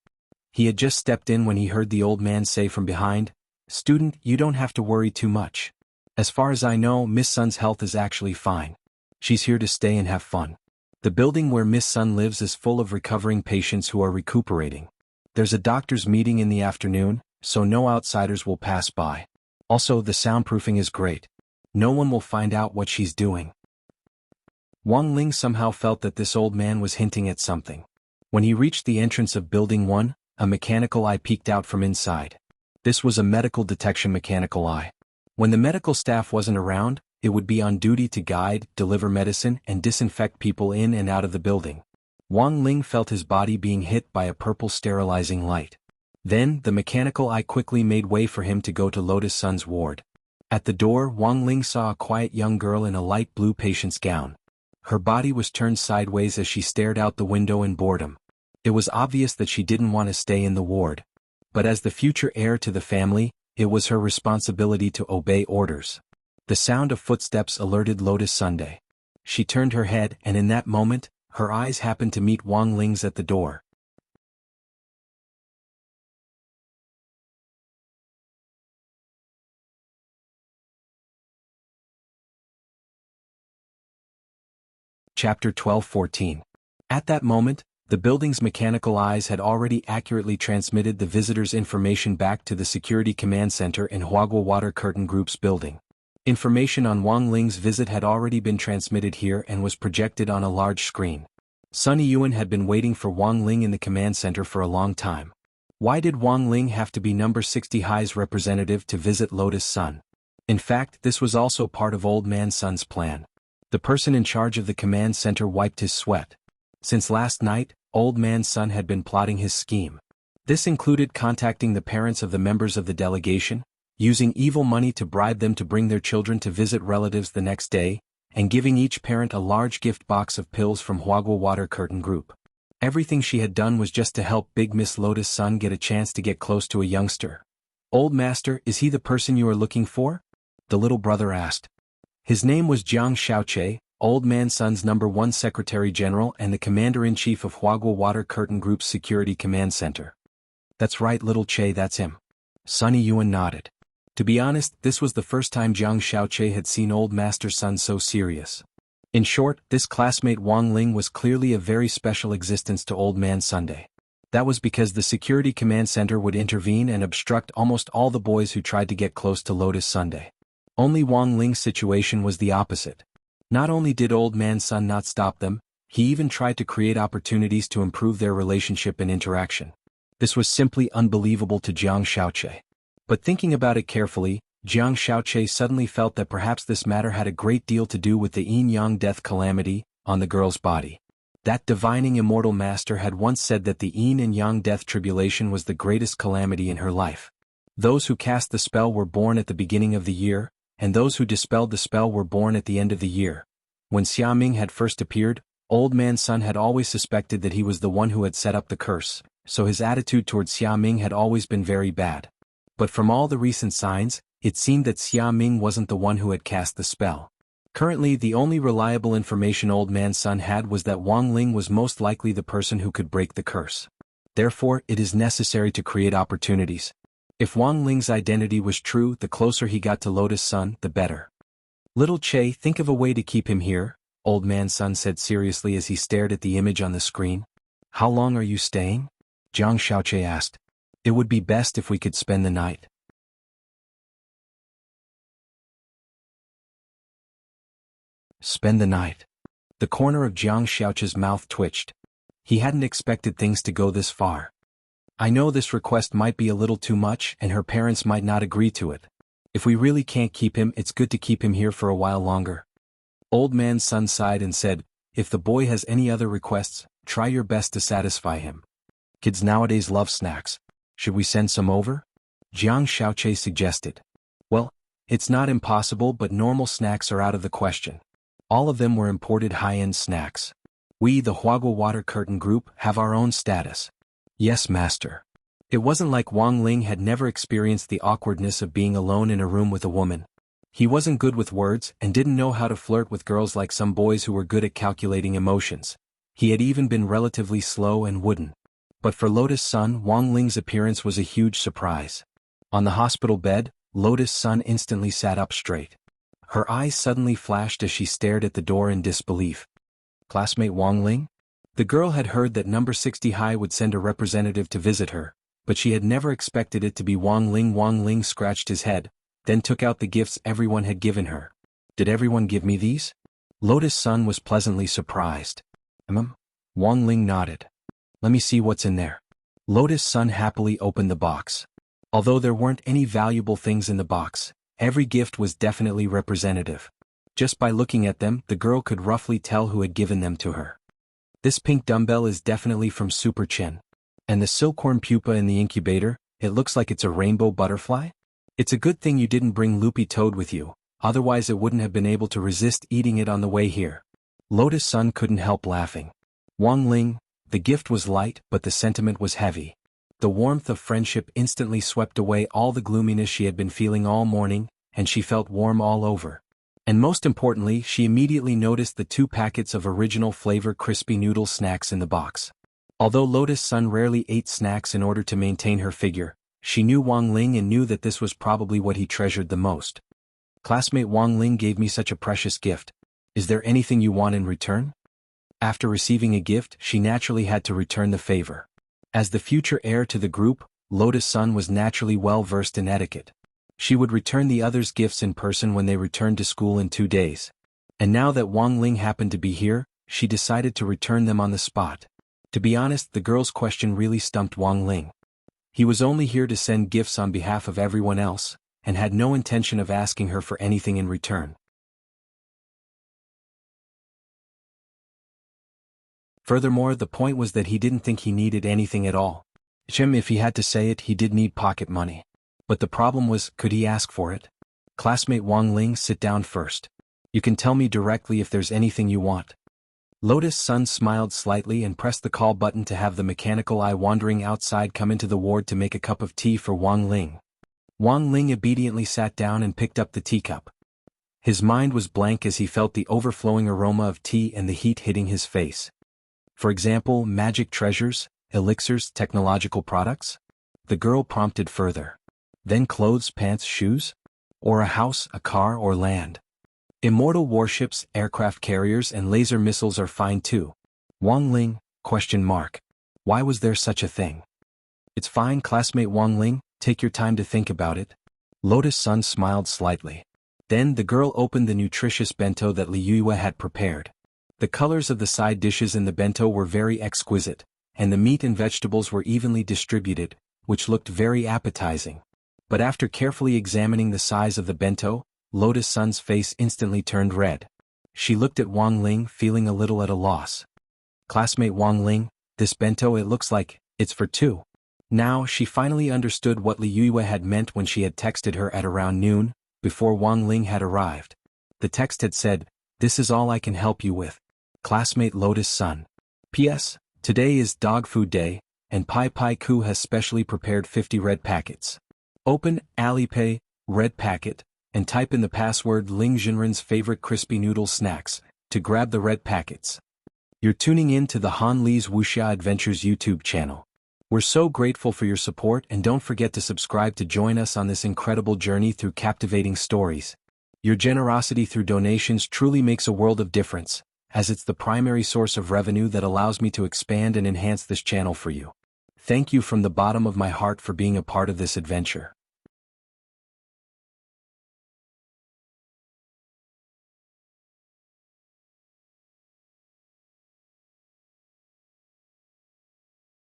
He had just stepped in when he heard the old man say from behind, "Student, you don't have to worry too much. As far as I know, Miss Sun's health is actually fine. She's here to stay and have fun. The building where Miss Sun lives is full of recovering patients who are recuperating. There's a doctor's meeting in the afternoon, so no outsiders will pass by. Also, the soundproofing is great. No one will find out what she's doing." Wang Ling somehow felt that this old man was hinting at something. When he reached the entrance of Building 1, a mechanical eye peeked out from inside. This was a medical detection mechanical eye. When the medical staff wasn't around, it would be on duty to guide, deliver medicine, and disinfect people in and out of the building. Wang Ling felt his body being hit by a purple sterilizing light. Then, the mechanical eye quickly made way for him to go to Lotus Sun's ward. At the door, Wang Ling saw a quiet young girl in a light blue patient's gown. Her body was turned sideways as she stared out the window in boredom. It was obvious that she didn't want to stay in the ward. But as the future heir to the family, it was her responsibility to obey orders. The sound of footsteps alerted Lotus Sunday. She turned her head, and in that moment, her eyes happened to meet Wang Ling's at the door. Chapter 12-14. At that moment, the building's mechanical eyes had already accurately transmitted the visitor's information back to the Security Command Center in Huagua Water Curtain Group's building. Information on Wang Ling's visit had already been transmitted here and was projected on a large screen. Sun Yuan had been waiting for Wang Ling in the command center for a long time. Why did Wang Ling have to be number 60 High's representative to visit Lotus Sun? In fact, this was also part of Old Man Sun's plan. The person in charge of the command center wiped his sweat. Since last night, Old Man Sun had been plotting his scheme. This included contacting the parents of the members of the delegation, using evil money to bribe them to bring their children to visit relatives the next day, and giving each parent a large gift box of pills from Huagua Water Curtain Group. Everything she had done was just to help Big Miss Lotus Sun get a chance to get close to a youngster. "Old Master, is he the person you are looking for?" the little brother asked. His name was Jiang Shaoche, Old Man Sun's #1 Secretary General and the Commander-in-Chief of Huagua Water Curtain Group's Security Command Center. "That's right, little Che, that's him." Sunny Yuan nodded. To be honest, this was the first time Jiang Shaoche had seen Old Master Sun so serious. In short, this classmate Wang Ling was clearly a very special existence to Old Man Sunday. That was because the Security Command Center would intervene and obstruct almost all the boys who tried to get close to Lotus Sunday. Only Wang Ling's situation was the opposite. Not only did Old Man Sun not stop them, he even tried to create opportunities to improve their relationship and interaction. This was simply unbelievable to Jiang Shaoche. But thinking about it carefully, Jiang Shaoche suddenly felt that perhaps this matter had a great deal to do with the yin-yang death calamity on the girl's body. That divining immortal master had once said that the yin and yang death tribulation was the greatest calamity in her life. Those who cast the spell were born at the beginning of the year, and those who dispelled the spell were born at the end of the year. When Xia Ming had first appeared, Old Man Sun had always suspected that he was the one who had set up the curse, so his attitude towards Xia Ming had always been very bad. But from all the recent signs, it seemed that Xia Ming wasn't the one who had cast the spell. Currently, the only reliable information Old Man Sun had was that Wang Ling was most likely the person who could break the curse. Therefore, it is necessary to create opportunities. If Wang Ling's identity was true, the closer he got to Lotus Sun, the better. "Little Che, think of a way to keep him here," Old Man Sun said seriously as he stared at the image on the screen. "How long are you staying?" Jiang Shaoche asked. It would be best if we could spend the night. Spend the night. The corner of Jiang Xiaoqi's mouth twitched. He hadn't expected things to go this far. I know this request might be a little too much and her parents might not agree to it. If we really can't keep him, it's good to keep him here for a while longer. Old man Sun sighed and said, if the boy has any other requests, try your best to satisfy him. Kids nowadays love snacks. Should we send some over? Jiang Xiaoqi suggested. Well, it's not impossible, but normal snacks are out of the question. All of them were imported high-end snacks. We, the Huaguo Water Curtain Group, have our own status. Yes, master. It wasn't like Wang Ling had never experienced the awkwardness of being alone in a room with a woman. He wasn't good with words and didn't know how to flirt with girls like some boys who were good at calculating emotions. He had even been relatively slow and wooden. But for Lotus Sun, Wang Ling's appearance was a huge surprise. On the hospital bed, Lotus Sun instantly sat up straight. Her eyes suddenly flashed as she stared at the door in disbelief. Classmate Wang Ling? The girl had heard that number 60 High would send a representative to visit her, but she had never expected it to be Wang Ling. Wang Ling scratched his head, then took out the gifts everyone had given her. Did everyone give me these? Lotus Sun was pleasantly surprised. Wang Ling nodded. Let me see what's in there. Lotus Sun happily opened the box. Although there weren't any valuable things in the box, every gift was definitely representative. Just by looking at them, the girl could roughly tell who had given them to her. This pink dumbbell is definitely from Super Chen. And the silkworm pupa in the incubator, it looks like it's a rainbow butterfly? It's a good thing you didn't bring Loopy Toad with you, otherwise it wouldn't have been able to resist eating it on the way here. Lotus Sun couldn't help laughing. Wang Ling, the gift was light, but the sentiment was heavy. The warmth of friendship instantly swept away all the gloominess she had been feeling all morning, and she felt warm all over. And most importantly, she immediately noticed the 2 packets of original flavor crispy noodle snacks in the box. Although Lotus Sun rarely ate snacks in order to maintain her figure, she knew Wang Ling and knew that this was probably what he treasured the most. Classmate Wang Ling gave me such a precious gift. Is there anything you want in return? After receiving a gift, she naturally had to return the favor. As the future heir to the group, Lotus Sun was naturally well versed in etiquette. She would return the others' gifts in person when they returned to school in 2 days. And now that Wang Ling happened to be here, she decided to return them on the spot. To be honest, the girl's question really stumped Wang Ling. He was only here to send gifts on behalf of everyone else, and had no intention of asking her for anything in return. Furthermore, the point was that he didn't think he needed anything at all. If he had to say it, he did need pocket money. But the problem was, could he ask for it? Classmate Wang Ling, sit down first. You can tell me directly if there's anything you want. Lotus Sun smiled slightly and pressed the call button to have the mechanical eye wandering outside come into the ward to make a cup of tea for Wang Ling. Wang Ling obediently sat down and picked up the teacup. His mind was blank as he felt the overflowing aroma of tea and the heat hitting his face. For example, magic treasures, elixirs, technological products? The girl prompted further. Then clothes, pants, shoes? Or a house, a car, or land? Immortal warships, aircraft carriers, and laser missiles are fine too. Wang Ling? Why was there such a thing? It's fine, classmate Wang Ling, take your time to think about it. Lotus Sun smiled slightly. Then the girl opened the nutritious bento that Li Yue had prepared. The colors of the side dishes in the bento were very exquisite, and the meat and vegetables were evenly distributed, which looked very appetizing. But after carefully examining the size of the bento, Lotus Sun's face instantly turned red. She looked at Wang Ling, feeling a little at a loss. Classmate Wang Ling, this bento, it looks like it's for 2. Now she finally understood what Li Yue had meant when she had texted her at around noon, before Wang Ling had arrived. The text had said, "This is all I can help you with. Classmate Lotus Sun. P.S. Today is dog food day, and Pai Pai Ku has specially prepared 50 red packets. Open Alipay, red packet, and type in the password Ling Jinren's favorite crispy noodle snacks, to grab the red packets." You're tuning in to the Han Li's Wuxia Adventures YouTube channel. We're so grateful for your support, and don't forget to subscribe to join us on this incredible journey through captivating stories. Your generosity through donations truly makes a world of difference, as it's the primary source of revenue that allows me to expand and enhance this channel for you. Thank you from the bottom of my heart for being a part of this adventure.